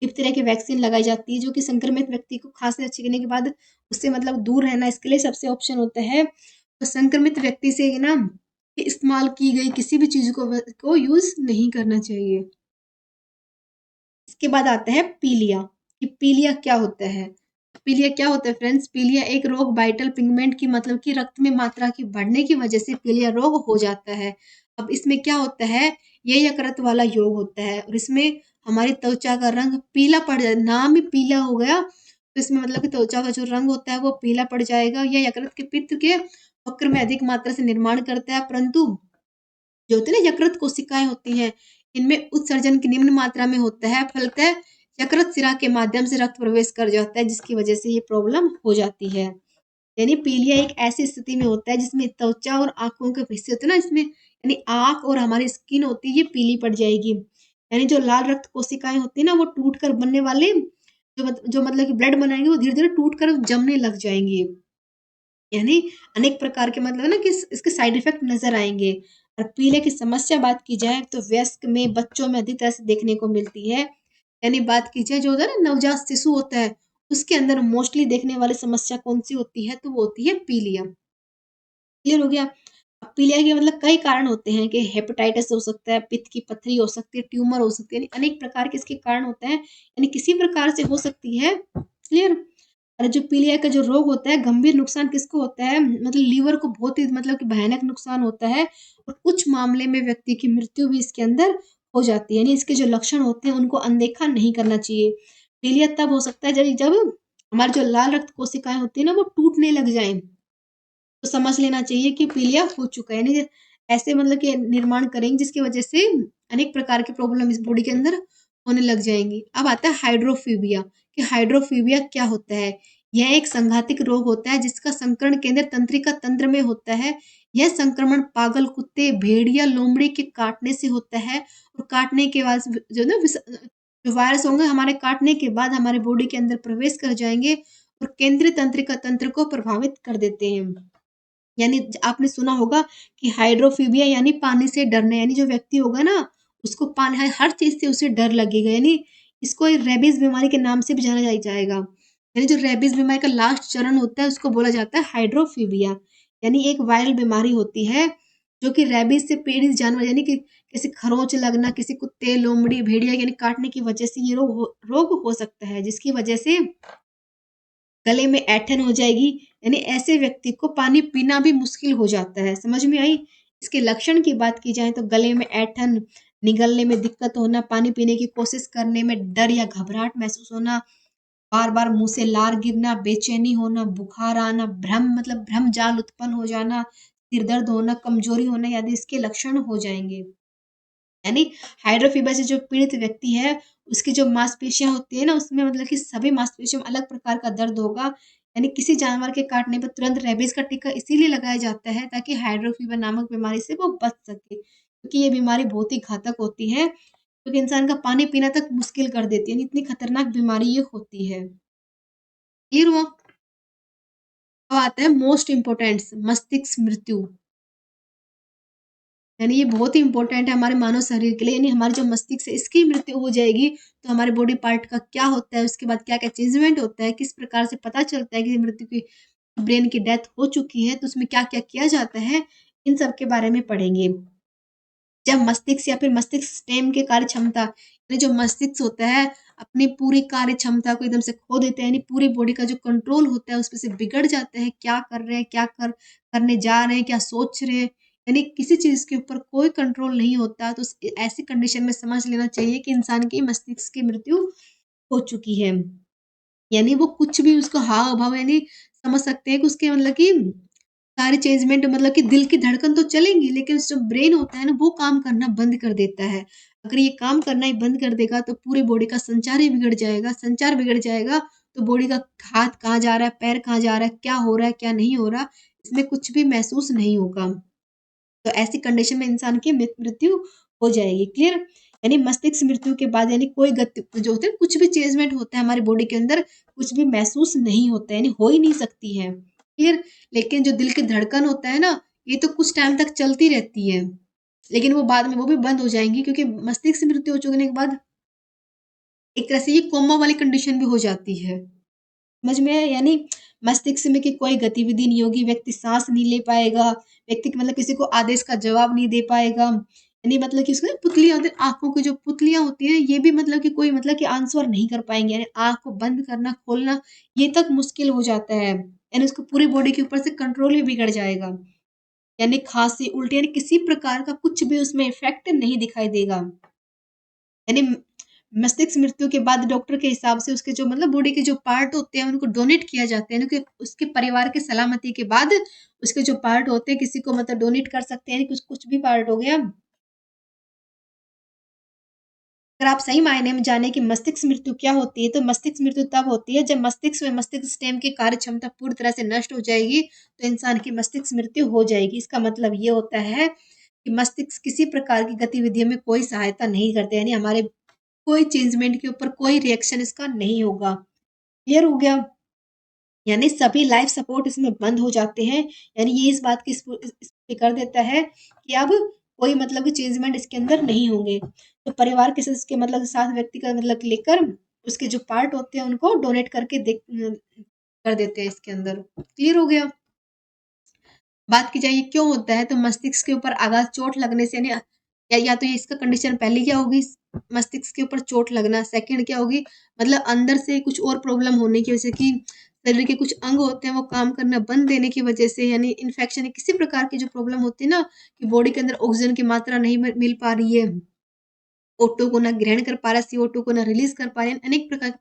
डिप्थीरिया की वैक्सीन लगाई जाती है, जो कि संक्रमित व्यक्ति को खांसी छींकने के बाद उससे मतलब दूर रहना, इसके लिए सबसे ऑप्शन होता है। तो संक्रमित व्यक्ति से ना इस्तेमाल की गई किसी भी चीज को यूज नहीं करना चाहिए। इसके बाद आता है पीलिया, कि पीलिया क्या होता है। पीलिया क्या होता है फ्रेंड्स, पीलिया एक रोग वाइटल पिगमेंट की मतलब कि रक्त में मात्रा की बढ़ने की वजह से पीलिया रोग हो जाता है। अब इसमें क्या होता है, ये यकृत वाला योग होता है और इसमें हमारी त्वचा का रंग पीला पड़ जाए, नाम ही पीला हो गया तो इसमें मतलब कि त्वचा का जो रंग होता है वो पीला पड़ जाएगा। यह यकृत के पित्त के वक्र में अधिक मात्रा से निर्माण करता है, परंतु जो होती है ना यकृत कोशिकाएं होती हैं, इनमें उत्सर्जन की निम्न मात्रा में होता है, फलतः यकृत सिरा के माध्यम से रक्त प्रवेश कर जाता है, जिसकी वजह से ये प्रॉब्लम हो जाती है। यानी पीलिया एक ऐसी स्थिति में होता है जिसमें त्वचा और आंखों के हिस्से होते हैं ना, इसमें यानी आंख और हमारी स्किन होती है ये पीली पड़ जाएगी। यानी जो लाल रक्त कोशिकाएं होती है ना वो टूट कर बनने वाले जो मतलब कि ब्लड बनाएंगे वो धीरे धीरे टूट कर जमने लग जाएंगे। यानी अनेक प्रकार के मतलब ना कि इसके साइड इफेक्ट नजर आएंगे। और पीले की समस्या बात की जाए तो वयस्क में बच्चों में अधिक तरह से देखने को मिलती है। यानी बात की जाए जो होता है ना नवजात शिशु होता है उसके अंदर मोस्टली देखने वाली समस्या कौन सी होती है, तो वो होती है पीलिया। क्लियर हो गया। अब पीलिया के मतलब कई कारण होते हैं कि हेपेटाइटिस हो सकता है, पित्त की पथरी हो सकती है, ट्यूमर हो सकती है, यानी अनेक प्रकार के इसके कारण होते हैं, यानी किसी प्रकार से हो सकती है। क्लियर? और जो पीलिया का जो रोग होता है, गंभीर नुकसान किसको होता है? मतलब लीवर को बहुत ही मतलब कि भयानक नुकसान होता है और कुछ मामले में व्यक्ति की मृत्यु भी इसके अंदर हो जाती है। यानी इसके जो लक्षण होते हैं, उनको अनदेखा नहीं करना चाहिए। पीलिया तब हो सकता है जब जब हमारी जो लाल रक्त कोशिकाएँ होती हैं ना, वो टूटने लग जाएँ। तो समझ लेना चाहिए कि पीलिया हो चुका है। यानी ऐसे मतलब कि निर्माण करेंगे जिसकी वजह से अनेक प्रकार की प्रॉब्लम इस बॉडी के अंदर होने लग जाएँगी। अब आता है हाइड्रोफोबिया, कि हाइड्रोफोबिया क्या होता है? यह एक संघातिक रोग होता है जिसका संकरण केंद्र तंत्रिका तंत्र में होता है। यह संक्रमण पागल कुत्ते, भेड़ या लोमड़ी के काटने से होता है और काटने के बाद जो ना जो वायरस होंगे हमारे काटने के बाद हमारे बॉडी के अंदर प्रवेश कर जाएँगे और केंद्रीय तंत्रिका तंत्र को प्रभावित कर देते हैं। यानी आपने सुना होगा कि हाइड्रोफोबिया यानी पानी से डरना, यानी जो व्यक्ति होगा ना उसको पानी हर चीज से उसे डर लगेगा, यानी इसको रेबीज बीमारी के नाम से भी जाना जाएगा। यानी जो रेबीज बीमारी का लास्ट चरण होता है उसको बोला जाता है हाइड्रोफोबिया। यानी एक वायरल बीमारी होती है जो कि रेबीज से पीड़ित जानवर यानी कि किसी खरोंच लगना, किसी कुत्ते, लोमड़ी, भेड़िया यानी काटने की वजह से ये रोग हो सकता है, जिसकी वजह से गले में ऐंठन हो जाएगी, यानी ऐसे व्यक्ति को पानी पीना भी मुश्किल हो जाता है। समझ में आई? इसके लक्षण की बात की जाए तो गले में ऐंठन, निगलने में दिक्कत होना, पानी पीने की कोशिश करने में डर या घबराहट महसूस होना, बार-बार मुँह से लार गिरना, बेचैनी होना, बुखार आना, भ्रम मतलब भ्रम जाल उत्पन्न हो जाना, सिर दर्द होना, कमजोरी होना आदि इसके लक्षण हो जाएँगे। यानी हाइड्रोफीबर से जो पीड़ित व्यक्ति है, उसकी जो मांसपेशियाँ होती है ना, उसमें मतलब कि सभी मांसपेशियों में अलग प्रकार का दर्द होगा। यानी किसी जानवर के काटने पर तुरंत रेबीज़ का टीका इसीलिए लगाया जाता है ताकि हाइड्रोफीबर नामक बीमारी से वो बच सके। क्योंकि ये बीमारी बहुत ही घातक होती है, क्योंकि इंसान का पानी पीना तक मुश्किल कर देती है, यानी इतनी खतरनाक बीमारी ये होती है। क्लियर हुआ? अब आता है मोस्ट इम्पोर्टेंट मस्तिष्क मृत्यु। यानी ये बहुत ही इम्पोर्टेंट है हमारे मानव शरीर के लिए, यानी हमारी जो मस्तिष्क है इसकी मृत्यु हो जाएगी तो हमारे बॉडी पार्ट का क्या होता है, उसके बाद क्या-क्या चेंजमेंट होता है, किस प्रकार से पता चलता है कि मृत्यु की ब्रेन की डेथ हो चुकी है, तो उसमें क्या-क्या किया जाता है, इन सब के बारे में पढ़ेंगे। जब मस्तिष्क या फिर मस्तिष्क स्टेम की कार्य क्षमता यानी जो मस्तिष्क होता है अपनी पूरी कार्य क्षमता को एकदम से खो देता है, यानी पूरी बॉडी का जो कंट्रोल होता है उसपे से बिगड़ जाता है, क्या कर रहे हैं, क्या करने जा रहे हैं, क्या सोच रहे हैं, यानी किसी चीज़ के ऊपर कोई कंट्रोल नहीं होता। तो ऐसी कंडीशन में समझ लेना चाहिए कि इंसान की मस्तिष्क की मृत्यु हो चुकी है। यानी वो कुछ भी उसका हाव-भाव यानी समझ सकते हैं कि उसके मतलब कि सारे चेंजमेंट मतलब कि दिल की धड़कन तो चलेंगी, लेकिन जो ब्रेन होता है ना, वो काम करना बंद कर देता है। अगर ये काम करना ही बंद कर देगा, तो पूरी बॉडी का संचार ही बिगड़ जाएगा। संचार बिगड़ जाएगा, तो बॉडी का हाथ कहाँ जा रहा है, पैर कहाँ जा रहा है, क्या हो रहा है, क्या नहीं हो रहा, इसमें कुछ भी महसूस नहीं होगा। तो ऐसी कंडीशन में इंसान की मृत्यु हो जाएगी। क्लियर? यानी मस्तिष्क मृत्यु के बाद यानी कोई गति जो होते हैं कुछ भी चेंजमेंट होता है हमारी बॉडी के अंदर, कुछ भी महसूस नहीं होता है, यानी हो ही नहीं सकती है। क्लियर? लेकिन जो दिल की धड़कन होता है ना, ये तो कुछ टाइम तक चलती रहती है। लेकिन वो बाद में वो भी बंद हो जाएँगी, क्योंकि मस्तिष्क मृत्यु हो चुकने के बाद एक तरह से ये कोमा वाली कंडीशन भी हो जाती है। समझ में आया? यानी मस्तिष्क में की कोई गतिविधि नहीं होगी, व्यक्ति साँस नहीं ले पाएगा, व्यक्ति मतलब किसी को आदेश का जवाब नहीं दे पाएगा। यानी मतलब कि उसको ना पुतलियाँ होती हैं, आँखों की जो पुतलियाँ होती हैं, ये भी मतलब कि कोई मतलब कि आंसर नहीं कर पाएँगे, यानी आँख को बंद करना, खोलना, ये तक मुश्किल हो जाता है। यानी उसको पूरी बॉडी के ऊपर से कंट्रोल ही बिगड़ जाएगा। यानी खाँसी, उल्टी यानी किसी प्रकार का कुछ भी उसमें इफ़ेक्ट नहीं दिखाई देगा। यानी मस्तिष्क मृत्यु के बाद डॉक्टर के हिसाब से उसके जो मतलब बॉडी के जो पार्ट होते हैं उनको डोनेट किया जाता है, यानी कि उसके परिवार की सलामती के बाद उसके जो पार्ट होते हैं किसी को मतलब डोनेट कर सकते हैं, यानी कुछ कुछ भी पार्ट हो गया। अगर आप सही मायने में जाने कि मस्तिष्क मृत्यु क्या होती है, तो मस्तिष्क मृत्यु तब होती है जब मस्तिष्क में मस्तिष्क स्टेम की कार्य क्षमता पूरी तरह से नष्ट हो जाएगी, तो इंसान की मस्तिष्क मृत्यु हो जाएगी। इसका मतलब ये होता है कि मस्तिष्क किसी प्रकार की गतिविधियों में कोई सहायता नहीं करते, यानी हमारे कोई चेंजमेंट के ऊपर कोई रिएक्शन इसका नहीं होगा। क्लियर हो गया? यानी सभी लाइफ सपोर्ट इसमें बंद हो जाते हैं। यानी ये इस बात की कर देता है कि अब कोई मतलब कि चेंजमेंट इसके अंदर नहीं होंगे। तो परिवार के सदस्य के मतलब साथ व्यक्ति का मतलब लेकर उसके जो पार्ट होते हैं उनको डोनेट करके कर देते हैं इसके अंदर। क्लियर हो गया? बात की जाए ये क्यों होता है, तो मस्तिष्क के ऊपर आघात चोट लगने से, यानी या तो ये इसका कंडीशन पहली क्या होगी, मस्तिष्क के ऊपर चोट लगना, सेकंड क्या होगी, मतलब अंदर से कुछ और प्रॉब्लम होने की वजह से कि शरीर के कुछ अंग होते हैं वो काम करना बंद देने की वजह से, यानी इन्फेक्शन या किसी प्रकार की जो प्रॉब्लम होती है ना, कि बॉडी के अंदर ऑक्सीजन की मात्रा नहीं मिल पा रही है, O2 को ना ग्रहण कर पा रहा है, CO2 को ना रिलीज कर पा रहे हैं, अनेक प्रकार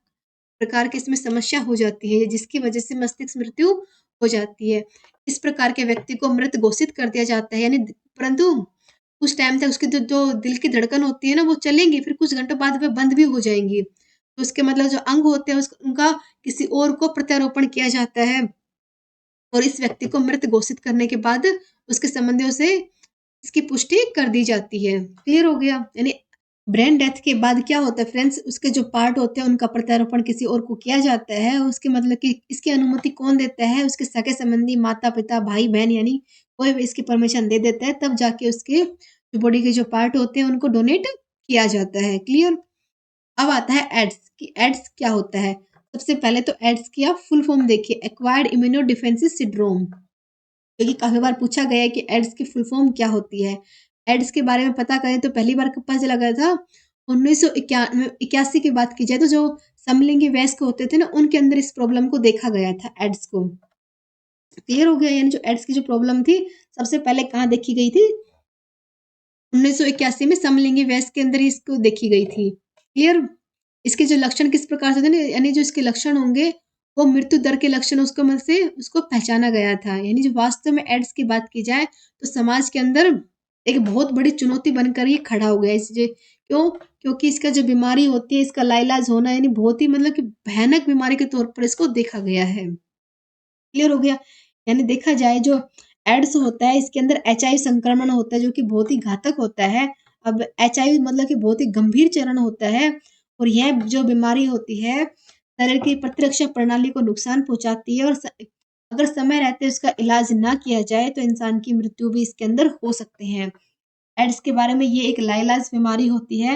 प्रकार की इसमें समस्या हो जाती है, जिसकी वजह से मस्तिष्क मृत्यु हो जाती है। इस प्रकार के व्यक्ति को मृत घोषित कर दिया जाता है, यानी परंतु कुछ टाइम तक उसकी जो दिल की धड़कन होती है ना वो चलेंगी, फिर कुछ घंटों बाद वह बंद भी हो जाएंगी। तो उसके मतलब जो अंग होते हैं उनका किसी और को प्रत्यारोपण किया जाता है, और इस व्यक्ति को मृत घोषित करने के बाद उसके संबंधियों से इसकी पुष्टि कर दी जाती है। क्लियर हो गया? यानी ब्रेन डेथ के बाद क्या होता है फ्रेंड्स, उसके जो पार्ट होते हैं उनका प्रत्यारोपण किसी और को किया जाता है, उसके मतलब कि इसकी अनुमति कौन देता है, उसके सगे संबंधी, माता पिता, भाई बहन, यानी कोई भी इसकी परमिशन दे देता है, तब जाके उसके जो बॉडी के जो पार्ट होते हैं उनको डोनेट किया जाता है। क्लियर? अब आता है एड्स, कि एड्स क्या होता है। सबसे पहले तो एड्स की आप फुल फॉर्म देखिए, एक्वायर्ड इम्यूनो डिफेंसिव सिंड्रोम, क्योंकि काफी बार पूछा गया है कि एड्स की फुल फॉर्म क्या होती है। एड्स के बारे में पता करें तो पहली बार कब पता चला गया था, 1981 की बात की जाए तो जो समलिंगी वयस्क होते थे ना उनके अंदर इस प्रॉब्लम को देखा गया था, एड्स को। क्लियर हो गया? यानी जो एड्स की जो प्रॉब्लम थी सबसे पहले कहाँ देखी गई थी, 1981 में समलिंगी वयस्क के अंदर ही इसको देखी गई थी। क्लियर? इसके जो लक्षण किस प्रकार से थे ना, यानी जो इसके लक्षण होंगे वो मृत्यु दर के लक्षण उसको में से उसको पहचाना गया था। यानी जो वास्तव में एड्स की बात की जाए तो समाज के अंदर एक बहुत बड़ी चुनौती बनकर ये खड़ा हो गया। इसलिए क्यों? क्योंकि इसका जो बीमारी होती है इसका लाइलाज होना, यानी बहुत ही मतलब कि भयानक बीमारी के तौर पर इसको देखा गया है। क्लियर हो गया? यानी देखा जाए जो एड्स होता है इसके अंदर एचआईवी संक्रमण होता है जो कि बहुत ही घातक होता है। अब एचआईवी मतलब कि बहुत ही गंभीर चरण होता है, और यह जो बीमारी होती है शरीर की प्रतिरक्षा प्रणाली को नुकसान पहुंचाती है, और अगर समय रहते उसका इलाज ना किया जाए तो इंसान की मृत्यु भी इसके अंदर हो सकते हैं। एड्स के बारे में, ये एक लाइलाज बीमारी होती है,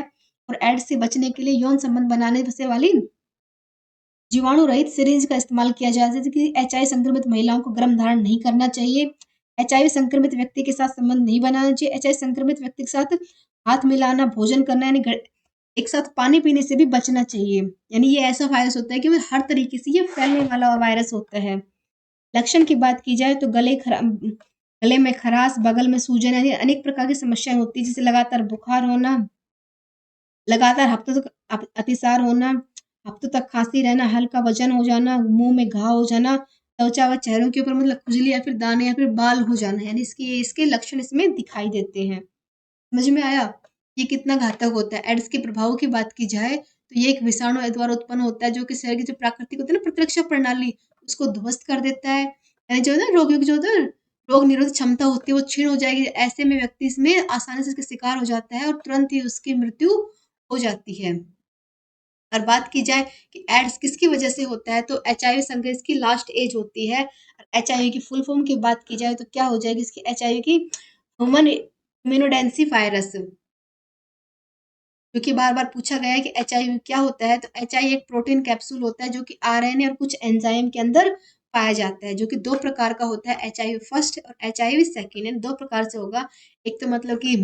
और एड्स से बचने के लिए यौन संबंध बनाने से वाली जीवाणु रहित सिरिंज का इस्तेमाल किया जाए, जैसे कि एचआईवी संक्रमित महिलाओं को गर्भ धारण नहीं करना चाहिए, एचआईवी संक्रमित व्यक्ति के साथ संबंध नहीं बनाना चाहिए, एचआईवी संक्रमित व्यक्ति के साथ हाथ मिलाना, भोजन करना, यानी एक साथ पानी पीने से भी बचना चाहिए। यानी ये ऐसा वायरस होता है कि वो हर तरीके से ये फैलने वाला वायरस होता है। लक्षण की बात की जाए तो गले में खराश, बगल में सूजन, यानी अनेक प्रकार की समस्याएं होती है, जैसे लगातार बुखार होना, लगातार हफ्तों तक अतिसार होना, हफ्तों तक खांसी रहना, हल्का वजन हो जाना, मुंह में घाव हो जाना, त्वचा व चेहरों के ऊपर मतलब खुजली या फिर दाने या फिर बाल हो जाना, यानी इसके लक्षण इसमें दिखाई देते हैं। समझ में आया? ये कितना घातक होता है। एड्स के प्रभावों की बात की जाए तो ये एक विषाणु द्वारा उत्पन्न होता है जो कि शरीर की जो प्राकृतिक होती है ना प्रतिरक्षा प्रणाली उसको ध्वस्त कर देता है, यानी जो है ना रोगियों की जो होता है रोग निरोधक क्षमता होती है वो क्षीण हो जाएगी। ऐसे में व्यक्ति इसमें आसानी से इसका शिकार हो जाता है और तुरंत ही उसकी मृत्यु हो जाती है। और बात की जाए कि एड्स किसकी वजह से होता है, तो एचआईवी संक्रमण इसकी लास्ट एज होती है। एचआईवी की फुल फॉर्म की बात की जाए तो क्या हो जाएगी इसकी, एचआईवी की ह्यूमन इम्यूनोडेंसी वायरस, क्योंकि बार बार पूछा गया है कि एचआईवी क्या होता है, तो एचआईवी एक प्रोटीन कैप्सूल होता है जो कि आरएनए और कुछ एंजाइम के अंदर पाया जाता है, जो कि दो प्रकार का होता है, एचआईवी फर्स्ट और एचआईवी सेकेंड, यानी दो प्रकार से होगा। एक तो मतलब कि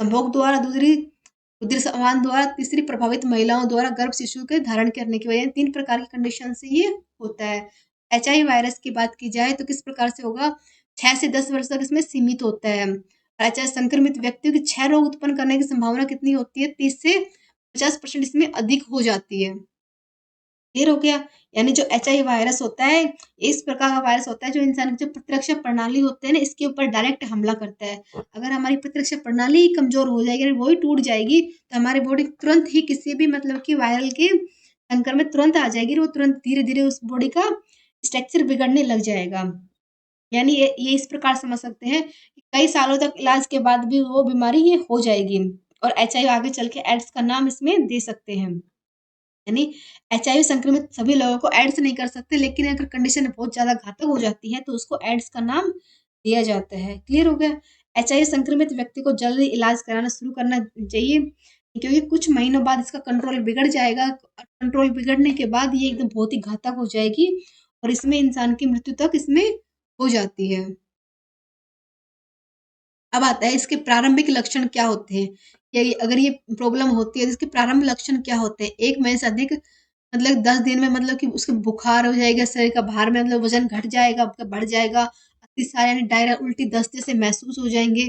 संभोग द्वारा, दूसरी उदर संवाहन द्वारा, तीसरी प्रभावित महिलाओं द्वारा गर्भ शिशु के धारण करने की वजह, तीन प्रकार की कंडीशन से ये होता है। एचआईवी वायरस की बात की जाए तो किस प्रकार से होगा, 6 से 10 वर्ष तक इसमें सीमित होता है। एचआईवी संक्रमित व्यक्तियों की 6 रोग उत्पन्न करने की संभावना कितनी होती है, 30 से 50% इसमें अधिक हो जाती है। क्लियर हो गया? यानी जो एचआईवी वायरस होता है इस प्रकार का वायरस होता है जो इंसान की जो प्रतिरक्षा प्रणाली होते हैं ना इसके ऊपर डायरेक्ट हमला करता है। अगर हमारी प्रतिरक्षा प्रणाली ही कमजोर हो जाएगी, अगर वो ही टूट जाएगी तो हमारी बॉडी तुरंत ही किसी भी मतलब कि वायरल के संक्रमण तुरंत आ जाएगी, और वो तुरंत धीरे धीरे उस बॉडी का स्ट्रक्चर बिगड़ने लग जाएगा। यानी ये इस प्रकार समझ सकते हैं कि कई सालों तक इलाज के बाद भी वो बीमारी ये हो जाएगी, और एचआईवी आगे चल के एड्स का नाम इसमें दे सकते हैं। यानी एचआईवी संक्रमित सभी लोगों को एड्स नहीं कर सकते, लेकिन अगर कंडीशन बहुत ज़्यादा घातक हो जाती है तो उसको एड्स का नाम दिया जाता है। क्लियर हो गया? एचआईवी संक्रमित व्यक्ति को जल्दी इलाज कराना शुरू करना चाहिए, क्योंकि कुछ महीनों बाद इसका कंट्रोल बिगड़ जाएगा। कंट्रोल बिगड़ने के बाद ये एकदम बहुत ही घातक हो जाएगी, और इसमें इंसान की मृत्यु तक इसमें हो जाती है। अब आता है इसके प्रारंभिक लक्षण क्या होते हैं? या ये अगर ये प्रॉब्लम होती है तो इसके प्रारंभ लक्षण क्या होते हैं? 1 महीने से अधिक मतलब 10 दिन में मतलब कि उसको बुखार हो जाएगा, शरीर का भार में मतलब वज़न घट जाएगा, आपका बढ़ जाएगा, अतिसार यानी डायरिया, उल्टी, दस्त जैसे महसूस हो जाएँगे।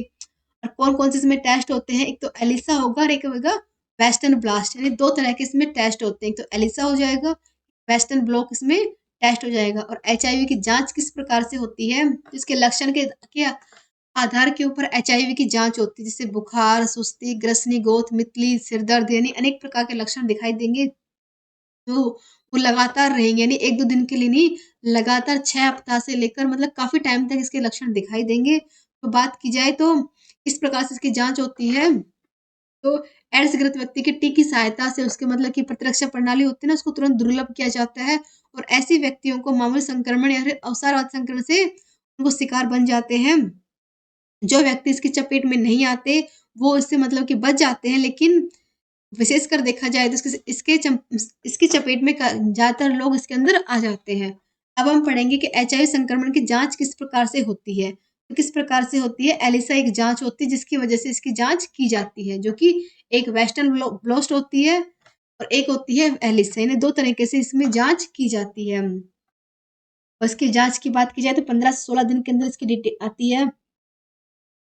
और कौन-कौन से इसमें टेस्ट होते हैं? एक तो एलिसा होगा और एक होगा वेस्टर्न ब्लास्ट यानी 2 तरह के इसमें टेस्ट होते हैं। एक तो एलिसा हो जाएगा, वेस्टर्न ब्लॉट इसमें टेस्ट हो जाएगा और एचआईवी की जाँच किस प्रकार से होती है? इसके लक्षण के आधार के ऊपर एचआईवी की जाँच होती है, जैसे बुखार, सुस्ती, ग्रसनी, गोथ, मितली, सिर दर्द यानी अनेक प्रकार के लक्षण दिखाई देंगे, जो वो लगातार रहेंगे यानी 1-2 दिन के लिए नहीं, लगातार 6 हफ्ता से लेकर मतलब काफ़ी टाइम तक इसके लक्षण दिखाई देंगे। तो बात की जाए तो इस प्रकार से इसकी जाँच होती है, तो एड्स ग्रस्त व्यक्ति की टी की सहायता से उसके मतलब की प्रतिरक्षा प्रणाली होती है ना, उसको तुरंत दुर्लभ किया जाता है और ऐसे व्यक्तियों को मामूली संक्रमण या फिर अवसारवादी संक्रमण से उनको शिकार बन जाते हैं। जो व्यक्ति इसकी चपेट में नहीं आते, वो इससे मतलब कि बच जाते हैं, लेकिन विशेषकर देखा जाए तो इसकी चपेट में क ज़्यादातर लोग इसके अंदर आ जाते हैं। अब हम पढ़ेंगे कि एचआईवी संक्रमण की जाँच किस प्रकार से होती है। तो किस प्रकार से होती है, एलिसा एक जाँच होती है जिसकी वजह से इसकी जाँच की जाती है, जो कि एक वेस्टर्न ब्लोस्ट होती है और एक होती है एलिसा, यानी 2 तरीके से इसमें जाँच की जाती है। और इसकी जाँच की बात की जाए तो 15 से 16 दिन के अंदर इसकी रिटे आती है।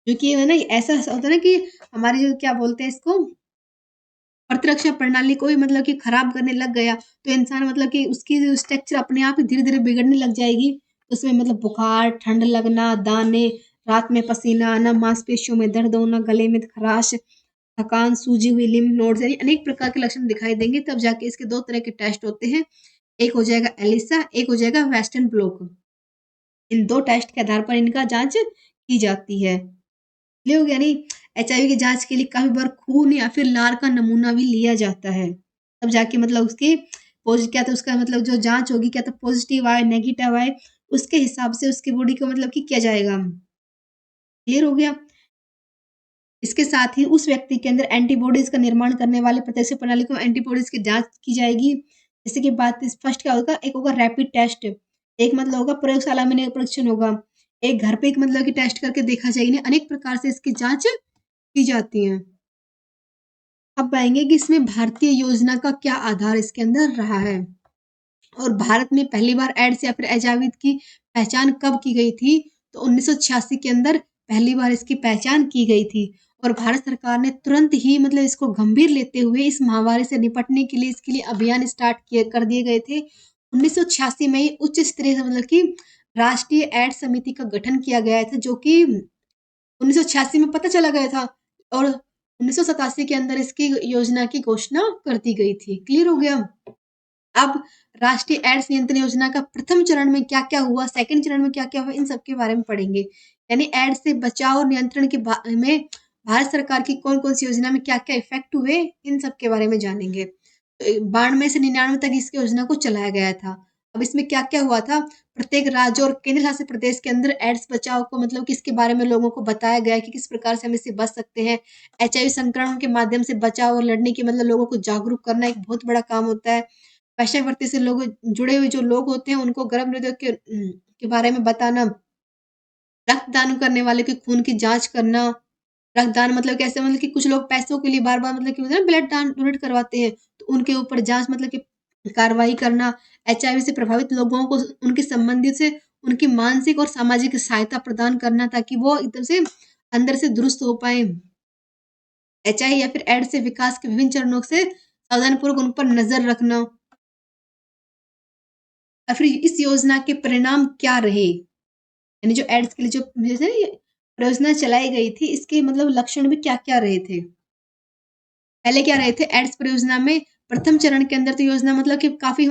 क्योंकि है ना ऐसा होता है ना कि हमारी जो क्या बोलते हैं इसको प्रतिरक्षा प्रणाली को भी मतलब कि खराब करने लग गया, तो इंसान मतलब कि उसकी जो स्ट्रक्चर अपने आप ही धीरे-धीरे बिगड़ने लग जाएगी। उसमें मतलब बुखार, ठंड लगना, दाने, रात में पसीना आना, मांसपेशियों में दर्द होना, गले में खराश, थकान, सूजी हुई लिम्फ नोड्स यानी अनेक प्रकार के लक्षण दिखाई देंगे, तब जाके इसके 2 तरह के टेस्ट होते हैं। एक हो जाएगा एलिसा, एक हो जाएगा वेस्टर्न ब्लॉट। इन 2 टेस्ट के आधार पर इनका जाँच की जाती है। लोग यानी एचआईवी की जाँच के लिए काफ़ी बार खून या फिर लार का नमूना भी लिया जाता है। तब जाके मतलब उसकी क्या तो उसका मतलब जो जाँच होगी क्या तो पॉज़िटिव आए, नेगेटिव आए, उसके हिसाब से उसकी बॉडी को मतलब कि किया जाएगा। क्लियर हो गया? इसके साथ ही उस व्यक्ति के अंदर एंटीबॉडीज़ का निर्माण करने वाले प्रतिरक्षा प्रणाली को एंटीबॉडीज़ की जाँच की जाएगी। जैसे कि बात इस फर्स्ट क्या होगा, एक होगा रैपिड टेस्ट, एक मतलब होगा प्रयोगशाला में परीक्षण होगा, एक घर पे एक मतलब कि टेस्ट करके देखा जाएगी। अनेक प्रकार से इसकी जाँच की जाती है। अब आएँगे कि इसमें भारतीय योजना का क्या आधार इसके अंदर रहा है और भारत में पहली बार एड्स या फिर एचआईवी की पहचान कब की गई थी? तो 1986 के अंदर पहली बार इसकी पहचान की गई थी और भारत सरकार ने तुरंत ही मतलब इसको गंभीर लेते हुए इस महामारी से निपटने के लिए इसके लिए अभियान स्टार्ट किए कर दिए गए थे। 1986 में ही उच्च स्तरीय मतलब कि राष्ट्रीय एड्स समिति का गठन किया गया था, जो कि 1986 में पता चला गया था और 1987 के अंदर इसकी योजना की घोषणा कर दी गई थी। क्लियर हो गया? अब राष्ट्रीय एड्स नियंत्रण योजना का प्रथम चरण में क्या-क्या हुआ, सेकंड चरण में क्या-क्या हुआ, इन सब के बारे में पढ़ेंगे। यानी एड्स से बचाव और नियंत्रण के में भारत सरकार की कौन-कौन सी योजना में क्या-क्या इफ़ेक्ट हुए, इन सब के बारे में जानेंगे। तो 92 से 99 तक इस योजना को चलाया गया था। अब इसमें क्या-क्या हुआ था, प्रत्येक राज्य और केंद्र शासित प्रदेश के अंदर एड्स बचाव को मतलब कि इसके बारे में लोगों को बताया गया है कि किस प्रकार से हम इससे बच सकते हैं। एचआईवी संक्रमण के माध्यम से बचाव और लड़ने के मतलब लोगों को जागरूक करना एक बहुत बड़ा काम होता है। पेशेवर्ती से लोग जुड़े हुए जो लोग होते हैं उनको गर्भ-निरोधक के बारे में बताना, रक्तदान करने वाले के खून की जाँच करना, रक्तदान मतलब कैसे मतलब कि कुछ लोग पैसों के लिए बार-बार मतलब कि होता है ना ब्लड दान डोनेट करवाते हैं, तो उनके ऊपर जाँच मतलब कि कार्रवाई करना, एचआईवी से प्रभावित लोगों को उनके संबंधित से उनकी मानसिक और सामाजिक सहायता प्रदान करना ताकि वो एकदम से अंदर से दुरुस्त हो पाएँ। एचआईवी या फिर एड्स से विकास के विभिन्न चरणों से सावधानीपूर्वक उन पर नज़र रखना। और फिर इस योजना के परिणाम क्या रहे? यानी जो एड्स के लिए जो जैसे परियोजना चलाई गई थी, इसके मतलब लक्षण भी क्या-क्या रहे थे? पहले क्या रहे थे एड्स परियोजना में प्रथम चरण के अंदर तो योजना मतलब कि काफ़ी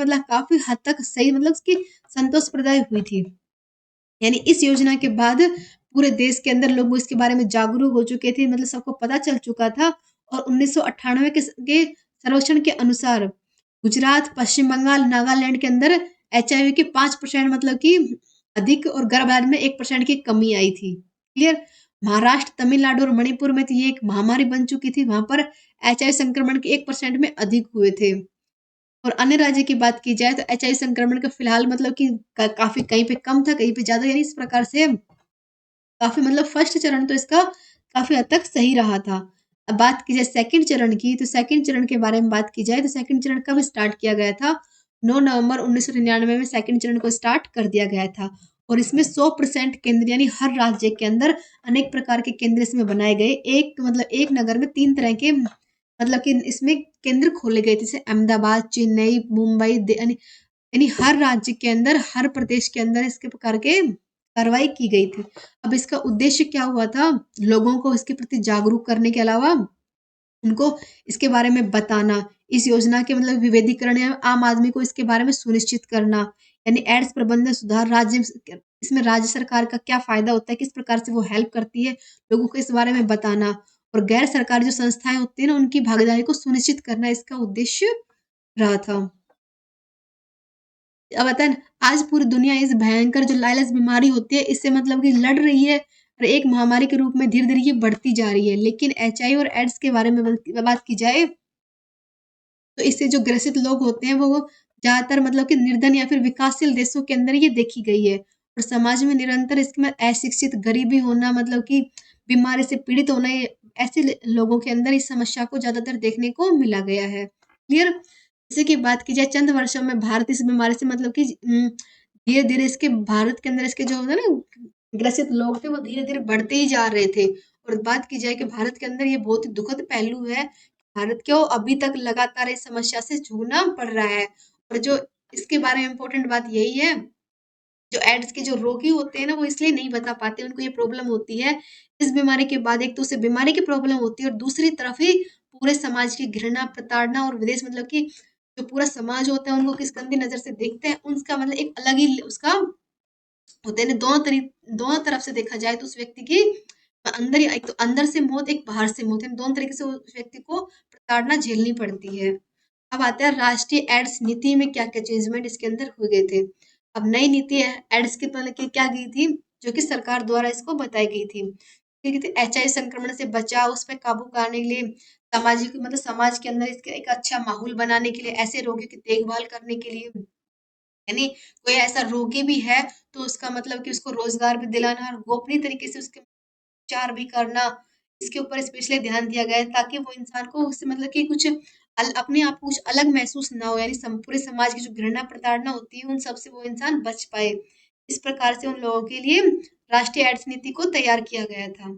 हद तक सही मतलब उसकी संतोषप्रदायक हुई थी। यानी इस योजना के बाद पूरे देश के अंदर लोग इसके बारे में जागरूक हो चुके थे, मतलब सबको पता चल चुका था और 1998 के सर्वेक्षण के अनुसार गुजरात, पश्चिम बंगाल, नागालैंड के अंदर एचआईवी के 5% मतलब कि अधिक और गर्भधारण में 1% की कमी आई थी। क्लियर? महाराष्ट्र, तमिलनाडु और मणिपुर में तो ये एक महामारी बन चुकी थी, वहाँ पर एचआईवी संक्रमण के 1% में अधिक हुए थे। और अन्य राज्य की बात की जाए तो एचआईवी संक्रमण का फिलहाल मतलब कि काफी कहीं पे कम था, कहीं पे ज्यादा, यानी इस प्रकार से काफी मतलब फर्स्ट चरण तो इसका काफी हद तक सही रहा था। अब बात की जाए सेकंड चरण की, तो सेकंड चरण के बारे में बात की जाए तो सेकंड चरण कब स्टार्ट किया गया था? 9 नवंबर 1999 में सेकंड चरण को स्टार्ट कर दिया गया था। और इसमें 100% केंद्र, यानी हर राज्य के अंदर अनेक प्रकार के केंद्र इसमें बनाए गए। एक मतलब एक नगर में 3 तरह के मतलब कि इसमें केंद्र खोले गए थे, जैसे अहमदाबाद, चेन्नई, मुंबई, यानी यानी हर राज्य के अंदर, हर प्रदेश के अंदर इसके प्रकार के कार्रवाई की गई थी। अब इसका उद्देश्य क्या हुआ था? लोगों को इसके प्रति जागरूक करने के अलावा उनको इसके बारे में बताना, इस योजना के मतलब विवेदीकरण या आम आदमी को इसके बारे में सुनिश्चित करना, यानी एड्स प्रबंधन सुधार राज्य, इसमें राज्य सरकार का क्या फायदा होता है, किस प्रकार से वो हेल्प करती है, लोगों को इस बारे में बताना। और गैर सरकारी जो संस्थाएं होती है ना, उनकी भागीदारी को सुनिश्चित करना इसका उद्देश्य रहा था। अब बताए आज पूरी दुनिया इस भयंकर जो लाइलस बीमारी होती है इससे मतलब कि लड़ रही है, और एक महामारी के रूप में धीरे धीरे ये बढ़ती जा रही है। लेकिन एचआईवी और एड्स के बारे में बात की जाए तो इससे जो ग्रसित लोग होते हैं वो ज्यादातर मतलब कि निर्धन या फिर विकासशील देशों के अंदर ये देखी गई है। और समाज में निरंतर इसमें अशिक्षित, गरीबी होना, मतलब कि बीमारी से पीड़ित होना, ये ऐसे लोगों के अंदर इस समस्या को ज्यादातर देखने को मिला गया है। क्लियर? जैसे कि बात की जाए चंद वर्षों में भारत इस बीमारी से मतलब कि धीरे धीरे इसके भारत के अंदर इसके जो होता है ना ग्रसित लोग थे वो धीरे धीरे बढ़ते ही जा रहे थे। और बात की जाए कि भारत के अंदर ये बहुत ही दुखद पहलू है, भारत को अभी तक लगातार इस समस्या से जूझना पड़ रहा है। और जो इसके बारे में इम्पोर्टेंट बात यही है, जो एड्स के जो रोगी होते हैं ना वो इसलिए नहीं बता पाते, उनको ये प्रॉब्लम होती है इस बीमारी के बाद। एक तो उसे बीमारी की प्रॉब्लम होती है और दूसरी तरफ ही पूरे समाज की घृणा, प्रताड़ना और विदेश मतलब कि जो पूरा समाज होता है उनको किस गंदी नजर से देखते हैं, उसका मतलब एक अलग ही उसका होते हैं। दोनों तरफ से देखा जाए तो उस व्यक्ति की अंदर ही, एक तो अंदर से मौत, एक बाहर से मौत, दोनों तरीके से उस व्यक्ति को प्रताड़ना झेलनी पड़ती है। अब आते हैं राष्ट्रीय एड्स नीति में क्या क्या चेंजमेंट इसके अंदर हुए गए थे। अब नई नीति एड्स के मतलब की क्या गई थी, जो कि सरकार द्वारा इसको बताई गई थी। एचआईवी संक्रमण से बचाव, उस पर काबू पाने के लिए, सामाजिक मतलब समाज के अंदर इसके एक अच्छा माहौल बनाने के लिए, ऐसे रोगियों की देखभाल करने के लिए, यानी कोई ऐसा रोगी भी है तो उसका मतलब कि उसको रोजगार भी दिलाना और गोपनीय तरीके से उसके उपचार भी करना, इसके ऊपर स्पेशली ध्यान दिया गया है ताकि वो इंसान को उससे मतलब कि कुछ अपने आप को कुछ अलग महसूस ना हो, यानी पूरे समाज की जो घृणा प्रताड़ना होती है उन सब से वो इंसान बच पाए। इस प्रकार से उन लोगों के लिए राष्ट्रीय एड्स नीति को तैयार किया गया था।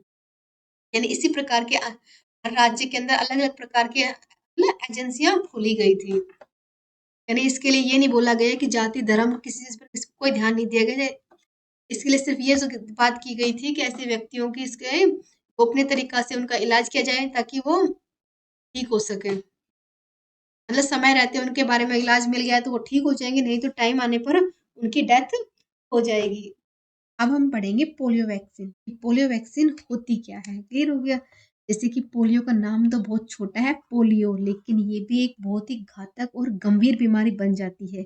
यानी इसी प्रकार के हर राज्य के अंदर अलग अलग प्रकार की एजेंसियां खोली गई थी। यानी इसके लिए ये नहीं बोला गया कि जाति धर्म किसी चीज पर कोई ध्यान नहीं दिया गया। इसके लिए सिर्फ ये बात की गई थी कि ऐसे व्यक्तियों की इसके गोपनीय तरीका से उनका इलाज किया जाए ताकि वो ठीक हो सके। मतलब समय रहते उनके बारे में इलाज मिल गया तो वो ठीक हो जाएंगे, नहीं तो टाइम आने पर उनकी डेथ हो जाएगी। अब हम पढ़ेंगे पोलियो वैक्सीन। पोलियो वैक्सीन होती क्या है, क्लियर हो गया? जैसे कि पोलियो का नाम तो बहुत छोटा है पोलियो, लेकिन ये भी एक बहुत ही घातक और गंभीर बीमारी बन जाती है।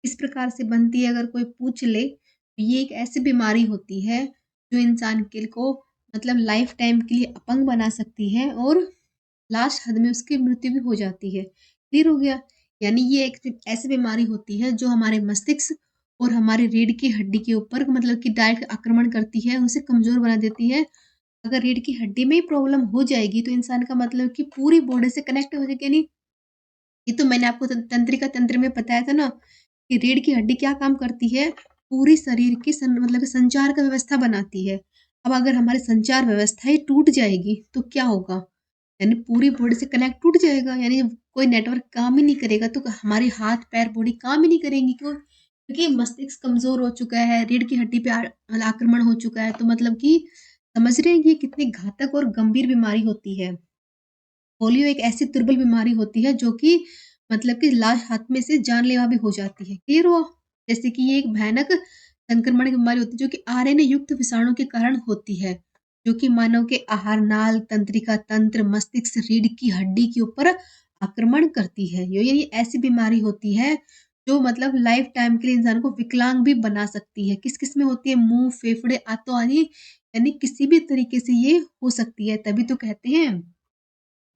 इस प्रकार से बनती है, अगर कोई पूछ ले तो ये एक ऐसी बीमारी होती है जो इंसान के को मतलब लाइफ टाइम के लिए अपंग बना सकती है और लास्ट हद में उसकी मृत्यु भी हो जाती है। क्लियर हो गया? यानी ये एक ऐसी बीमारी होती है जो हमारे मस्तिष्क और हमारे रीढ़ की हड्डी के ऊपर मतलब कि डायरेक्ट आक्रमण करती है, उसे कमजोर बना देती है। अगर रीढ़ की हड्डी में ही प्रॉब्लम हो जाएगी तो इंसान का मतलब कि पूरी बॉडी से कनेक्ट हो जाएगी। नहीं, ये तो मैंने आपको तंत्रिका तंत्र में बताया था ना कि रीढ़ की हड्डी क्या काम करती है, पूरी शरीर की मतलब संचार का व्यवस्था बनाती है। अब अगर हमारी संचार व्यवस्था ही टूट जाएगी तो क्या होगा? यानी पूरी बॉडी से कनेक्ट टूट जाएगा, यानी कोई नेटवर्क काम ही नहीं करेगा, तो हमारे हाथ पैर बॉडी काम ही नहीं करेंगी। क्यों? क्योंकि मस्तिष्क कमजोर हो चुका है, रीढ़ की हड्डी पे आक्रमण हो चुका है। तो मतलब कि समझ रहे हैं कि ये कितनी घातक और गंभीर बीमारी होती है। पोलियो एक ऐसी दुर्बल बीमारी होती है जो कि मतलब कि लाश हाथ में से जानलेवा भी हो जाती है। क्लियर हुआ? जैसे कि ये एक भयानक संक्रमण की बीमारी होती है जो कि आरएनए युक्त विषाणु के कारण होती है, जो कि मानव के आहार नाल, तंत्रिका तंत्र, मस्तिष्क, रीढ़ की हड्डी के ऊपर आक्रमण करती है। ये ऐसी बीमारी होती है जो मतलब लाइफ टाइम के लिए इंसान को विकलांग भी बना सकती है। किस किस में होती है? मुंह, फेफड़े, आंतों आदि, यानी किसी भी तरीके से ये हो सकती है। तभी तो कहते हैं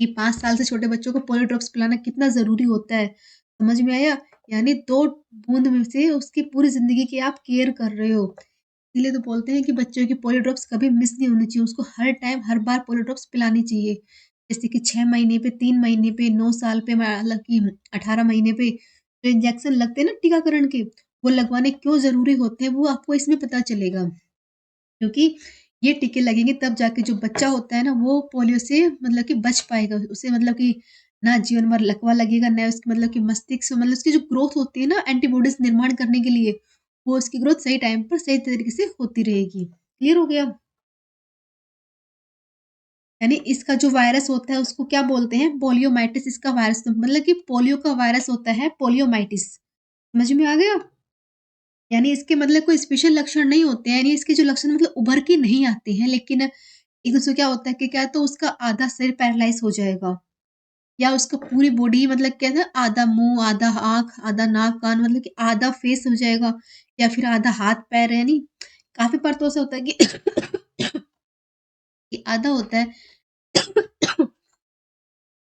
कि 5 साल से छोटे बच्चों को पोलियो ड्रॉप्स पिलाना कितना ज़रूरी होता है। समझ में आया? यानी 2 बूँद में से उसकी पूरी ज़िंदगी की आप केयर कर रहे हो। इसीलिए तो बोलते हैं कि बच्चों की पोलियो ड्रॉप्स कभी मिस नहीं होनी चाहिए, उसको हर टाइम, हर बार पोलियो ड्रॉप्स पिलानी चाहिए। जैसे कि 6 महीने पे, 3 महीने पे, 9 साल पे, मतलब कि 18 महीने पे जो इंजेक्शन लगते हैं ना टीकाकरण के, वो लगवाने क्यों ज़रूरी होते हैं, वो आपको इसमें पता चलेगा। क्योंकि ये टीके लगेंगे तब जाके जो बच्चा होता है ना, वो पोलियो से मतलब कि बच पाएगा। उसे मतलब कि ना जीवन भर लकवा लगेगा, ना उसकी मतलब कि मस्तिष्क मतलब उसकी जो ग्रोथ होती है ना एंटीबॉडीज़ निर्माण करने के लिए, वो उसकी ग्रोथ सही टाइम पर सही तरीके से होती रहेगी। क्लियर हो गया? यानी इसका जो वायरस होता है उसको क्या बोलते हैं? पोलियोमाइटिस इसका वायरस मतलब कि पोलियो का वायरस होता है पोलियोमाइटिस। समझ में आ गया? यानी इसके मतलब कोई स्पेशल लक्षण नहीं होते हैं, यानी इसके जो लक्षण मतलब उभर के नहीं आते हैं, लेकिन एक उसमें क्या होता है कि क्या तो उसका आधा शरीर पैरालाइज़ हो जाएगा या उसका पूरी बॉडी मतलब क्या है आधा मुँह, आधा आँख, आधा नाक, कान मतलब कि आधा फेस हो जाएगा या फिर आधा हाथ-पैर यानी काफ़ी बार तो ऐसा होता है कि कि आधा होता है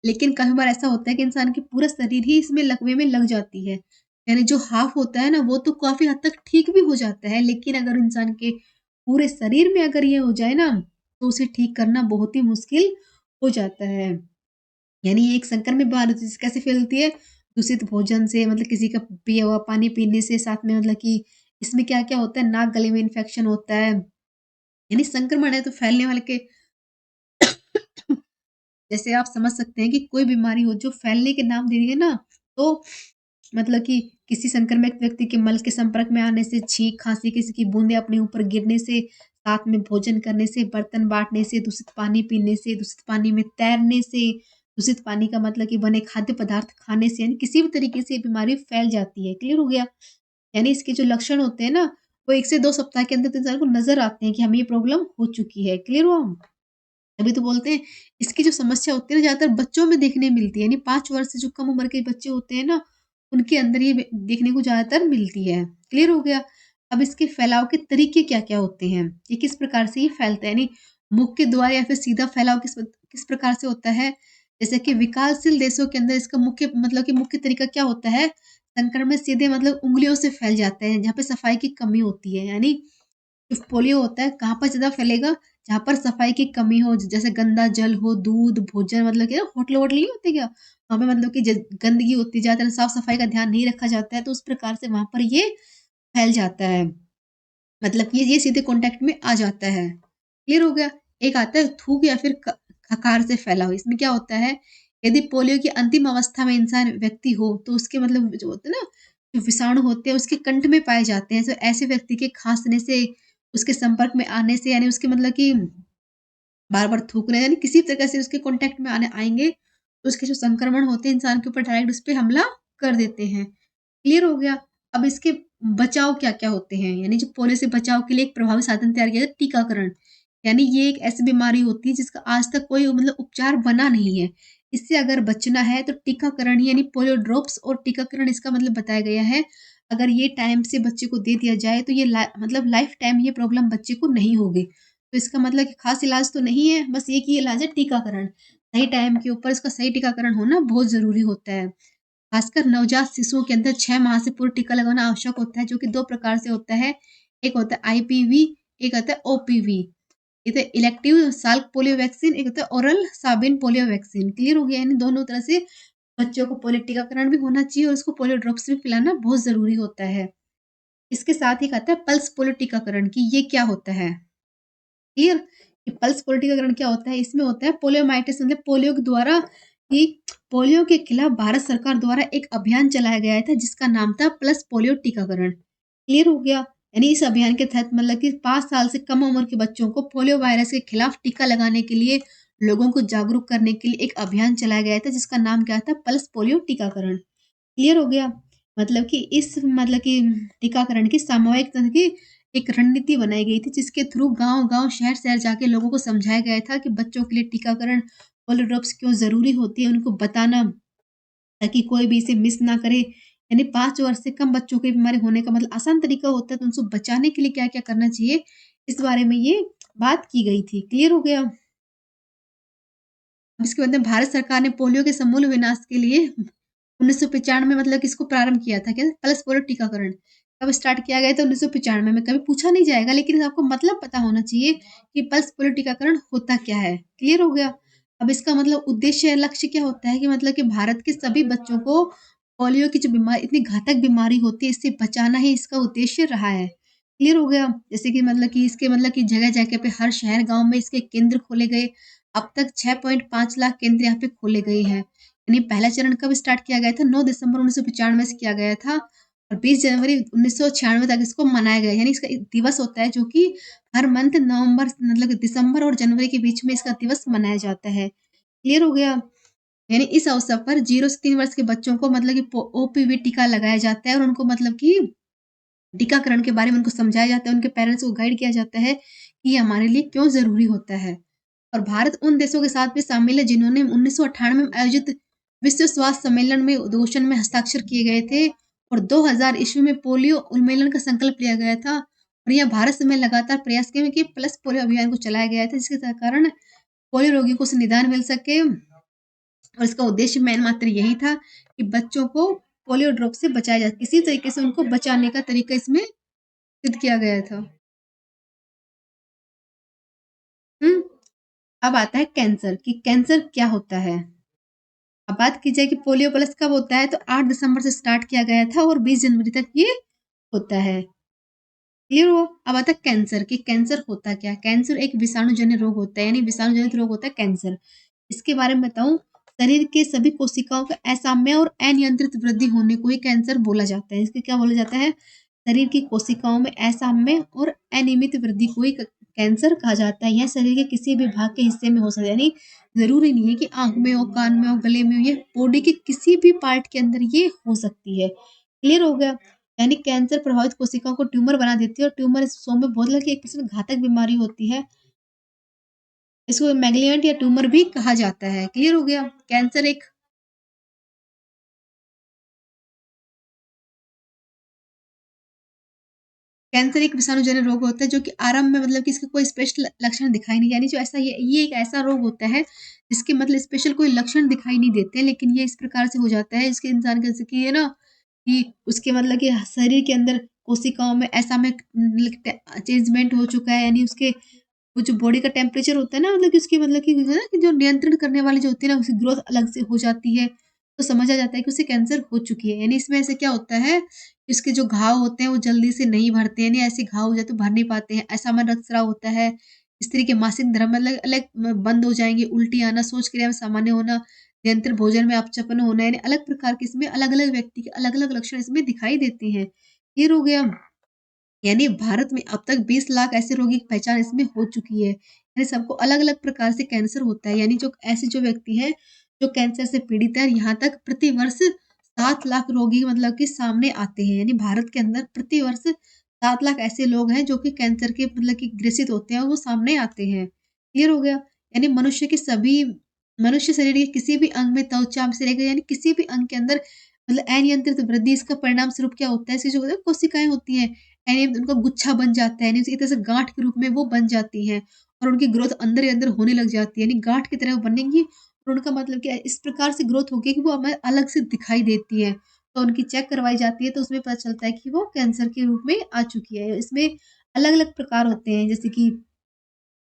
लेकिन कई बार ऐसा होता है कि इंसान की पूरा शरीर ही इसमें लकवे में लग जाती है। यानी जो हाफ़ होता है ना, वो तो काफ़ी हद तक ठीक भी हो जाता है, लेकिन अगर इंसान के पूरे शरीर में अगर ये हो जाए ना, तो उसे ठीक करना बहुत ही मुश्किल हो जाता है। यानी ये एक संक्रमित बीमारी होती है, कैसे फैलती है? दूषित भोजन से मतलब किसी का पिया हुआ पानी पीने से, साथ में मतलब कि इसमें क्या-क्या होता है, नाक गले में इन्फेक्शन होता है। यानी संक्रमण है तो फैलने वाले के जैसे आप समझ सकते हैं कि कोई बीमारी हो जो फैलने के नाम दे दिए ना, तो मतलब कि किसी संक्रमित व्यक्ति के मल के संपर्क में आने से, छींक, खाँसी, किसी की बूँदें अपने ऊपर गिरने से, साथ में भोजन करने से, बर्तन बाँटने से, दूषित पानी पीने से, दूषित पानी में तैरने से, दूषित पानी का मतलब कि बने खाद्य पदार्थ खाने से, यानी किसी भी तरीके से ये बीमारी फैल जाती है। क्लियर हो गया? यानी इसके जो लक्षण होते हैं ना, वो 1 से 2 सप्ताह के अंदर तो इंसान को नज़र आते हैं कि हमें ये प्रॉब्लम हो चुकी है। क्लियर हुआ? तभी तो बोलते हैं इसकी जो समस्या होती है ना ज़्यादातर बच्चों में देखने मिलती है, यानी 5 वर्ष से जो कम उम्र के बच्चे होते हैं ना, उनके अंदर ये देखने को ज़्यादातर मिलती है। क्लियर हो गया? अब इसके फैलाव के तरीके क्या-क्या होते हैं? ये किस प्रकार से ये फैलता है? यानी मुख के द्वारा या फिर सीधा फैलाव किस प्रकार से होता है? जैसे कि विकासशील देशों के अंदर इसका मुख्य मतलब कि मुख्य तरीका क्या होता है? संक्रमण सीधे मतलब उँगलियों से फैल जाते हैं, जहाँ पे सफाई की कमी होती है। यानी जो पोलियो होता है कहाँ पर ज़्यादा फैलेगा? जहाँ पर सफाई की कमी हो, जैसे गंदा जल हो, दूध, भोजन मतलब कि ना होटल-वोटल नहीं होते क्या? वहाँ पे मतलब कि ज गंदगी होती है, ज़्यादातर साफ-सफाई का ध्यान नहीं रखा जाता है, तो उस प्रकार से वहाँ पर ये फैल जाता है। मतलब कि ये सीधे कॉन्टैक्ट में आ जाता है। क्लियर हो गया? एक आता है थूक या फिर खकार से फैला हुआ। इसमें क्या होता है, यदि पोलियो की अंतिम अवस्था में इंसान व्यक्ति हो, तो उसके मतलब जो होते हैं ना, जो विषाणु होते हैं उसके कंठ में पाए जाते हैं। तो ऐसे व्यक्ति के खाँसने से, उसके संपर्क में आने से यानी उसके मतलब कि बार-बार थूकने यानी किसी तरह से उसके कॉन्टैक्ट में आएँगे, तो उसके जो संक्रमण होते हैं इंसान के ऊपर डायरेक्ट उस पे हमला कर देते हैं। क्लियर हो गया? अब इसके बचाव क्या-क्या होते हैं? यानी जो पोलियो से बचाव के लिए एक प्रभावी साधन तैयार किया गया टीकाकरण। यानी ये एक ऐसी बीमारी होती है जिसका आज तक कोई मतलब उपचार बना नहीं है। इससे अगर बचना है तो टीकाकरण ही यानी पोलियो ड्रॉप्स और टीकाकरण इसका मतलब बताया गया है। अगर ये टाइम से बच्चे को दे दिया जाए तो ये मतलब लाइफ टाइम ये प्रॉब्लम बच्चे को नहीं होगी। तो इसका मतलब कि खास इलाज तो नहीं है, बस एक ही इलाज है टीकाकरण। सही टाइम के ऊपर इसका सही टीकाकरण होना बहुत ज़रूरी होता है। खासकर नवजात शिशुओं के अंदर 6 माह से पूर्व टीका लगाना आवश्यक होता है, जो कि 2 प्रकार से होता है। एक होता है आईपीवी, एक होता है ओपीवी। एक तो इलेक्टिव साल्क पोलियो वैक्सीन, एक होता है ओरल साबिन पोलियो वैक्सीन। क्लियर हो गया? यानी दोनों तरह से बच्चों को पोलियो टीकाकरण भी होना चाहिए और उसको पोलियो ड्रॉप्स भी पिलाना बहुत ज़रूरी होता है। इसके साथ ही आता है पल्स पोलियो टीकाकरण कि ये क्या होता है? क्लियर? कि पल्स पोलियो टीकाकरण क्या होता है? इसमें होता है पोलियोमाइटिस मतलब पोलियो के द्वारा कि पोलियो के खिलाफ भारत सरकार द्वारा एक अभियान चलाया गया था जिसका नाम था प्लस पोलियो टीकाकरण। क्लियर हो गया? यानी इस अभियान के तहत मतलब कि 5 साल से कम उम्र के बच्चों को पोलियो वायरस के खिलाफ टीका लगाने के लिए लोगों को जागरूक करने के लिए एक अभियान चलाया गया था जिसका नाम क्या था? पल्स पोलियो टीकाकरण। क्लियर हो गया? मतलब कि इस मतलब कि टीकाकरण की सामूहिक तरह की एक रणनीति बनाई गई थी जिसके थ्रू गाँव-गाँव, शहर-शहर जाके लोगों को समझाया गया था कि बच्चों के लिए टीकाकरण पोलियो ड्रॉप्स क्यों ज़रूरी होती है, उनको बताना ताकि कोई भी इसे मिस ना करे। यानी 5 वर्ष से कम बच्चों को ये बीमारी होने का मतलब आसान तरीका होता है, तो उनको बचाने के लिए क्या-क्या करना चाहिए, इस बारे में ये बात की गई थी। क्लियर हो गया? अब इसके बाद में भारत सरकार ने पोलियो के समूल विनाश के लिए 1995 में मतलब किसको प्रारंभ किया था क्या? पल्स पोलियो टीकाकरण कब स्टार्ट किया गया था? 1995 में। कभी पूछा नहीं जाएगा, लेकिन आपको मतलब पता होना चाहिए कि पल्स पोलियो टीकाकरण होता क्या है। क्लियर हो गया? अब इसका मतलब उद्देश्य या लक्ष्य क्या होता है कि मतलब कि भारत के सभी बच्चों को पोलियो की जो बीमारी, इतनी घातक बीमारी होती है, इससे बचाना ही इसका उद्देश्य रहा है। क्लियर हो गया? जैसे कि मतलब कि इसके मतलब कि जगह-जगह पे हर शहर गाँव में इसके केंद्र खोले गए। अब तक 6.5 लाख केंद्र यहाँ पे खोले गए हैं। यानी पहला चरण कब स्टार्ट किया गया था? 9 दिसंबर 1995 से किया गया था और 20 जनवरी 1996 तक इसको मनाया गया। यानी इसका एक दिवस होता है जो कि हर मंथ नवंबर मतलब कि दिसंबर और जनवरी के बीच में इसका दिवस मनाया जाता है। क्लियर हो गया? यानी इस अवसर पर 0 से 3 वर्ष के बच्चों को मतलब कि ओपीवी टीका लगाया जाता है और उनको मतलब कि टीकाकरण के बारे में उनको समझाया जाता है, उनके पेरेंट्स को गाइड किया जाता है कि ये हमारे लिए क्यों ज़रूरी होता है। और भारत उन देशों के साथ भी शामिल है जिन्होंने 1998 में आयोजित विश्व स्वास्थ्य सम्मेलन में उद्घोषण में हस्ताक्षर किए गए थे और 2000 ईस्वी में पोलियो उन्मूलन का संकल्प लिया गया था और यह भारत से में लगातार प्रयास किए कि प्लस पोलियो अभियान को चलाया गया था, जिसके कारण पोलियो रोगियों को उसे निदान मिल सके और इसका उद्देश्य मेन मात्र यही था कि बच्चों को पोलियो ड्रॉप से बचाया जाए, किसी तरीके से उनको बचाने का तरीका इसमें सिद्ध किया गया था। हम्म। अब आता है कैंसर कि कैंसर क्या होता है। अब बात की जाए कि पोलियो प्लस कब होता है, तो 8 दिसंबर से स्टार्ट किया गया था और 20 जनवरी तक ये होता है। क्लियर हो? अब आता है कैंसर कि कैंसर होता क्या है। कैंसर एक विषाणुजन्य रोग होता है, यानी विषाणु जनित रोग होता है कैंसर। इसके बारे में बताऊं, शरीर के सभी कोशिकाओं का असाम्य और अनियंत्रित वृद्धि होने को ही कैंसर बोला जाता है। इसके क्या बोला जाता है? शरीर की कोशिकाओं में असाम्य और अनियमित वृद्धि को ही कैंसर कहा जाता है। यह शरीर के किसी भी भाग के हिस्से में हो सकता है, यानी जरूरी नहीं है कि आंख में हो, कान में हो, गले में हो, ये बॉडी के किसी भी पार्ट के अंदर ये हो सकती है। क्लियर हो गया? यानी कैंसर प्रभावित कोशिकाओं को ट्यूमर बना देती है और ट्यूमर इस फॉर्म में बहुत लड़के एक किस्म की घातक बीमारी होती है। इसको मैग्लियंट या ट्यूमर भी कहा जाता है। क्लियर हो गया? कैंसर एक कैंसर एक विषाणुजन्य रोग होता है जो कि आरंभ में मतलब कि इसके कोई स्पेशल लक्षण दिखाई नहीं, यानी जो ऐसा ये एक ऐसा रोग होता है जिसके मतलब स्पेशल कोई लक्षण दिखाई नहीं देते, लेकिन ये इस प्रकार से हो जाता है इसके इंसान के, जैसे कि ये ना कि उसके मतलब कि शरीर के अंदर कोशिकाओं में ऐसा में चेंजमेंट हो चुका है, यानी उसके वो जो बॉडी का टेम्परेचर होता है ना, मतलब कि उसकी मतलब कि ना कि जो नियंत्रण करने वाली जो होती है ना, उसकी ग्रोथ अलग से हो जाती है, तो समझा जाता है कि उसे कैंसर हो चुकी है। यानी इसमें ऐसे क्या होता है, इसके जो घाव होते हैं वो जल्दी से नहीं भरते हैं, यानी ऐसे घाव हो जाए तो भर नहीं पाते हैं। ऐसा में रक्तस्राव होता है, स्त्री के मासिक धर्म अलग अलग बंद हो जाएंगे, उल्टी आना, सोच क्रिया में सामान्य होना, नियंत्रण भोजन में अपचपन होना, यानी अलग प्रकार के इसमें अलग अलग व्यक्ति के अलग अलग लक्षण इसमें दिखाई देते हैं। ये हो गया। यानी भारत में अब तक 20 लाख ऐसे रोगी की पहचान इसमें हो चुकी है। यानी सबको अलग-अलग प्रकार से कैंसर होता है। यानी जो ऐसे जो व्यक्ति हैं, जो कैंसर से पीड़ित है, यहाँ तक प्रति वर्ष 7 लाख रोगी मतलब कि सामने आते हैं। यानी भारत के अंदर प्रति वर्ष 7 लाख ऐसे लोग हैं जो कि कैंसर के मतलब कि ग्रसित होते हैं और वो सामने आते हैं। क्लियर हो गया? यानी मनुष्य शरीर के किसी भी अंग में त्वचा से लेकर यानी किसी भी अंग के अंदर मतलब अनियंत्रित वृद्धि, इसका परिणाम स्वरूप क्या होता है, इसकी जो कोशिकाएँ होती हैं, यानी उनका गुच्छा बन जाता है, यानी एक तरह से गाँठ के रूप में वो बन जाती हैं और उनकी ग्रोथ अंदर ही अंदर होने लग जाती है, यानी गाँठ की तरह वो बनेंगी और उनका मतलब क्या है, इस प्रकार से ग्रोथ होगी कि वो हमें अलग से दिखाई देती है। तो उनकी चेक करवाई जाती है तो उसमें पता चलता है कि वो कैंसर के रूप में आ चुकी है। इसमें अलग-अलग प्रकार होते हैं, जैसे कि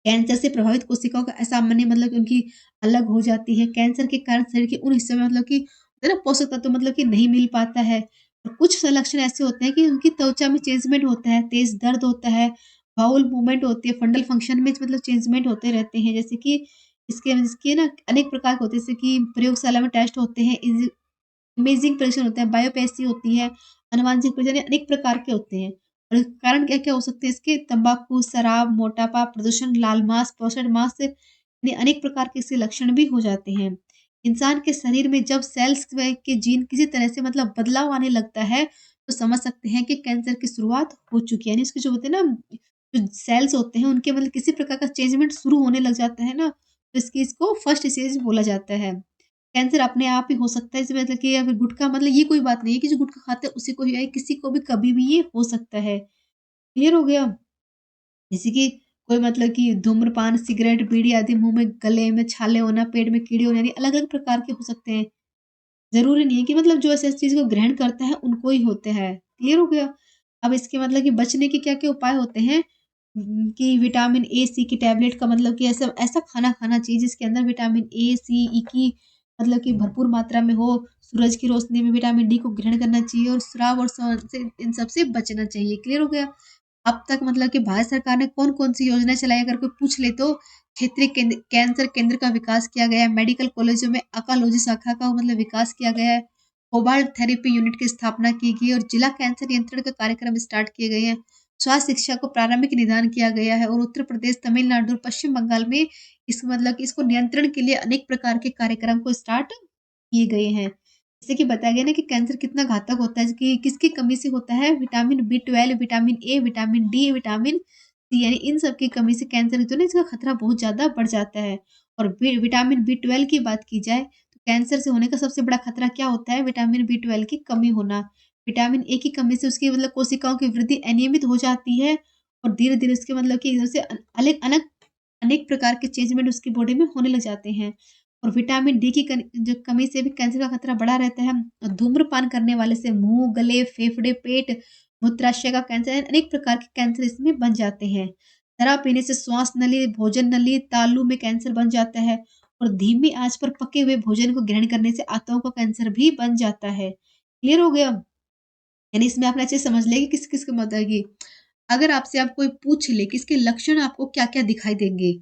कैंसर से प्रभावित कोशिकाओं का असामान्य मतलब कि उनकी अलग हो जाती है। कैंसर के कारण शरीर के उन हिस्सों में मतलब कि होता है ना पोषक तत्व मतलब कि नहीं मिल पाता है। और कुछ लक्षण ऐसे होते हैं कि उनकी त्वचा में चेंजमेंट होता है, तेज़ दर्द होता है, बाउल मूवमेंट होती है, फंडल फंक्शन में मतलब चेंजमेंट होते रहते हैं। जैसे कि इसके ना अनेक प्रकार के होते हैं, जैसे कि प्रयोगशाला में टेस्ट होते हैं, इमेजिंग परीक्षण होता है, बायोप्सी होती है, आनुवांशिक परीक्षण, यानी अनेक प्रकार के होते हैं। और कारण क्या-क्या हो सकते हैं इसके? तंबाकू, शराब, मोटापा, प्रदूषण, लाल मांस, प्रोसेस्ड मांस यानी अनेक प्रकार के इसके लक्षण भी हो जाते हैं। इंसान के शरीर में जब सेल्स के जीन किसी तरह से मतलब बदलाव आने लगता है, तो समझ सकते हैं कि कैंसर की शुरुआत हो चुकी है। यानी इसके जो होते हैं ना, जो सेल्स होते हैं उनके मतलब किसी प्रकार का चेंजमेंट शुरू होने लग जाता है ना, तो इसको फर्स्ट स्टेज बोला जाता है। कैंसर अपने आप ही हो सकता है, इसमें मतलब कि या फिर गुटखा मतलब ये कोई बात नहीं है कि जो गुटखा खाता है उसी को ही है, किसी को भी कभी भी ये हो सकता है। क्लियर हो गया? जैसे कि कोई मतलब कि धूम्रपान, सिगरेट, बीड़ी आदि मुँह में, गले में छाले होना, पेट में कीड़े होना, यानी अलग-अलग प्रकार के हो सकते हैं। ज़रूरी नहीं है कि मतलब जो ऐसी चीज़ को ग्रहण करता है उनको ही होते हैं। क्लियर हो गया? अब इसके मतलब कि बचने के क्या-क्या उपाय होते हैं कि विटामिन ए, सी की टैबलेट का मतलब कि ऐसा ऐसा खाना खाना चाहिए जिसके अंदर विटामिन ए, सी, ई की मतलब कि भरपूर मात्रा में हो। सूरज की रोशनी में विटामिन डी को ग्रहण करना चाहिए और स्राव और श्वसन से इन सब से बचना चाहिए। क्लियर हो गया? अब तक मतलब कि भारत सरकार ने कौन-कौन सी योजना चलाई अगर कोई पूछ ले तो क्षेत्रीय कैंसर केंद्र का विकास किया गया है, मेडिकल कॉलेजों में ऑन्कोलॉजी शाखा का मतलब विकास किया गया है, कोबाल्ट थेरेपी यूनिट की स्थापना की गई है और जिला कैंसर नियंत्रण का कार्यक्रम स्टार्ट किए गए हैं। स्वास्थ्य शिक्षा को प्रारंभिक निदान किया गया है और उत्तर प्रदेश, तमिलनाडु और पश्चिम बंगाल में इस मतलब कि इसको नियंत्रण के लिए अनेक प्रकार के कार्यक्रम को स्टार्ट किए गए हैं। जैसे कि बताया गया ना कि कैंसर कितना घातक होता है कि किसकी कमी से होता है विटामिन बी12, vitamin A, vitamin D, vitamin C यानी इन सब की कमी से कैंसर जो है ना इसका खतरा बहुत ज़्यादा बढ़ जाता है। और विटामिन बी12 की बात की जाए तो कैंसर से होने का सबसे बड़ा खतरा क्या होता है विटामिन बी12 की कमी होना। विटामिन ए की कमी से उसकी मतलब कोशिकाओं की वृद्धि अनियमित हो जाती है और धीरे-धीरे उसके मतलब कि इधर से अनेक प्रकार के चेंजमेंट उसकी बॉडी में होने लग जाते हैं। और विटामिन डी की जो कमी से भी कैंसर का खतरा बढ़ा रहता है। धूम्रपान करने वाले से मुँह, गले, फेफड़े, पेट, मूत्राशय का कैंसर अनेक प्रकार के कैंसर इसमें बन जाते हैं। शराब पीने से श्वास नली, भोजन नली, तालू में कैंसर बन जाता है और धीमी आँच पर पके हुए भोजन को ग्रहण करने से आंतों का कैंसर भी बन जाता है। क्लियर हो गया? यानी इसमें आपने अच्छे से समझ लिया कि किस-किस को मतलब कि अगर आपसे आप कोई पूछ ले कि इसके लक्षण आपको क्या-क्या दिखाई देंगे?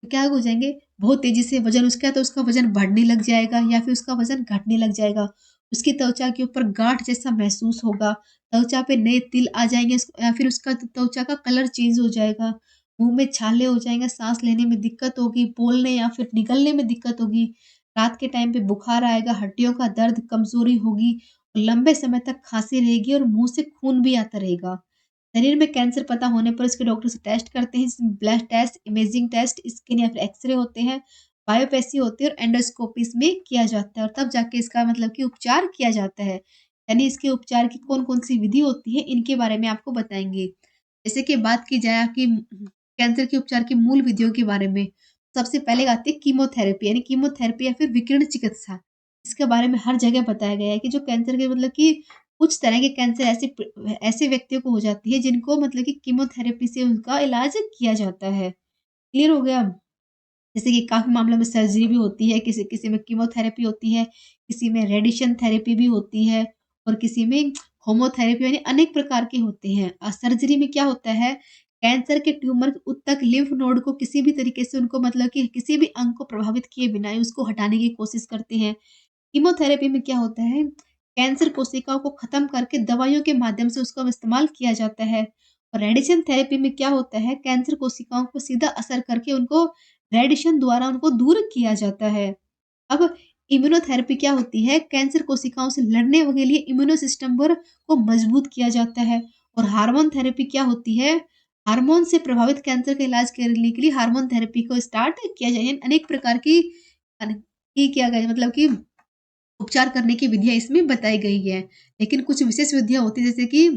तो क्या हो जाएँगे? बहुत तेज़ी से वज़न उसका है तो उसका वज़न बढ़ने लग जाएगा या फिर उसका वज़न घटने लग जाएगा। उसकी त्वचा के ऊपर गाँठ जैसा महसूस होगा, त्वचा पे नए तिल आ जाएँगे या फिर उसका त्वचा का कलर चेंज हो जाएगा, मुँह में छाले हो जाएँगे, साँस लेने में दिक्कत होगी, बोलने या फिर निगलने में दिक्कत होगी, रात के टाइम पे बुखार आएगा, हड्डियों का दर्द, कमज़ोरी होगी, लंबे समय तक खाँसी रहेगी और मुँह से खून भी आता रहेगा। शरीर में कैंसर पता होने पर उसके डॉक्टर से टेस्ट करते हैं जिसमें blood test, imaging test, skin या फिर एक्स-रे होते हैं, बायोप्सी होती है और एंडोस्कोपी इसमें किया जाता है और तब जाके इसका मतलब कि उपचार किया जाता है। यानी इसके उपचार की कौन-कौन सी विधि होती है, इनके बारे में आपको बताएँगे। जैसे कि बात की जाए कि कैंसर के उपचार की मूल विधियों के बारे में, सबसे पहले आती है कीमोथेरेपी यानी कीमोथेरेपी या फिर विकिरण चिकित्सा। इसके बारे में हर जगह बताया गया है कि जो कैंसर के मतलब कि कुछ तरह के कैंसर ऐसे व्यक्तियों को हो जाती है जिनको मतलब कि कीमोथेरेपी से उनका इलाज किया जाता है। क्लियर हो गया? जैसे कि काफ़ी मामलों में सर्जरी भी होती है, किसी में कीमोथेरेपी होती है, किसी में रेडिएशन थेरेपी भी होती है और किसी में होमोथेरेपी यानी अनेक प्रकार के होते हैं। सर्जरी में क्या होता है, कैंसर के ट्यूमर ऊतक, लिम्फ नोड को किसी भी तरीके से उनको मतलब कि किसी भी अंग को प्रभावित किए बिना ही उसको हटाने की कोशिश करते हैं। कीमोथेरेपी में क्या होता है, कैंसर कोशिकाओं को खत्म करके दवाइयों के माध्यम से उसका इस्तेमाल किया जाता है। और रेडिएशन थेरेपी में क्या होता है, कैंसर कोशिकाओं को सीधा असर करके उनको रेडिएशन द्वारा उनको दूर किया जाता है। अब इम्यूनोथेरेपी क्या होती है, कैंसर कोशिकाओं से लड़ने के लिए इम्यूनो सिस्टम पर को मजबूत किया जाता है। और हार्मोन थेरेपी क्या होती है, हार्मोन से प्रभावित कैंसर का इलाज करने के लिए हार्मोन थेरेपी को स्टार्ट किया जाए। अनेक प्रकार की किया गया मतलब कि उपचार करने की विधियाँ इसमें बताई गई हैं। लेकिन कुछ विशेष विधियाँ होती हैं जैसे कि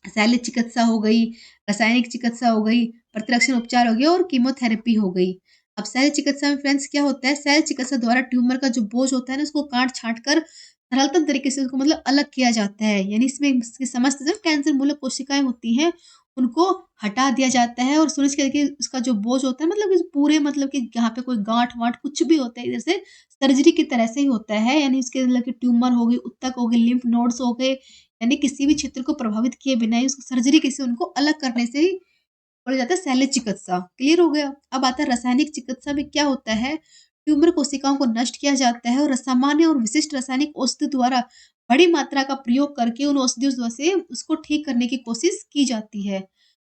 शल्य चिकित्सा हो गई, रासायनिक चिकित्सा हो गई, प्रतिरक्षण उपचार हो गया और कीमोथेरेपी हो गई। अब शल्य चिकित्सा में फ्रेंड्स क्या होता है, शल्य चिकित्सा द्वारा ट्यूमर का जो बोझ होता है ना उसको काट-छाँट कर सरलतम तरीके से उसको मतलब अलग किया जाता है। यानी इसमें इसके समस्त जो कैंसर मूलक कोशिकाएँ होती हैं, उनको हटा दिया जाता है और सुनिश्चित करके उसका जो बोझ होता है मतलब इस पूरे मतलब कि जहाँ पे कोई गाँठ-वाँठ कुछ भी होता है इधर से सर्जरी की तरह से ही होता है। यानी इसके मतलब कि ट्यूमर हो गई, ऊतक हो गए, लिम्फ नोड्स हो गए, यानी किसी भी क्षेत्र को प्रभावित किए बिना ही उसको सर्जरी से उनको अलग करने से ही बोला जाता है शल्य चिकित्सा। क्लियर हो गया? अब आता है रासायनिक चिकित्सा में क्या होता है, ट्यूमर कोशिकाओं को नष्ट किया जाता है और सामान्य और विशिष्ट रासायनिक औषधि द्वारा बड़ी मात्रा का प्रयोग करके उन औषधियों से उसको ठीक करने की कोशिश की जाती है।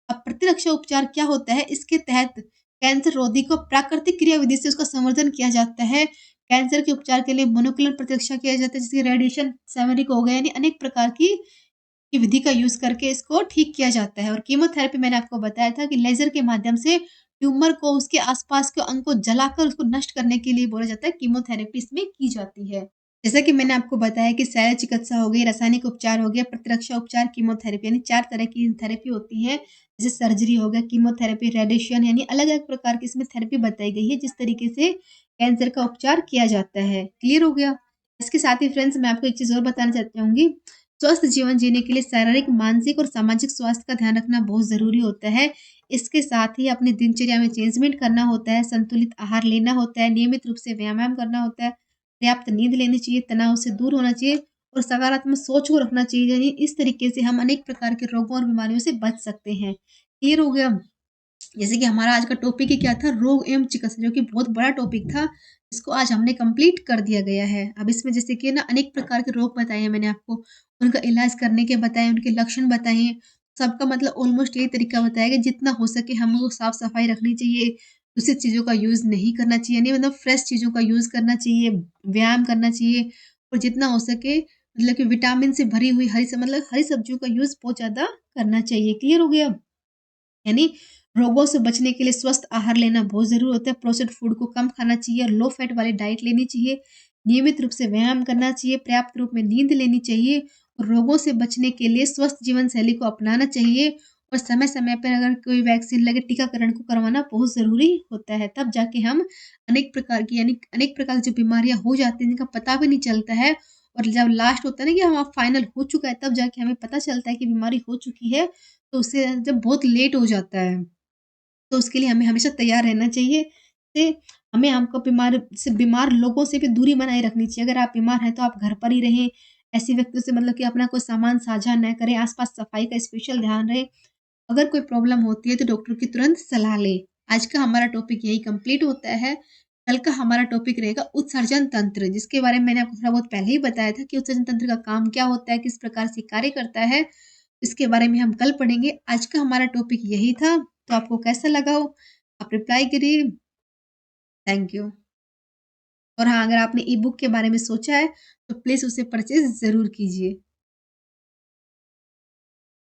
अब प्रतिरक्षा उपचार क्या होता है, इसके तहत कैंसर रोधी को प्राकृतिक क्रिया विधि से उसका संवर्धन किया जाता है। कैंसर के उपचार के लिए मोनोक्लोनल प्रतिरक्षा किया जाता है जैसे रेडिएशन, सेमेरिक हो गया यानी अनेक प्रकार की विधि का यूज़ करके इसको ठीक किया जाता है। और कीमोथेरेपी मैंने आपको बताया था कि लेज़र के माध्यम से ट्यूमर को उसके आस-पास के अंग को जलाकर उसको नष्ट करने के लिए बोला जाता है कीमोथेरेपी इसमें की जाती है। जैसा कि मैंने आपको बताया कि शल्य चिकित्सा हो गई, रासायनिक उपचार हो गया, प्रतिरक्षा उपचार, कीमोथेरेपी यानी 4 तरह की थेरेपी होती है। जैसे सर्जरी हो गया, कीमोथेरेपी, रेडिएशन यानी अलग-अलग प्रकार की इसमें थेरेपी बताई गई है जिस तरीके से कैंसर का उपचार किया जाता है। क्लियर हो गया? इसके साथ ही फ्रेंड्स मैं आपको एक चीज़ और बताना चाहती हूँगी, स्वस्थ जीवन जीने के लिए शारीरिक, मानसिक और सामाजिक स्वास्थ्य का ध्यान रखना बहुत ज़रूरी होता है। इसके साथ ही अपनी दिनचर्या में चेंजमेंट करना होता है, संतुलित आहार लेना होता है, नियमित रूप से व्यायाम करना होता है, पर्याप्त नींद लेनी चाहिए, तनाव से दूर होना चाहिए और सकारात्मक सोच को रखना चाहिए। यानी इस तरीके से हम अनेक प्रकार के रोगों और बीमारियों से बच सकते हैं। क्लियर हो गया? जैसे कि हमारा आज का टॉपिक ही क्या था, रोग एवं चिकित्सा, जो कि बहुत बड़ा टॉपिक था, इसको आज हमने कंप्लीट कर दिया गया है। अब इसमें जैसे कि ना अनेक प्रकार के रोग बताए हैं मैंने आपको, उनका इलाज करने के बताए, उनके लक्षण बताए हैं। सबका मतलब ऑलमोस्ट यही तरीका बताया कि जितना हो सके हमको साफ-सफाई रखनी चाहिए, दूषित चीज़ों का यूज़ नहीं करना चाहिए, यानी मतलब फ्रेश चीज़ों का यूज़ करना चाहिए, व्यायाम करना चाहिए और जितना हो सके मतलब कि विटामिन से भरी हुई हरी सब्जियों का यूज़ बहुत ज़्यादा करना चाहिए। क्लियर हो गया? यानी रोगों से बचने के लिए स्वस्थ आहार लेना बहुत ज़रूरी होता है। प्रोसेस्ड फूड को कम खाना चाहिए और लो फैट वाली डाइट लेनी चाहिए। नियमित रूप से व्यायाम करना चाहिए, पर्याप्त रूप में नींद लेनी चाहिए और रोगों से बचने के लिए स्वस्थ जीवन शैली को अपनाना चाहिए और समय-समय पर अगर कोई वैक्सीन लगे, टीकाकरण को करवाना बहुत ज़रूरी होता है। तब जाके हम अनेक प्रकार की जो बीमारियाँ हो जाती हैं, जिनका पता भी नहीं चलता है और जब लास्ट होता है ना कि हाँ, फाइनल हो चुका है, तब जाके हमें पता चलता है कि बीमारी हो चुकी है, तो उससे जब बहुत लेट हो जाता है, तो उसके लिए हमें हमेशा तैयार रहना चाहिए। से हमें हमको बीमार लोगों से भी दूरी बनाए रखनी चाहिए। अगर आप बीमार हैं, तो आप घर पर ही रहें। ऐसे व्यक्तियों से मतलब कि अपना कोई सामान साझा ना करें, आस-पास सफाई का स्पेशल ध्यान रहे। अगर कोई प्रॉब्लम होती है, तो डॉक्टर की तुरंत सलाह लें। आज का हमारा टॉपिक यही कंप्लीट होता है। कल का हमारा टॉपिक रहेगा उत्सर्जन तंत्र, जिसके बारे में मैंने आपको थोड़ा बहुत पहले ही बताया था कि उत्सर्जन तंत्र का काम क्या होता है, किस प्रकार से कार्य करता है। इसके बारे में हम कल पढ़ेंगे। आज का हमारा टॉपिक यही था, तो आपको कैसा लगा हो? आप रिप्लाई करिए। Thank you. और हाँ, अगर आपने ई बुक के बारे में सोचा है, तो प्लीज़ उसे परचेज़ ज़रूर कीजिए।